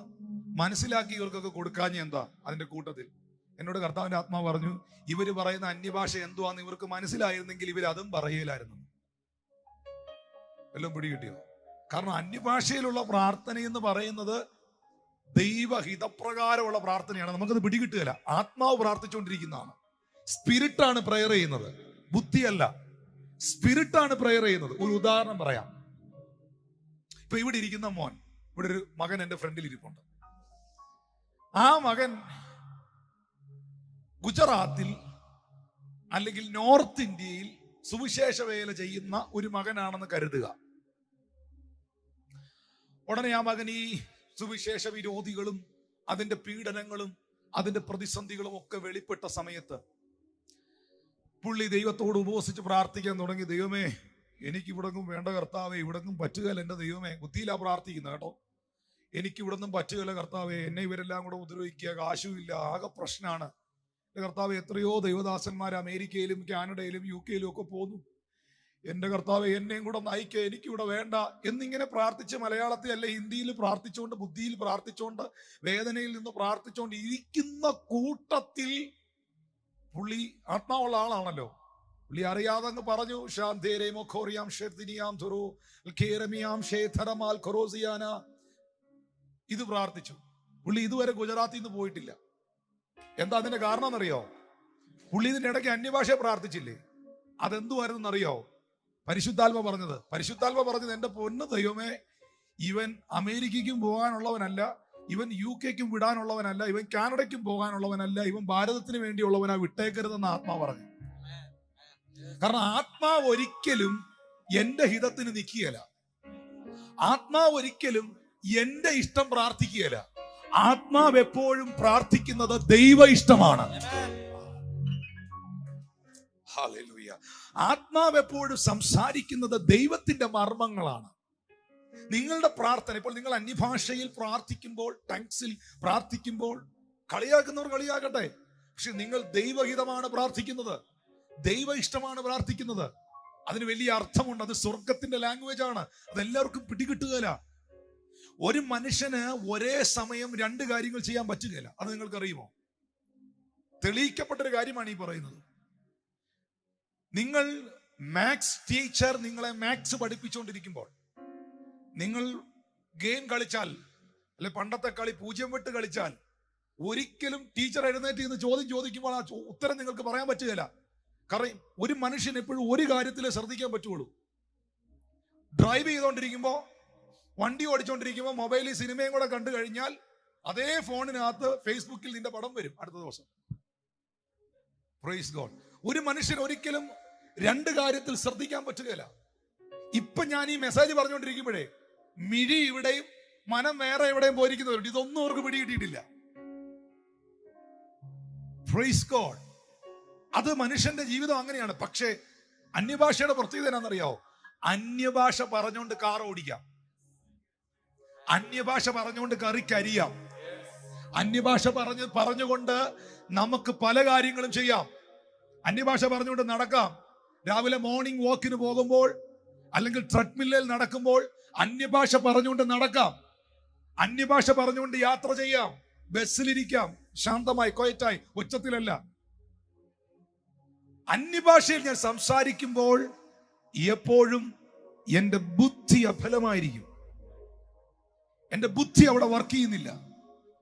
മനസ്സിലാക്കി ഇവർക്കൊക്കെ കൊടുക്കാഞ്ഞ എന്താ? അതിന്റെ കൂട്ടത്തിൽ എന്നോട് കർത്താവിന്റെ ആത്മാവ് പറഞ്ഞു, ഇവര് പറയുന്ന അന്യഭാഷ എന്തുവാന്ന് ഇവർക്ക് മനസ്സിലായിരുന്നെങ്കിൽ ഇവർ അതും പറയലായിരുന്നു. എല്ലാം പിടികിട്ടിയോ? കാരണം അന്യഭാഷയിലുള്ള പ്രാർത്ഥന എന്ന് പറയുന്നത് ദൈവഹിതപ്രകാരമുള്ള പ്രാർത്ഥനയാണ്. നമുക്കത് പിടികിട്ടുകയില്ല. ആത്മാവ് പ്രാർത്ഥിച്ചുകൊണ്ടിരിക്കുന്നതാണ്. സ്പിരിറ്റാണ് പ്രയർ ചെയ്യുന്നത്, ബുദ്ധിയല്ല. സ്പിരിറ്റാണ് പ്രയർ ചെയ്യുന്നത്. ഒരു ഉദാഹരണം പറയാം. ഇപ്പൊ ഇവിടെ ഇരിക്കുന്ന മോൻ, ഇവിടെ ഒരു മകൻ എന്റെ ഫ്രണ്ടിൽ ഇരിപ്പുണ്ട്. ആ മകൻ ഗുജറാത്തിൽ അല്ലെങ്കിൽ നോർത്ത് ഇന്ത്യയിൽ സുവിശേഷ വേല ചെയ്യുന്ന ഒരു മകനാണെന്ന് കരുതുക. ഉടനെ ആ മകൻ ഈ സുവിശേഷ വിരോധികളും അതിന്റെ പീഡനങ്ങളും അതിന്റെ പ്രതിസന്ധികളും ഒക്കെ വെളിപ്പെട്ട സമയത്ത് പുള്ളി ദൈവത്തോട് ഉപവസിച്ച് പ്രാർത്ഥിക്കാൻ തുടങ്ങി. ദൈവമേ എനിക്ക് ഇവിടെങ്ങും വേണ്ട കർത്താവേ, ഇവിടെങ്ങും പറ്റുകയില്ല എൻ്റെ ദൈവമേ. ബുദ്ധിയിലാ പ്രാർത്ഥിക്കുന്നത് കേട്ടോ. എനിക്ക് ഇവിടെന്നും പറ്റുകയില്ല കർത്താവേ, എന്നെ ഇവരെല്ലാം കൂടെ ഉപദ്രവിക്കുക, കാശുമില്ല, ആകെ പ്രശ്നമാണ് കർത്താവ്. എത്രയോ ദൈവദാസന്മാർ അമേരിക്കയിലും കാനഡയിലും UK-യിലും ഒക്കെ പോന്നു. എൻ്റെ കർത്താവ് എന്നെയും കൂടെ നയിക്കുക, എനിക്കിവിടെ വേണ്ട എന്നിങ്ങനെ പ്രാർത്ഥിച്ച് മലയാളത്തിൽ അല്ലെ ഹിന്ദിയിൽ പ്രാർത്ഥിച്ചുകൊണ്ട്, ബുദ്ധിയിൽ പ്രാർത്ഥിച്ചുകൊണ്ട്, വേദനയിൽ നിന്ന് പ്രാർത്ഥിച്ചുകൊണ്ട് ഇരിക്കുന്ന കൂട്ടത്തിൽ പുള്ളി ആത്മാവുള്ള ആളാണല്ലോ. പുള്ളി അറിയാതെ അങ്ങ് പറഞ്ഞു, ഇത് പ്രാർത്ഥിച്ചു. പുള്ളി ഇതുവരെ ഗുജറാത്തിൽ നിന്ന് പോയിട്ടില്ല. എന്താ അതിന്റെ കാരണം എന്നറിയോ? പുള്ളി ഇതിന്റെ ഇടയ്ക്ക് അന്യഭാഷ പ്രാർത്ഥിച്ചില്ലേ? അതെന്തുവായിരുന്നറിയോ? പരിശുദ്ധാത്മ പറഞ്ഞത് എന്റെ പൊന്ന് ദൈവമേ, ഇവൻ അമേരിക്കയ്ക്കും പോകാനുള്ളവനല്ല, ഇവൻ UK-ക്കും വിടാനുള്ളവനല്ല, ഇവൻ കാനഡയ്ക്കും പോകാനുള്ളവനല്ല, ഇവൻ ഭാരതത്തിന് വേണ്ടിയുള്ളവനാ, വിട്ടേക്കരുതെന്ന് ആത്മാ പറഞ്ഞു. കാരണം ആത്മാവ് ഒരിക്കലും എന്റെ ഹിതത്തിന് നിൽക്കുകയല്ല. ആത്മാവ് ഒരിക്കലും എന്റെ ഇഷ്ടം പ്രാർത്ഥിക്കുകയില്ല. ആത്മാവ് എപ്പോഴും പ്രാർത്ഥിക്കുന്നത് ദൈവ ഇഷ്ടമാണ്. ഹല്ലേലൂയ. ആത്മാവ് എപ്പോഴും സംസാരിക്കുന്നത് ദൈവത്തിന്റെ മർമ്മങ്ങളാണ്. നിങ്ങളുടെ പ്രാർത്ഥന, ഇപ്പോൾ നിങ്ങൾ അന്യഭാഷയിൽ പ്രാർത്ഥിക്കുമ്പോൾ, ടങ്സിൽ പ്രാർത്ഥിക്കുമ്പോൾ, കളിയാക്കുന്നവർ കളിയാക്കട്ടെ, പക്ഷെ നിങ്ങൾ ദൈവഹിതമാണ് പ്രാർത്ഥിക്കുന്നത്, ദൈവ ഇഷ്ടമാണ് പ്രാർത്ഥിക്കുന്നത്. അതിന് വലിയ അർത്ഥമുണ്ട്. അത് സ്വർഗത്തിന്റെ ലാംഗ്വേജ് ആണ്. അതെല്ലാവർക്കും പിടികിട്ടുകയില്ല. ഒരു മനുഷ്യന് ഒരേ സമയം രണ്ട് കാര്യങ്ങൾ ചെയ്യാൻ പറ്റുകയില്ല. അത് നിങ്ങൾക്കറിയുമോ? തെളിയിക്കപ്പെട്ടൊരു കാര്യമാണ് ഈ പറയുന്നത്. നിങ്ങൾ മാത്സ് ടീച്ചർ നിങ്ങളെ മാത്സ് പഠിപ്പിച്ചുകൊണ്ടിരിക്കുമ്പോൾ നിങ്ങൾ ഗെയിം കളിച്ചാൽ, അല്ലെ പണ്ടത്തെ കളി 0 വെട്ട് കളിച്ചാൽ, ഒരിക്കലും ടീച്ചർ എഴുന്നേറ്റ് നിന്ന് ചോദ്യം ചോദിക്കുമ്പോൾ ആ ഉത്തരം നിങ്ങൾക്ക് പറയാൻ പറ്റുകയില്ല. കാരണം ഒരു മനുഷ്യൻ എപ്പോഴും ഒരു കാര്യത്തിലേ ശ്രദ്ധിക്കാൻ പറ്റുള്ളൂ. ഡ്രൈവ് ചെയ്തുകൊണ്ടിരിക്കുമ്പോൾ, വണ്ടി ഓടിച്ചുകൊണ്ടിരിക്കുമ്പോൾ മൊബൈലിൽ സിനിമയും കൂടെ കണ്ടു കഴിഞ്ഞാൽ അതേ ഫോണിനകത്ത് ഫേസ്ബുക്കിൽ നിന്റെ പടം വരും അടുത്ത ദിവസം. Praise God. ഒരു മനുഷ്യൻ ഒരിക്കലും രണ്ട് കാര്യത്തിൽ ശ്രദ്ധിക്കാൻ പറ്റുകയില്ല. ഇപ്പൊ ഞാൻ ഈ മെസ്സേജ് പറഞ്ഞുകൊണ്ടിരിക്കുമ്പോഴേ മിഴി ഇവിടെയും മനം വേറെ എവിടെയും പോയിരിക്കുന്നവരുണ്ട്. ഇതൊന്നും അവർക്ക് പിടികിട്ടിയിട്ടില്ല. Praise God. അത് മനുഷ്യന്റെ ജീവിതം അങ്ങനെയാണ്. പക്ഷേ അന്യഭാഷയുടെ പ്രത്യേകത എന്നാണെന്നറിയാവോ? അന്യഭാഷ പറഞ്ഞുകൊണ്ട് കാർ ഓടിക്കാം, അന്യഭാഷ പറഞ്ഞുകൊണ്ട് കറിക്കരിയാം, അന്യഭാഷ പറഞ്ഞുകൊണ്ട് നമുക്ക് പല കാര്യങ്ങളും ചെയ്യാം. അന്യഭാഷ പറഞ്ഞുകൊണ്ട് നടക്കാം. രാവിലെ മോർണിംഗ് വാക്കിന് പോകുമ്പോൾ അല്ലെങ്കിൽ ട്രെഡ്മില്ലിൽ നടക്കുമ്പോൾ അന്യഭാഷ പറഞ്ഞുകൊണ്ട് നടക്കാം, അന്യഭാഷ പറഞ്ഞുകൊണ്ട് യാത്ര ചെയ്യാം, ബസ്സിലിരിക്കാം, ശാന്തമായി ക്വയറ്റായി, ഉച്ചത്തിലല്ല. അന്യഭാഷയിൽ ഞാൻ സംസാരിക്കുമ്പോൾ എപ്പോഴും എന്റെ ബുദ്ധി അഫലമായിരിക്കും. എന്റെ ബുദ്ധി അവിടെ വർക്ക് ചെയ്യുന്നില്ല.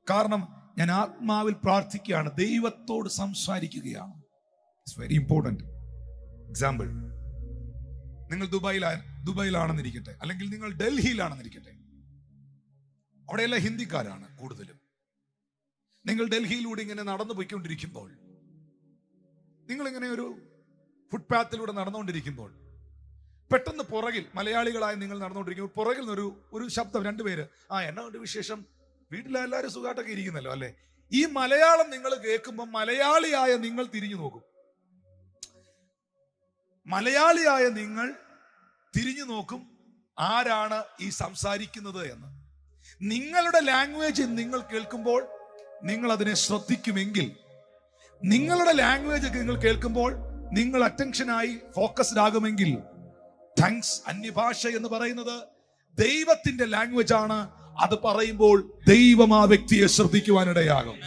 കാരണം ഞാൻ ആത്മാവിൽ പ്രാർത്ഥിക്കുകയാണ്, ദൈവത്തോട് സംസാരിക്കുകയാണ്. It's very important. എക്സാമ്പിൾ, നിങ്ങൾ ദുബായിലാണെന്നിരിക്കട്ടെ, അല്ലെങ്കിൽ നിങ്ങൾ ഡൽഹിയിലാണെന്നിരിക്കട്ടെ. അവിടെയെല്ലാം ഹിന്ദിക്കാരാണ് കൂടുതലും. നിങ്ങൾ ഡൽഹിയിലൂടെ ഇങ്ങനെ നടന്നു പോയിക്കൊണ്ടിരിക്കുമ്പോൾ, നിങ്ങളിങ്ങനെ ഒരു ഫുട്പാത്തിലൂടെ നടന്നുകൊണ്ടിരിക്കുമ്പോൾ പെട്ടെന്ന് പുറകിൽ, മലയാളികളായി നിങ്ങൾ നടന്നുകൊണ്ടിരിക്കുമ്പോൾ പുറകിൽ നിന്ന് ഒരു ശബ്ദം, രണ്ടുപേര്, എന്നാ കൊണ്ട് വിശേഷം, വീട്ടിലെല്ലാവരും സുഖമായിട്ടൊക്കെ ഇരിക്കുന്നല്ലോ അല്ലെ. ഈ മലയാളം നിങ്ങൾ കേൾക്കുമ്പോൾ മലയാളിയായ നിങ്ങൾ തിരിഞ്ഞു നോക്കും. മലയാളിയായ നിങ്ങൾ തിരിഞ്ഞു നോക്കും ആരാണ് ഈ സംസാരിക്കുന്നത് എന്ന്. നിങ്ങളുടെ ലാംഗ്വേജ് നിങ്ങൾ കേൾക്കുമ്പോൾ നിങ്ങൾ അതിനെ ശ്രദ്ധിക്കുമെങ്കിൽ, നിങ്ങളുടെ ലാംഗ്വേജ് നിങ്ങൾ കേൾക്കുമ്പോൾ നിങ്ങൾ അറ്റൻഷനായി ഫോക്കസ്ഡ് ആകുമെങ്കിൽ, താങ്ക്സ്, അന്യഭാഷ എന്ന് പറയുന്നത് ദൈവത്തിന്റെ ലാംഗ്വേജ് ആണ്. അത് പറയുമ്പോൾ ദൈവം ആ വ്യക്തിയെ ശ്രദ്ധിക്കുവാനിടയാകും.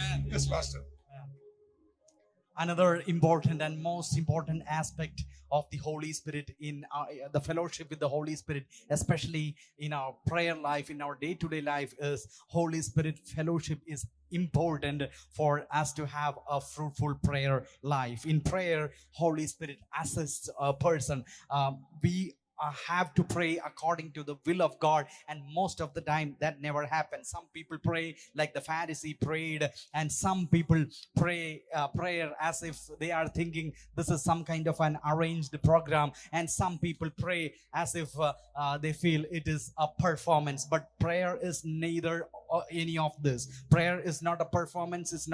Another important and most important aspect of the Holy Spirit in the fellowship with the Holy Spirit, especially in our prayer life, in our day-to-day life, is Holy Spirit fellowship is important for us to have a fruitful prayer life. In prayer, Holy Spirit assists a person. We have to pray according to the will of God, and most of the time that never happens. Some people pray like the Pharisee prayed, and some people pray prayer as if they are thinking this is some kind of an arranged program, and some people pray as if they feel it is a performance. But prayer is neither any of this. Prayer is not a performance. It's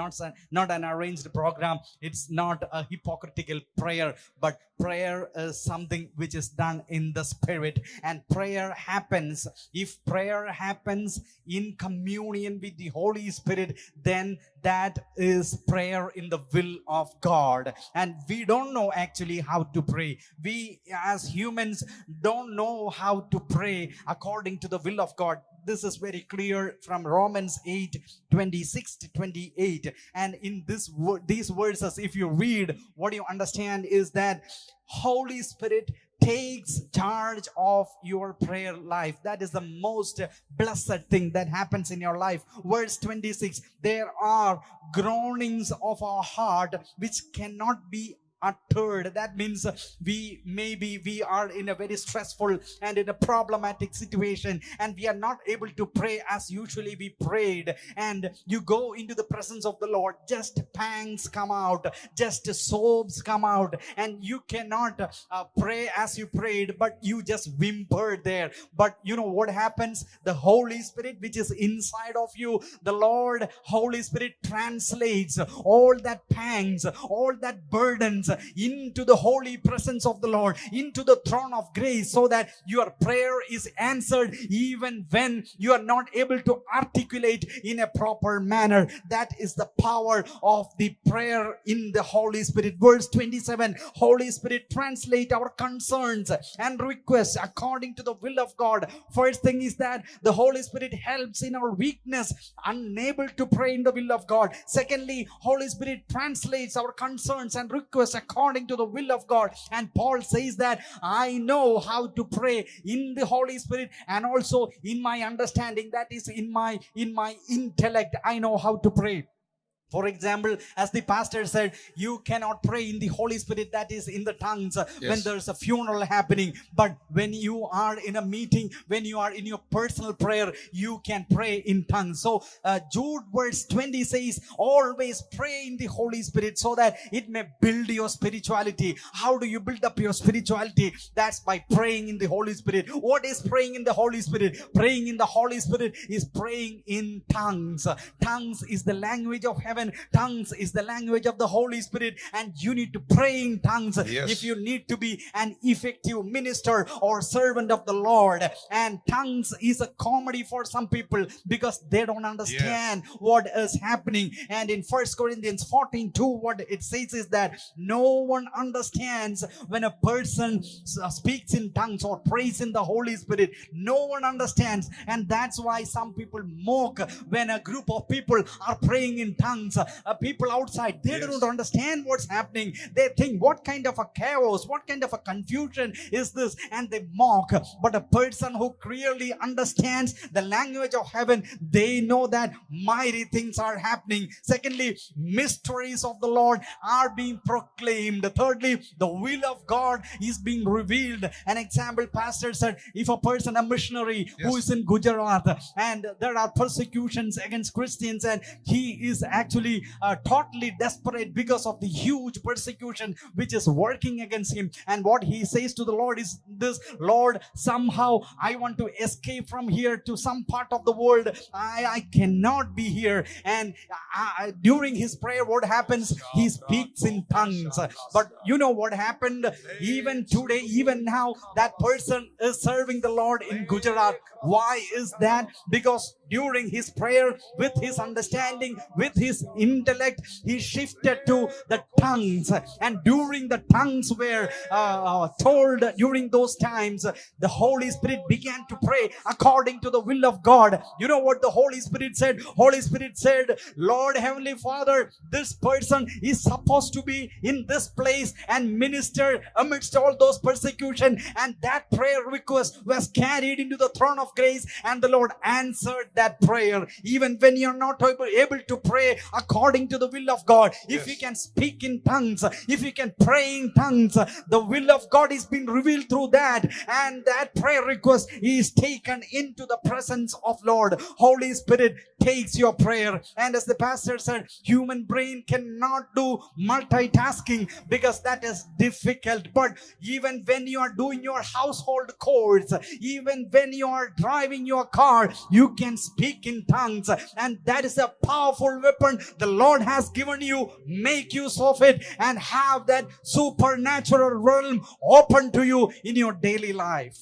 not an arranged program. It's not a hypocritical prayer, but prayer is something which is done in the Spirit. And prayer happens, if prayer happens in communion with the Holy Spirit, then that is prayer in the will of God. And we don't know actually how to pray. We as humans don't know how to pray according to the will of God. This is very clear from Romans 8:26-28. And in these verses, if you read, what you understand is that Holy Spirit takes charge of your prayer life. That is the most blessed thing that happens in your life. Verse 26, there are groanings of our heart which cannot be uttered. That means we are in a very stressful and in a problematic situation, and we are not able to pray as usually we prayed, and you go into the presence of the Lord, just pangs come out, just sobs come out, and you cannot pray as you prayed, but you just whimpered there. But you know what happens? The Holy Spirit which is inside of you, the Lord Holy Spirit translates all that pangs, all that burdens into the holy presence of the Lord, into the throne of grace, so that your prayer is answered even when you are not able to articulate in a proper manner. That is the power of the prayer in the Holy Spirit. Verse 27, Holy Spirit translate our concerns and requests according to the will of God. First thing is that the Holy Spirit helps in our weakness, unable to pray in the will of God. Secondly, Holy Spirit translates our concerns and requests according to the will of God. And Paul says that I know how to pray in the Holy Spirit, and also in my understanding, that is in my intellect, I know how to pray. For example, as the pastor said, you cannot pray in the Holy Spirit, that is in the tongues, when there's a funeral happening. But when you are in a meeting, when you are in your personal prayer, you can pray in tongues. So Jude verse 20 says, always pray in the Holy Spirit so that it may build your spirituality. How do you build up your spirituality? That's by praying in the Holy Spirit. What is praying in the Holy Spirit? Praying in the Holy Spirit is praying in tongues. Tongues is the language of heaven. Tongues is the language of the Holy Spirit, and you need to pray in tongues if you need to be an effective minister or servant of the Lord. And tongues is a comedy for some people because they don't understand what is happening. And in 1 Corinthians 14:2, what it says is that no one understands when a person speaks in tongues or prays in the Holy Spirit. No one understands, and that's why some people mock when a group of people are praying in tongues. People outside, they don't understand what's happening. They think, what kind of a chaos, what kind of a confusion is this? And they mock. But a person who clearly understands the language of heaven, they know that mighty things are happening. Secondly, mysteries of the Lord are being proclaimed. Thirdly, the will of God is being revealed. An example, pastor said, if a person, a missionary who is in Gujarat, and there are persecutions against Christians, and he is actually totally desperate because of the huge persecution which is working against him, and what he says to the Lord is this: Lord, somehow I want to escape from here to some part of the world. I cannot be here. And during his prayer, what happens? He speaks in tongues. But you know what happened? Even today, even now, that person is serving the Lord in Gujarat. Why is that? Because during his prayer, with his understanding, with his intellect, he shifted to the tongues. And during the tongues were told, during those times, the Holy Spirit began to pray according to the will of God. You know what the Holy Spirit said? Holy Spirit said, Lord Heavenly Father, this person is supposed to be in this place and minister amidst all those persecution. And that prayer request was carried into the throne of grace, and the Lord answered that prayer. Even when you're not able to pray according to the will of God, if you can speak in tongues, if you can pray in tongues, the will of God is being revealed through that, and that prayer request is taken into the presence of Lord. Holy Spirit takes your prayer. And as the pastor said, human brain cannot do multitasking because that is difficult. But even when you are doing your household chores, even when you are driving your car, you can speak in tongues, and that is a powerful weapon the Lord has given you. Make use of it and have that supernatural realm open to you in your daily life.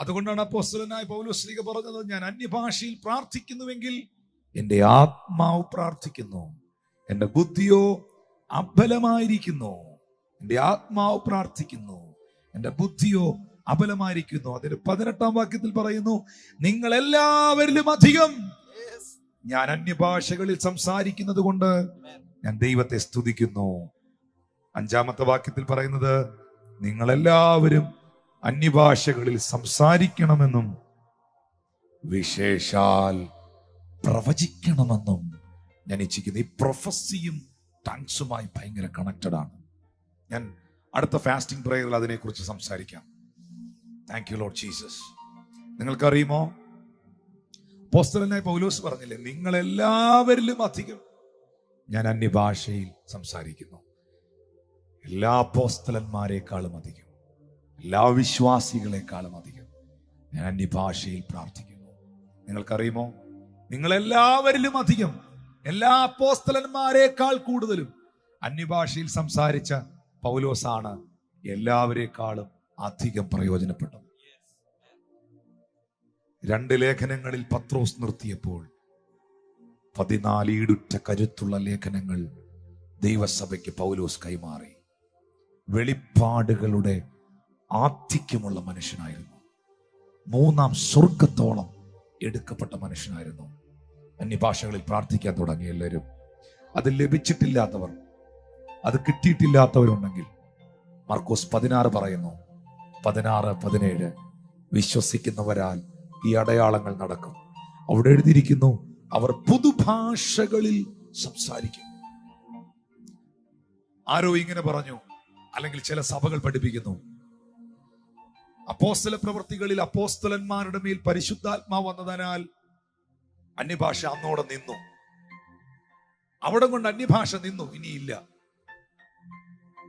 അതുകൊണ്ടാണ് അപ്പോസ്തലനായ പൗലോസ് ശ്ലീഹ പറഞ്ഞത്, ഞാൻ അന്യഭാഷയിൽ പ്രാർത്ഥിക്കുന്നുവെങ്കിൽ എൻ്റെ ആത്മാവ് പ്രാർത്ഥിക്കുന്നു, എൻ്റെ ബുദ്ധിയോ അബലമായിരിക്കുന്നു. എൻ്റെ ആത്മാവ് പ്രാർത്ഥിക്കുന്നു, എൻ്റെ ബുദ്ധിയോ അബലമായിരിക്കുന്നു. അതിന് 18-ാം വാക്യത്തിൽ പറയുന്നു, നിങ്ങൾ എല്ലാവരിലും അധികം ഞാൻ അന്യഭാഷകളിൽ സംസാരിക്കുന്നത് കൊണ്ട് ഞാൻ ദൈവത്തെ സ്തുതിക്കുന്നു. 5-ാമത്തെ വാക്യത്തിൽ പറയുന്നത്, നിങ്ങളെല്ലാവരും അന്യഭാഷകളിൽ സംസാരിക്കണമെന്നും വിശേഷാൽ പ്രവചിക്കണമെന്നും ഞാൻ ഇച്ഛിക്കുന്നു. ഈ പ്രൊഫസിയും ടങ്സുമായി ഭയങ്കര കണക്റ്റഡ് ആണ്. ഞാൻ അടുത്ത ഫാസ്റ്റിംഗ് പ്രേയറിൽ അതിനെക്കുറിച്ച് സംസാരിക്കാം. Thank you Lord Jesus. നിങ്ങൾക്കറിയുമോ, അപ്പോസ്തലനായ പൗലോസ് പറഞ്ഞില്ലേ, നിങ്ങളെല്ലാവരിലും അധികം ഞാൻ അന്യഭാഷയിൽ സംസാരിക്കുന്നു. എല്ലാ അപ്പോസ്തലന്മാരെക്കാളും അധികം, എല്ലാ വിശ്വാസികളെക്കാളും അധികം ഞാൻ അന്യഭാഷയിൽ പ്രാർത്ഥിക്കുന്നു. നിങ്ങൾക്കറിയുമോ, നിങ്ങളെല്ലാവരിലും അധികം, എല്ലാ അപ്പോസ്തലന്മാരെക്കാൾ കൂടുതലും അന്യഭാഷയിൽ സംസാരിച്ച പൗലോസാണ് എല്ലാവരെക്കാളും അധികം പ്രയോജനപ്പെട്ടത്. 2 ലേഖനങ്ങളിൽ പത്രോസ് നിർത്തിയപ്പോൾ 14 ഈടുറ്റ കരുത്തുള്ള ലേഖനങ്ങൾ ദൈവസഭയ്ക്ക് പൗലോസ് കൈമാറി. വെളിപ്പാടുകളുടെ ആധിക്യമുള്ള മനുഷ്യനായിരുന്നു. 3-ാം സ്വർഗത്തോളം എടുക്കപ്പെട്ട മനുഷ്യനായിരുന്നു. അന്യഭാഷകളിൽ പ്രാർത്ഥിക്കാൻ തുടങ്ങി എല്ലാവരും. അത് ലഭിച്ചിട്ടില്ലാത്തവർ, അത് കിട്ടിയിട്ടില്ലാത്തവരുണ്ടെങ്കിൽ മർക്കോസ് 16 പറയുന്നു, 16-17, വിശ്വസിക്കുന്നവരാൽ ഈ അടയാളങ്ങൾ നടക്കും. അവിടെ എഴുതിയിരിക്കുന്നു, അവർ പുതുഭാഷകളിൽ സംസാരിക്കും. ആരോ ഇങ്ങനെ പറഞ്ഞു, അല്ലെങ്കിൽ ചില സഭകൾ പഠിപ്പിക്കുന്നു, അപ്പോസ്തല പ്രവൃത്തികളിൽ അപ്പോസ്തലന്മാരുടെ മേൽ പരിശുദ്ധാത്മാവ് വന്നതിനാൽ അന്യഭാഷ അന്നോടെ നിന്നു. അവിടെ കൊണ്ട് അന്യഭാഷ നിന്നു, ഇനിയില്ല.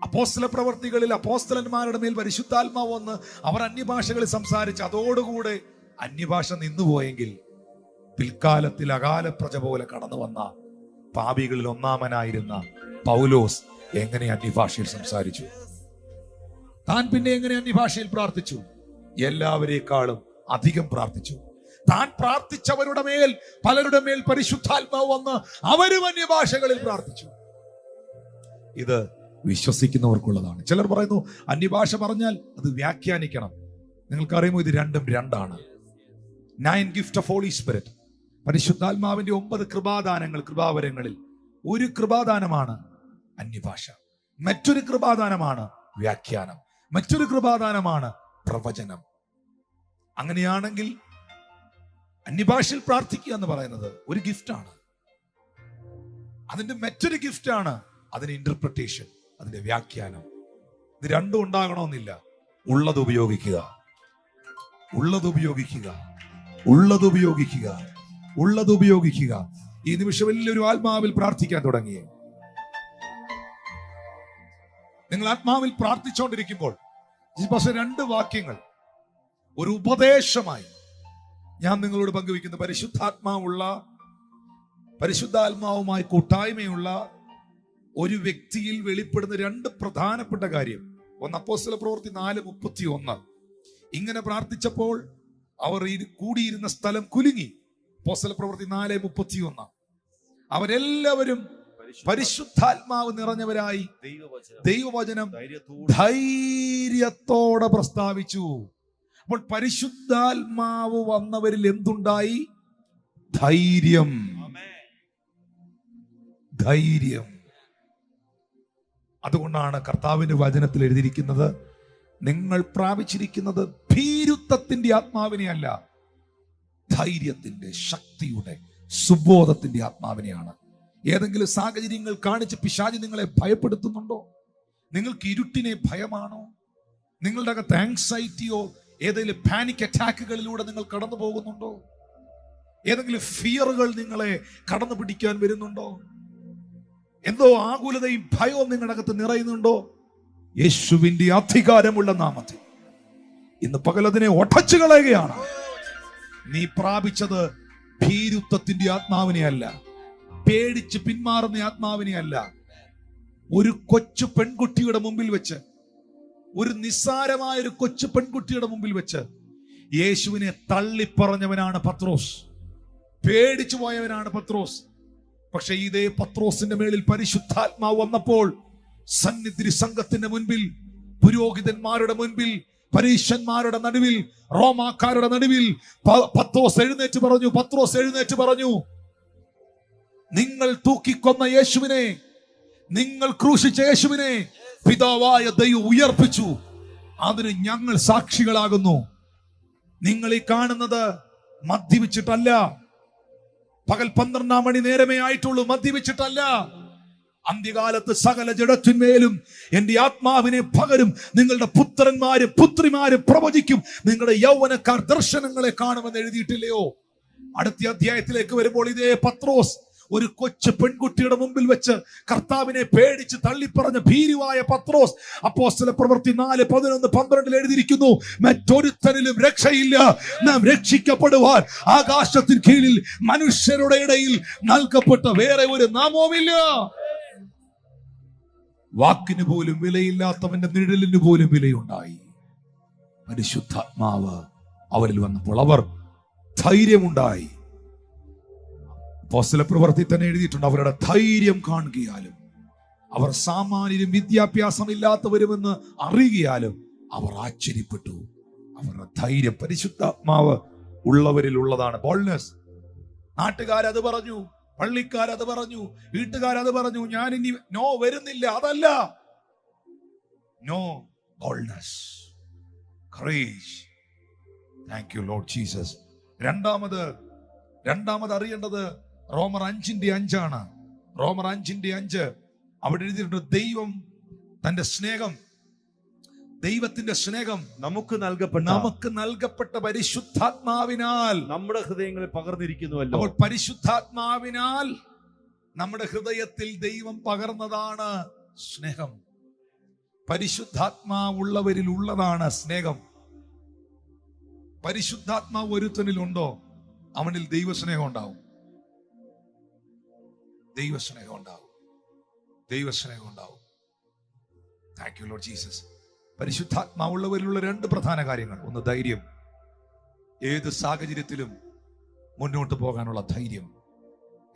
അപ്പോസ്തല പ്രവൃത്തികളിൽ അപ്പോസ്തലന്മാരുടെ മേൽ പരിശുദ്ധാത്മാവ് വന്ന് അവർ അന്യഭാഷകളിൽ സംസാരിച്ച് അതോടുകൂടെ അന്യഭാഷ നിന്നുപോയെങ്കിൽ പിൽക്കാലത്തിൽ അകാല പ്രജ പോലെ കടന്നു വന്ന പാപികളിൽ ഒന്നാമനായിരുന്ന പൗലോസ് എങ്ങനെ അന്യഭാഷയിൽ സംസാരിച്ചു? താൻ പിന്നെ എങ്ങനെ അന്യഭാഷയിൽ പ്രാർത്ഥിച്ചു? എല്ലാവരെക്കാളും അധികം പ്രാർത്ഥിച്ചു. താൻ പ്രാർത്ഥിച്ചവരുടെ മേൽ പലരുടെ മേൽ പരിശുദ്ധാത്മാവ് വന്ന് അവരും അന്യഭാഷകളിൽ പ്രാർത്ഥിച്ചു. ഇത് വിശ്വസിക്കുന്നവർക്കുള്ളതാണ്. ചിലർ പറയുന്നു അന്യഭാഷ പറഞ്ഞാൽ അത് വ്യാഖ്യാനിക്കണം. നിങ്ങൾക്കറിയുമോ, ഇത് രണ്ടും രണ്ടാണ്. 9 ഗിഫ്റ്റ് ഓഫ് ഹോളി സ്പിരിറ്റ്, പരിശുദ്ധാത്മാവിന്റെ 9 കൃപാദാനങ്ങൾ, കൃപാവരങ്ങളിൽ ഒരു കൃപാദാനമാണ് അന്യഭാഷ, മറ്റൊരു കൃപാദാനമാണ് വ്യാഖ്യാനം, മറ്റൊരു കൃപാദാനമാണ് പ്രവചനം. അങ്ങനെയാണെങ്കിൽ അന്യഭാഷയിൽ പ്രാർത്ഥിക്കുക എന്ന് പറയുന്നത് ഒരു ഗിഫ്റ്റാണ്. അതിന്റെ മറ്റൊരു ഗിഫ്റ്റാണ് അതിന്റെ ഇന്റർപ്രിട്ടേഷൻ, അതിന്റെ വ്യാഖ്യാനം. ഇത് രണ്ടും ഉണ്ടാകണമെന്നില്ല. ഉള്ളത് ഉപയോഗിക്കുക, ഉള്ളത് ഉപയോഗിക്കുക, ഉള്ളത് ഉപയോഗിക്കുക, ഉള്ളത് ഉപയോഗിക്കുക. ഈ നിമിഷം വലിയൊരു ആത്മാവിൽ പ്രാർത്ഥിക്കാൻ തുടങ്ങിയേ. നിങ്ങൾ ആത്മാവിൽ പ്രാർത്ഥിച്ചുകൊണ്ടിരിക്കുമ്പോൾ പക്ഷെ 2 വാക്യങ്ങൾ ഒരു ഉപദേശമായി ഞാൻ നിങ്ങളോട് പങ്കുവയ്ക്കുന്നു. പരിശുദ്ധാത്മാവുമായി കൂട്ടായ്മയുള്ള ഒരു വ്യക്തിയിൽ വെളിപ്പെടുന്ന 2 പ്രധാനപ്പെട്ട കാര്യം. ഒന്ന്, അപ്പോസ്തല പ്രവൃത്തി 4:31. ഇങ്ങനെ പ്രാർത്ഥിച്ചപ്പോൾ അവർ കൂടിയിരുന്ന സ്ഥലം കുലുങ്ങി. അപ്പോസ്തല പ്രവൃത്തി 4:31. അവരെല്ലാവരും പരിശുദ്ധാത്മാവ് നിറഞ്ഞവരായി ദൈവവചനം ധൈര്യത്തോടെ പ്രസ്താവിച്ചു. അപ്പോൾ പരിശുദ്ധാത്മാവ് വന്നവരിൽ എന്തുണ്ടായി? ധൈര്യം. ധൈര്യം. അതുകൊണ്ടാണ് കർത്താവിന്റെ വചനത്തിൽ എഴുതിയിരിക്കുന്നത്, നിങ്ങൾ പ്രാപിച്ചിരിക്കുന്നത് ഭീരുത്വത്തിന്റെ ആത്മാവിനെ അല്ല, ധൈര്യത്തിന്റെ, ശക്തിയുടെ, സുബോധത്തിന്റെ ആത്മാവിനെയാണ്. ഏതെങ്കിലും സാഹചര്യങ്ങൾ കാണിച്ച് പിശാചി നിങ്ങളെ ഭയപ്പെടുത്തുന്നുണ്ടോ? നിങ്ങൾക്ക് ഇരുട്ടിനെ ഭയമാണോ? നിങ്ങളുടെ അകത്ത് ആങ്സൈറ്റിയോ ഏതെങ്കിലും പാനിക് അറ്റാക്കുകളിലൂടെ നിങ്ങൾ കടന്നു പോകുന്നുണ്ടോ? ഏതെങ്കിലും ഫിയറുകൾ നിങ്ങളെ കടന്നു പിടിക്കാൻ വരുന്നുണ്ടോ? എന്തോ ആകുലതയും ഭയവും നിങ്ങളുടെ അകത്ത് നിറയുന്നുണ്ടോ? യേശുവിന്റെ അധികാരമുള്ള നാമത്തിൽ ഇന്ന് പകലതിനെ ഒടച്ചു കളയുകയാണ്. നീ പ്രാപിച്ചത് ഭീരുത്വത്തിന്റെ ആത്മാവിനെ അല്ല, പേടിച്ച് പിന്മാറുന്ന ആത്മാവിനെ അല്ല. ഒരു കൊച്ചു പെൺകുട്ടിയുടെ മുമ്പിൽ വെച്ച്, ഒരു നിസ്സാരമായ ഒരു കൊച്ചു പെൺകുട്ടിയുടെ മുമ്പിൽ വെച്ച് യേശുവിനെ തള്ളിപ്പറഞ്ഞവനാണ് പത്രോസ്. പേടിച്ചു പോയവനാണ് പത്രോസ്. പക്ഷെ ഇതേ പത്രോസിന്റെ മേളിൽ പരിശുദ്ധാത്മാവ് വന്നപ്പോൾ സന്നിധി സംഘത്തിന്റെ മുൻപിൽ, പുരോഹിതന്മാരുടെ മുൻപിൽ, പരീശന്മാരുടെ നടുവിൽ, റോമാക്കാരുടെ നടുവിൽ പത്രോസ് എഴുന്നേറ്റ് പറഞ്ഞു, നിങ്ങൾ തൂക്കിക്കൊന്ന യേശുവിനെ, നിങ്ങൾ ക്രൂശിച്ച യേശുവിനെ പിതാവായ ദൈവം ഉയർപ്പിച്ചു. അതിന് ഞങ്ങൾ സാക്ഷികളാകുന്നു. നിങ്ങൾ ഈ കാണുന്നത് മദ്യപിച്ചിട്ടല്ല, പകൽ 12 മണി നേരമേ ആയിട്ടുള്ളൂ, മദ്യപിച്ചിട്ടല്ല. അന്ത്യകാലത്ത് സകല ജഡത്തിന്മേലും എന്റെ ആത്മാവിനെ പകരും. നിങ്ങളുടെ പുത്രന്മാരും പുത്രിമാരും പ്രവചിക്കും. നിങ്ങളുടെ യൗവനക്കാർ ദർശനങ്ങളെ കാണുമെന്ന് എഴുതിയിട്ടില്ലയോ? അടുത്ത അധ്യായത്തിലേക്ക് വരുമ്പോൾ ഇതേ പത്രോസ് ഒരു കൊച്ചു പെൺകുട്ടിയുടെ മുമ്പിൽ വെച്ച് കർത്താവിനെ പേടിച്ച് തള്ളിപ്പറഞ്ഞ ഭീരുവായ പത്രോസ്, അപ്പോസ്തല പ്രവൃത്തി 4:11-12 എഴുതിയിരിക്കുന്നു, മറ്റൊരുത്തനിലും രക്ഷയില്ല, നാം രക്ഷിക്കപ്പെടുവാൻ ആകാശത്തിന് കീഴിൽ മനുഷ്യരുടെ ഇടയിൽ നൽകപ്പെട്ട വേറെ ഒരു നാമവുമില്ല. വാക്കിന് പോലും വിലയില്ലാത്തവന്റെ നിഴലിന് പോലും വിലയുണ്ടായി. പരിശുദ്ധാത്മാവ് അവരിൽ വന്നപ്പോൾ അവർ ധൈര്യമുണ്ടായി. അപ്പോസ്തല പ്രവൃത്തി തന്നെ എഴുതിയിട്ടുണ്ട്, അവരുടെ ധൈര്യം കാണുകയാലും അവർ സാമാന്യരും വിദ്യാഭ്യാസമില്ലാത്തവരുമെന്ന് അറിയുകയാലും അവർ ആശ്ചര്യപ്പെട്ടു. അവരുടെ ധൈര്യം പരിശുദ്ധാത്മാവ് ഉള്ളവരിൽ ഉള്ളതാണ്. ബോൾഡ്നെസ്. നാട്ടുകാരത് പറഞ്ഞു, പള്ളിക്കാരത് പറഞ്ഞു, വീട്ടുകാരത് പറഞ്ഞു, ഞാൻ ഇനി നോ വരുന്നില്ല. അതല്ല, no, boldness, courage. Thank you Lord Jesus. രണ്ടാമത് അറിയേണ്ടത് റോമർ 5:5 ആണ്. റോമർ 5:5 അവിടെ എഴുതിയിട്ടുണ്ട്, ദൈവത്തിന്റെ സ്നേഹം നമുക്ക് നൽകപ്പെട്ട പരിശുദ്ധാത്മാവിനാൽ നമ്മുടെ ഹൃദയങ്ങളിൽ പകർന്നിരിക്കുന്നുവല്ലോ. അപ്പോൾ പരിശുദ്ധാത്മാവിനാൽ നമ്മുടെ ഹൃദയത്തിൽ ദൈവം പകർന്നതാണ് സ്നേഹം. പരിശുദ്ധാത്മാവുള്ളവരിൽ ഉള്ളതാണ് സ്നേഹം. പരിശുദ്ധാത്മാവ് ഒരുത്തനിലുണ്ടോ, അവനിൽ ദൈവസ്നേഹം ഉണ്ടാവും. Thank you Lord Jesus. പരിശുദ്ധാത്മാവുള്ളവരിലുള്ള 2 പ്രധാന കാര്യങ്ങൾ. ഒന്ന്, ധൈര്യം. ഏത് സാഹചര്യത്തിലും മുന്നോട്ട് പോകാനുള്ള ധൈര്യം.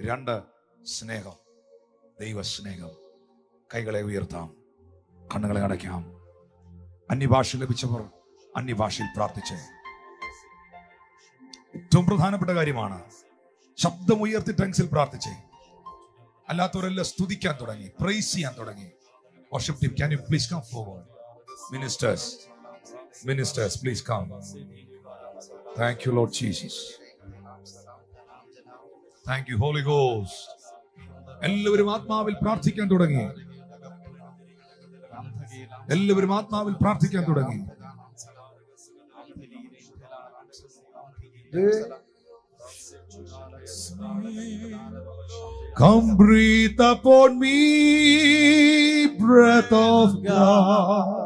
2, സ്നേഹം, ദൈവസ്നേഹം. കൈകളെ ഉയർത്താം, കണ്ണുകളെ അടയ്ക്കാം. അന്യഭാഷ ലഭിച്ചവർ അന്യഭാഷയിൽ പ്രാർത്ഥിച്ചേ. ഏറ്റവും പ്രധാനപ്പെട്ട കാര്യമാണ്. ശബ്ദമുയർത്തി ടങ്സിൽ പ്രാർത്ഥിച്ചേ. അല്ലാത്തവരെല്ലാം സ്തുതിക്കാൻ തുടങ്ങി, പ്രൈസ് ചെയ്യാൻ തുടങ്ങി. Worship team, can you please come forward? Ministers, please come. Thank you, Lord Jesus. Thank you, Holy Ghost. എല്ലാവരും ആത്മാവിൽ പ്രാർത്ഥിക്കാൻ തുടങ്ങി. Come breathe upon me, breath of God.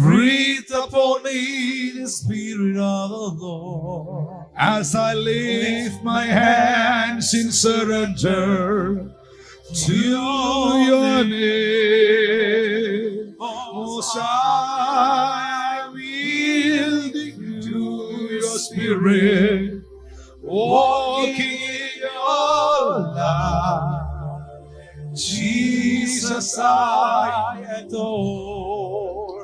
Breathe upon me, the Spirit of the Lord. As I lift my hands in surrender to your name, most I am yielding to your Spirit, walking in your light. Jesus, I adore.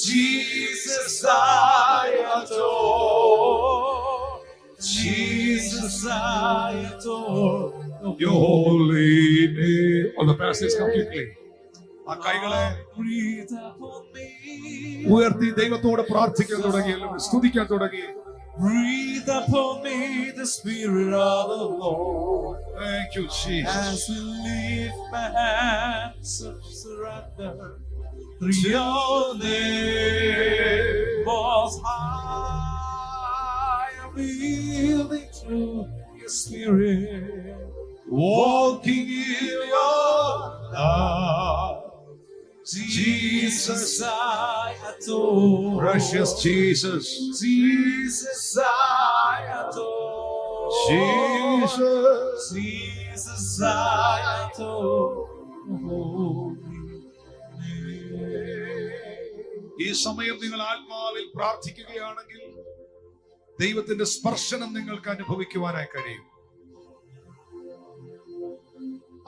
Jesus, I adore. Jesus, I adore your holy name. All the pastors come quickly. ആ കൈകളെ ഉയർത്തി ദൈവത്തോട് പ്രാർത്ഥിക്കാൻ തുടങ്ങി, സ്തുതിക്കാൻ തുടങ്ങി. Breathe upon me the Spirit of the Lord. Thank you, Jesus. As we lift my hands of surrender through your name, Most High, I'm yielding to your Spirit, walking in your love. Jesus, I adore. Precious Jesus. Jesus, I adore. Jesus, I adore. ഈ സമയം നിങ്ങൾ ആത്മാവിൽ പ്രാർത്ഥിക്കുകയാണെങ്കിൽ ദൈവത്തിന്റെ സ്പർശനം നിങ്ങൾക്ക് അനുഭവിക്കുവാനായി കഴിയും.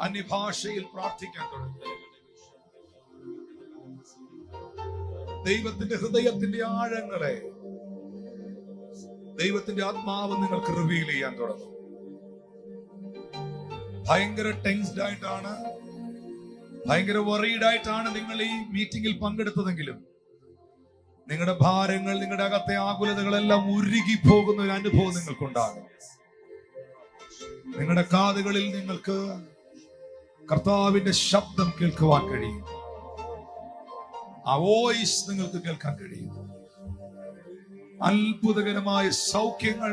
അന്യഭാഷയിൽ പ്രാർത്ഥിക്കാൻ തുടങ്ങി. ദൈവത്തിന്റെ ഹൃദയത്തിന്റെ ആഴങ്ങളെ ദൈവത്തിന്റെ ആത്മാവ് നിങ്ങൾക്ക് റിവീൽ ചെയ്യാൻ തുടങ്ങും. ഭയങ്കര ടെൻസ്ഡ് ആയിട്ടാണ്, ഭയങ്കര വറീഡ് ആയിട്ടാണ് നിങ്ങൾ ഈ മീറ്റിംഗിൽ പങ്കെടുത്തതെങ്കിലും നിങ്ങളുടെ ഭാരങ്ങൾ, നിങ്ങളുടെ അകത്തെ ആകുലതകളെല്ലാം ഉരുകി പോകുന്ന ഒരു അനുഭവം നിങ്ങൾക്കുണ്ടാകും. നിങ്ങളുടെ കാതുകളിൽ നിങ്ങൾക്ക് കർത്താവിന്റെ ശബ്ദം കേൾക്കുവാൻ കഴിയും. ആ വോയിസ് നിങ്ങൾക്ക് കേൾക്കാൻ കഴിയും. അത്ഭുതകരമായ സൗഖ്യങ്ങൾ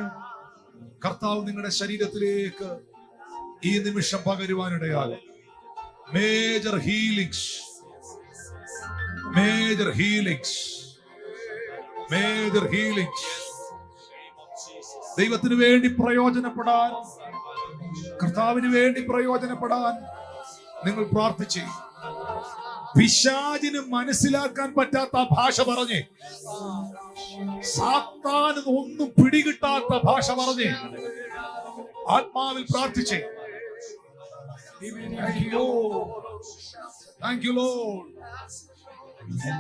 കർത്താവ് നിങ്ങളുടെ ശരീരത്തിലേക്ക് ഈ നിമിഷം പകരുവാനിടയാകും. Major healings, major healings, major healings. ദൈവത്തിന് വേണ്ടി പ്രയോജനപ്പെടാൻ, കർത്താവിന് വേണ്ടി പ്രയോജനപ്പെടാൻ നിങ്ങൾ പ്രാർത്ഥിച്ചേ. പിശാചിന് മനസ്സിലാക്കാൻ പറ്റാത്ത ഭാഷ പറഞ്ഞേ, സാത്താന് ഒന്നും പിടികിട്ടാത്ത ഭാഷ പറഞ്ഞേ, ആത്മാവിൽ പ്രാർത്ഥിച്ചേ. Thank you, Lord.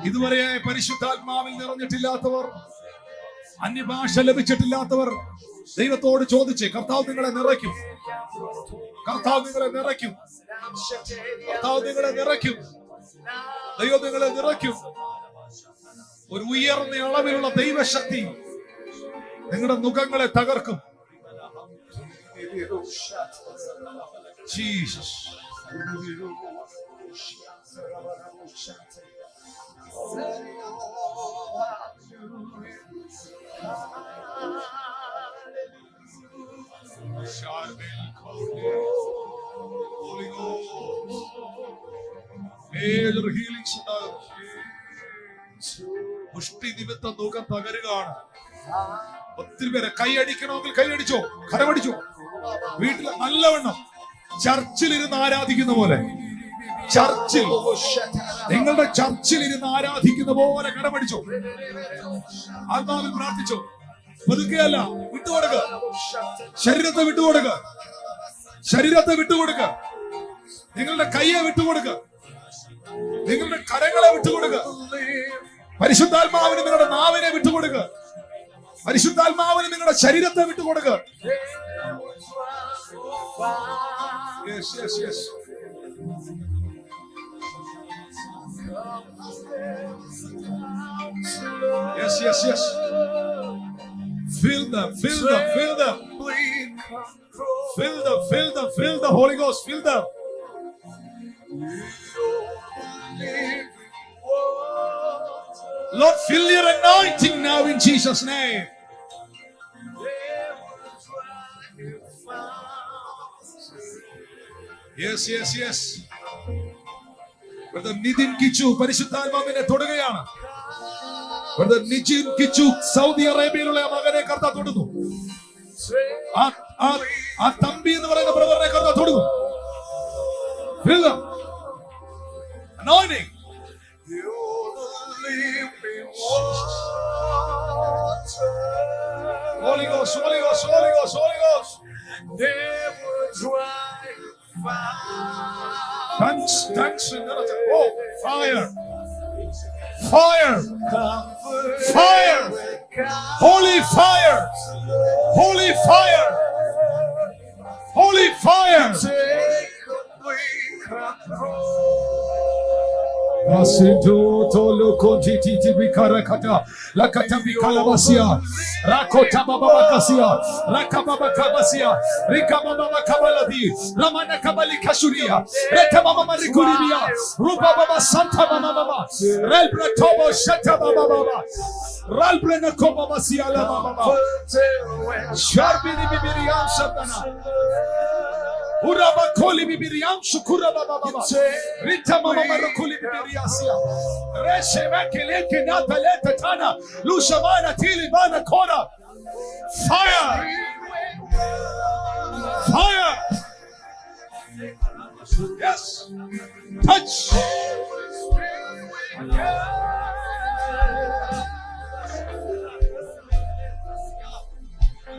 ഇതുവരെ പരിശുദ്ധാത്മാവിൽ നിറഞ്ഞിട്ടില്ലാത്തവർ, അന്യഭാഷ ലഭിച്ചിട്ടില്ലാത്തവർ ദൈവത്തോട് ചോദിച്ചേ. കർത്താവ് നിങ്ങളെ നിറയ്ക്കും, കർത്താവ് നിങ്ങളെ നിറയ്ക്കും, കർത്താവ് നിങ്ങളെ നിറയ്ക്കും, ദൈവം നിങ്ങളെ നിറയ്ക്കും. ഒരു ഉയർന്ന അളവിലുള്ള ദൈവശക്തി നിങ്ങളുടെ മുഖങ്ങളെ തകർക്കും. ജീസസ്. മേജർ ഹീലിംഗ്സ് ഉണ്ടാകും. മുഷ്ടി നിമിത്തം മുഖം തകരുകയാണ്. ഒത്തിരി പേരെ കൈയടിക്കണമെങ്കിൽ കൈയടിച്ചോ, കരമടിച്ചോ. വീട്ടിൽ നല്ലവണ്ണം ചർച്ചിൽ ഇരുന്ന് ആരാധിക്കുന്ന പോലെ, ചർച്ചിൽ, നിങ്ങളുടെ ചർച്ചിൽ ഇരുന്ന് ആരാധിക്കുന്ന പോലെ കരമടിച്ചോ. ആത്മാവിൽ പ്രാർത്ഥിച്ചോ. പതുക്കെയല്ല, വിട്ടുകൊടുക്ക. ശരീരത്തെ വിട്ടുകൊടുക്ക, ശരീരത്തെ വിട്ടുകൊടുക്ക. നിങ്ങളുടെ കയ്യെ വിട്ടുകൊടുക്ക, നിങ്ങളുടെ കരങ്ങളെ വിട്ടുകൊടുക്ക. പരിശുദ്ധാത്മാവിന് നിങ്ങളുടെ നാവിനെ വിട്ടുകൊടുക്ക. പരിശുദ്ധാത്മാവിന് നിങ്ങളുടെ ശരീരത്തെ വിട്ടുകൊടുക്ക. Yes, yes, yes. Yes, yes, yes. Fill them, fill them, fill them. Fill them, fill them, fill the Holy Ghost, fill them. Lord, fill your anointing now in Jesus' name. Yes, yes, yes. Brother Nitin Kichu പരിശുദ്ധാത്മാവിനെ തൊടുകയാണ്. Brother Nitin Kichu Saudi അറേബ്യയിലുള്ള മകനെ കർത്താവ് തൊടുന്നു. ആ തമ്പി എന്ന് പറയുന്ന ബ്രദറിനെ കർത്താവ് തൊടുന്നു. Fill them. Anointing. Holy Ghost, Holy Ghost, Holy Ghost, Holy Ghost. Thanks, thanks. Oh, fire, fire, fire, holy fire, holy fire, holy fire. Asidu tolo kontiti bikarakata lakata bikalabasia rakota baba bakasia rakababa kabasia rikababa kabaladi ramana kabali kasuria retamama marikuribia ruba baba santa mama baba relbra tobo shata baba baba ralbre na koba basia la baba sharbini bibiriam satana Uraba koli bibiriam shukura baba baba rita mama marukuli bibiriasia reshe makele kenata leta tana lushamana tili bana kona fire fire yes touch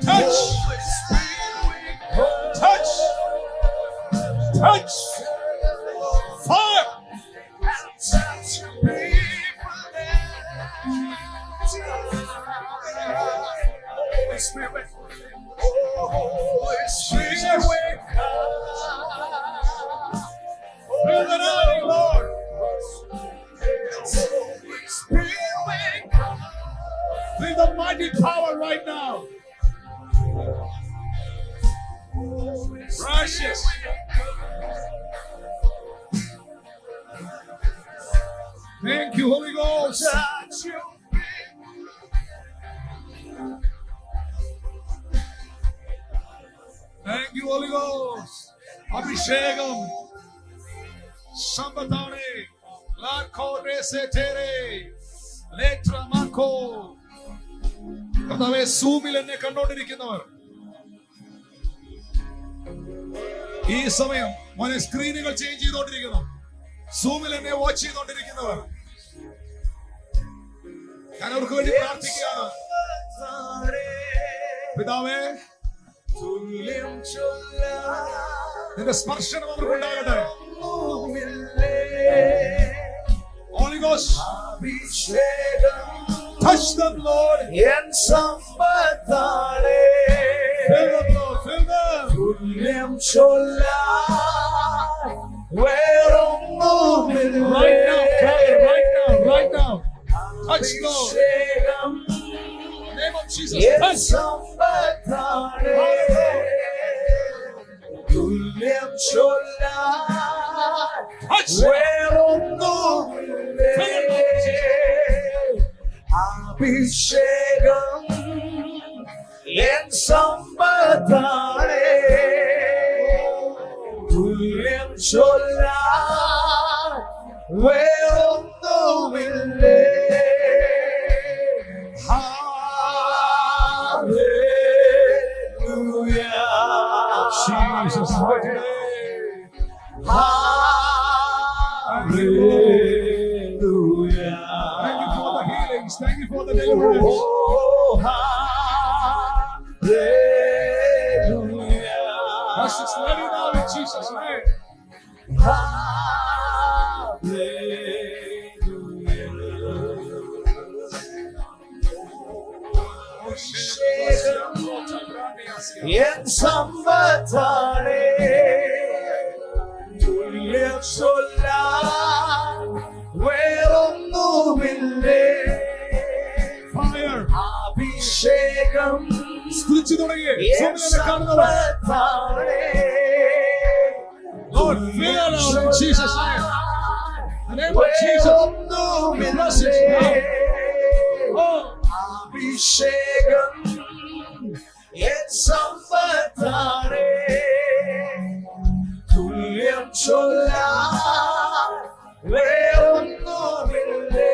touch touch touch fire Holy Spirit Holy Spirit Bring the night, Lord Holy Spirit bring the mighty power right now Precious Thank you, Holy Ghost. Thank you, Holy Ghost. അഭിഷേകം സമ്പത്താണ്. ലാർക്കോരെ സെറ്റേരെ ലേട്രമാക്കോ. കർത്താവേ, സൂമിൽ എന്നെ കണ്ടോണ്ടിരിക്കുന്നവർ ഈ സമയം മോനെ സ്ക്രീനുകൾ change ചെയ്തോണ്ടിരിക്കുന്നു. സൂമിൽ എന്നെ watch ചെയ്തോണ്ടിരിക്കുന്നവർ ഞാൻ അവർക്ക് വേണ്ടി പ്രാർത്ഥിക്കുകയാണ്. പിതാവേ, നിന്റെ സ്പർശനം അവർക്ക് ഉണ്ടാകട്ടെ. Holy Ghost, touch them, Lord. En sambadale Fill them, Lord. Fill them. tullem cholla veronnumille Right now, Father. Right now. Right now. Touch, Lord. abhishekam In the name of Jesus. en Touch. sambadale tullem cholla Touch. veronnumille abhishekam en sambadale tullem cholla veronnumille hallelujah Jesus, mighty name. hallelujah Thank you for the healings. Thank you for the deliverance. oh hallelujah Touch this lady now in Jesus' name. en sambadale tullem cholla veronnumille Fire. abhishekam സ്തുതിച്ചു തുടങ്ങി. en സൂമിൽ എന്നെ കാണുന്നവർ. sambadale Lord, fill out in Jesus' name. In the name of Jesus. We bless you now. Oh, abhishekam en sambadale tullem cholla veronnumille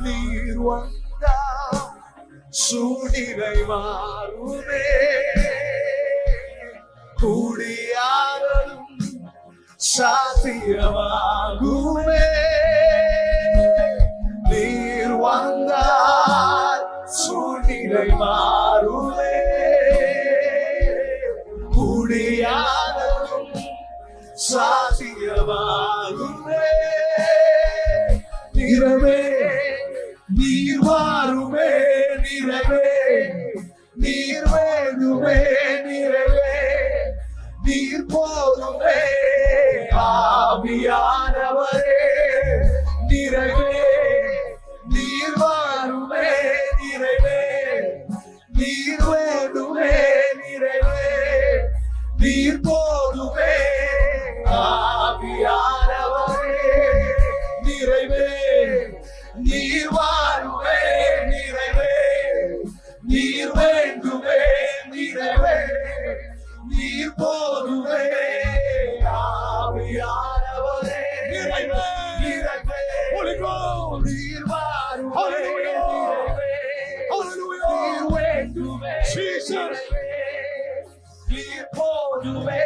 நீர் வந்தா சூழ்நிலை மாறுமே கூடியாரும் சாத்தியமாகுமே நீர் வந்தால் சூழ்நிலை மாறுமே கூடியாரும் சாத்தியமாகுமே நிறவே நீர் வாருமே நிறவே நீர் வேணுமே நிறவே நீர் போதுமே ஆவியானவரே நிறவே நீர் வாருமே நிறவே நீர் வேணுமே நிறவே நீர் போதுமே ஆவியானவரே நிறைவே நீர் வாருமே நிறைவே நீர் வேண்டுமே நிறைவே நீர் போதுமே ஆவியானவரே நிறைவே நிறைவே Holy Ghost. நீர் வாருமே Hallelujah. நிறைவே Hallelujah. நீர் வேண்டுமே Jesus. நிறைவே நீர் போதுமே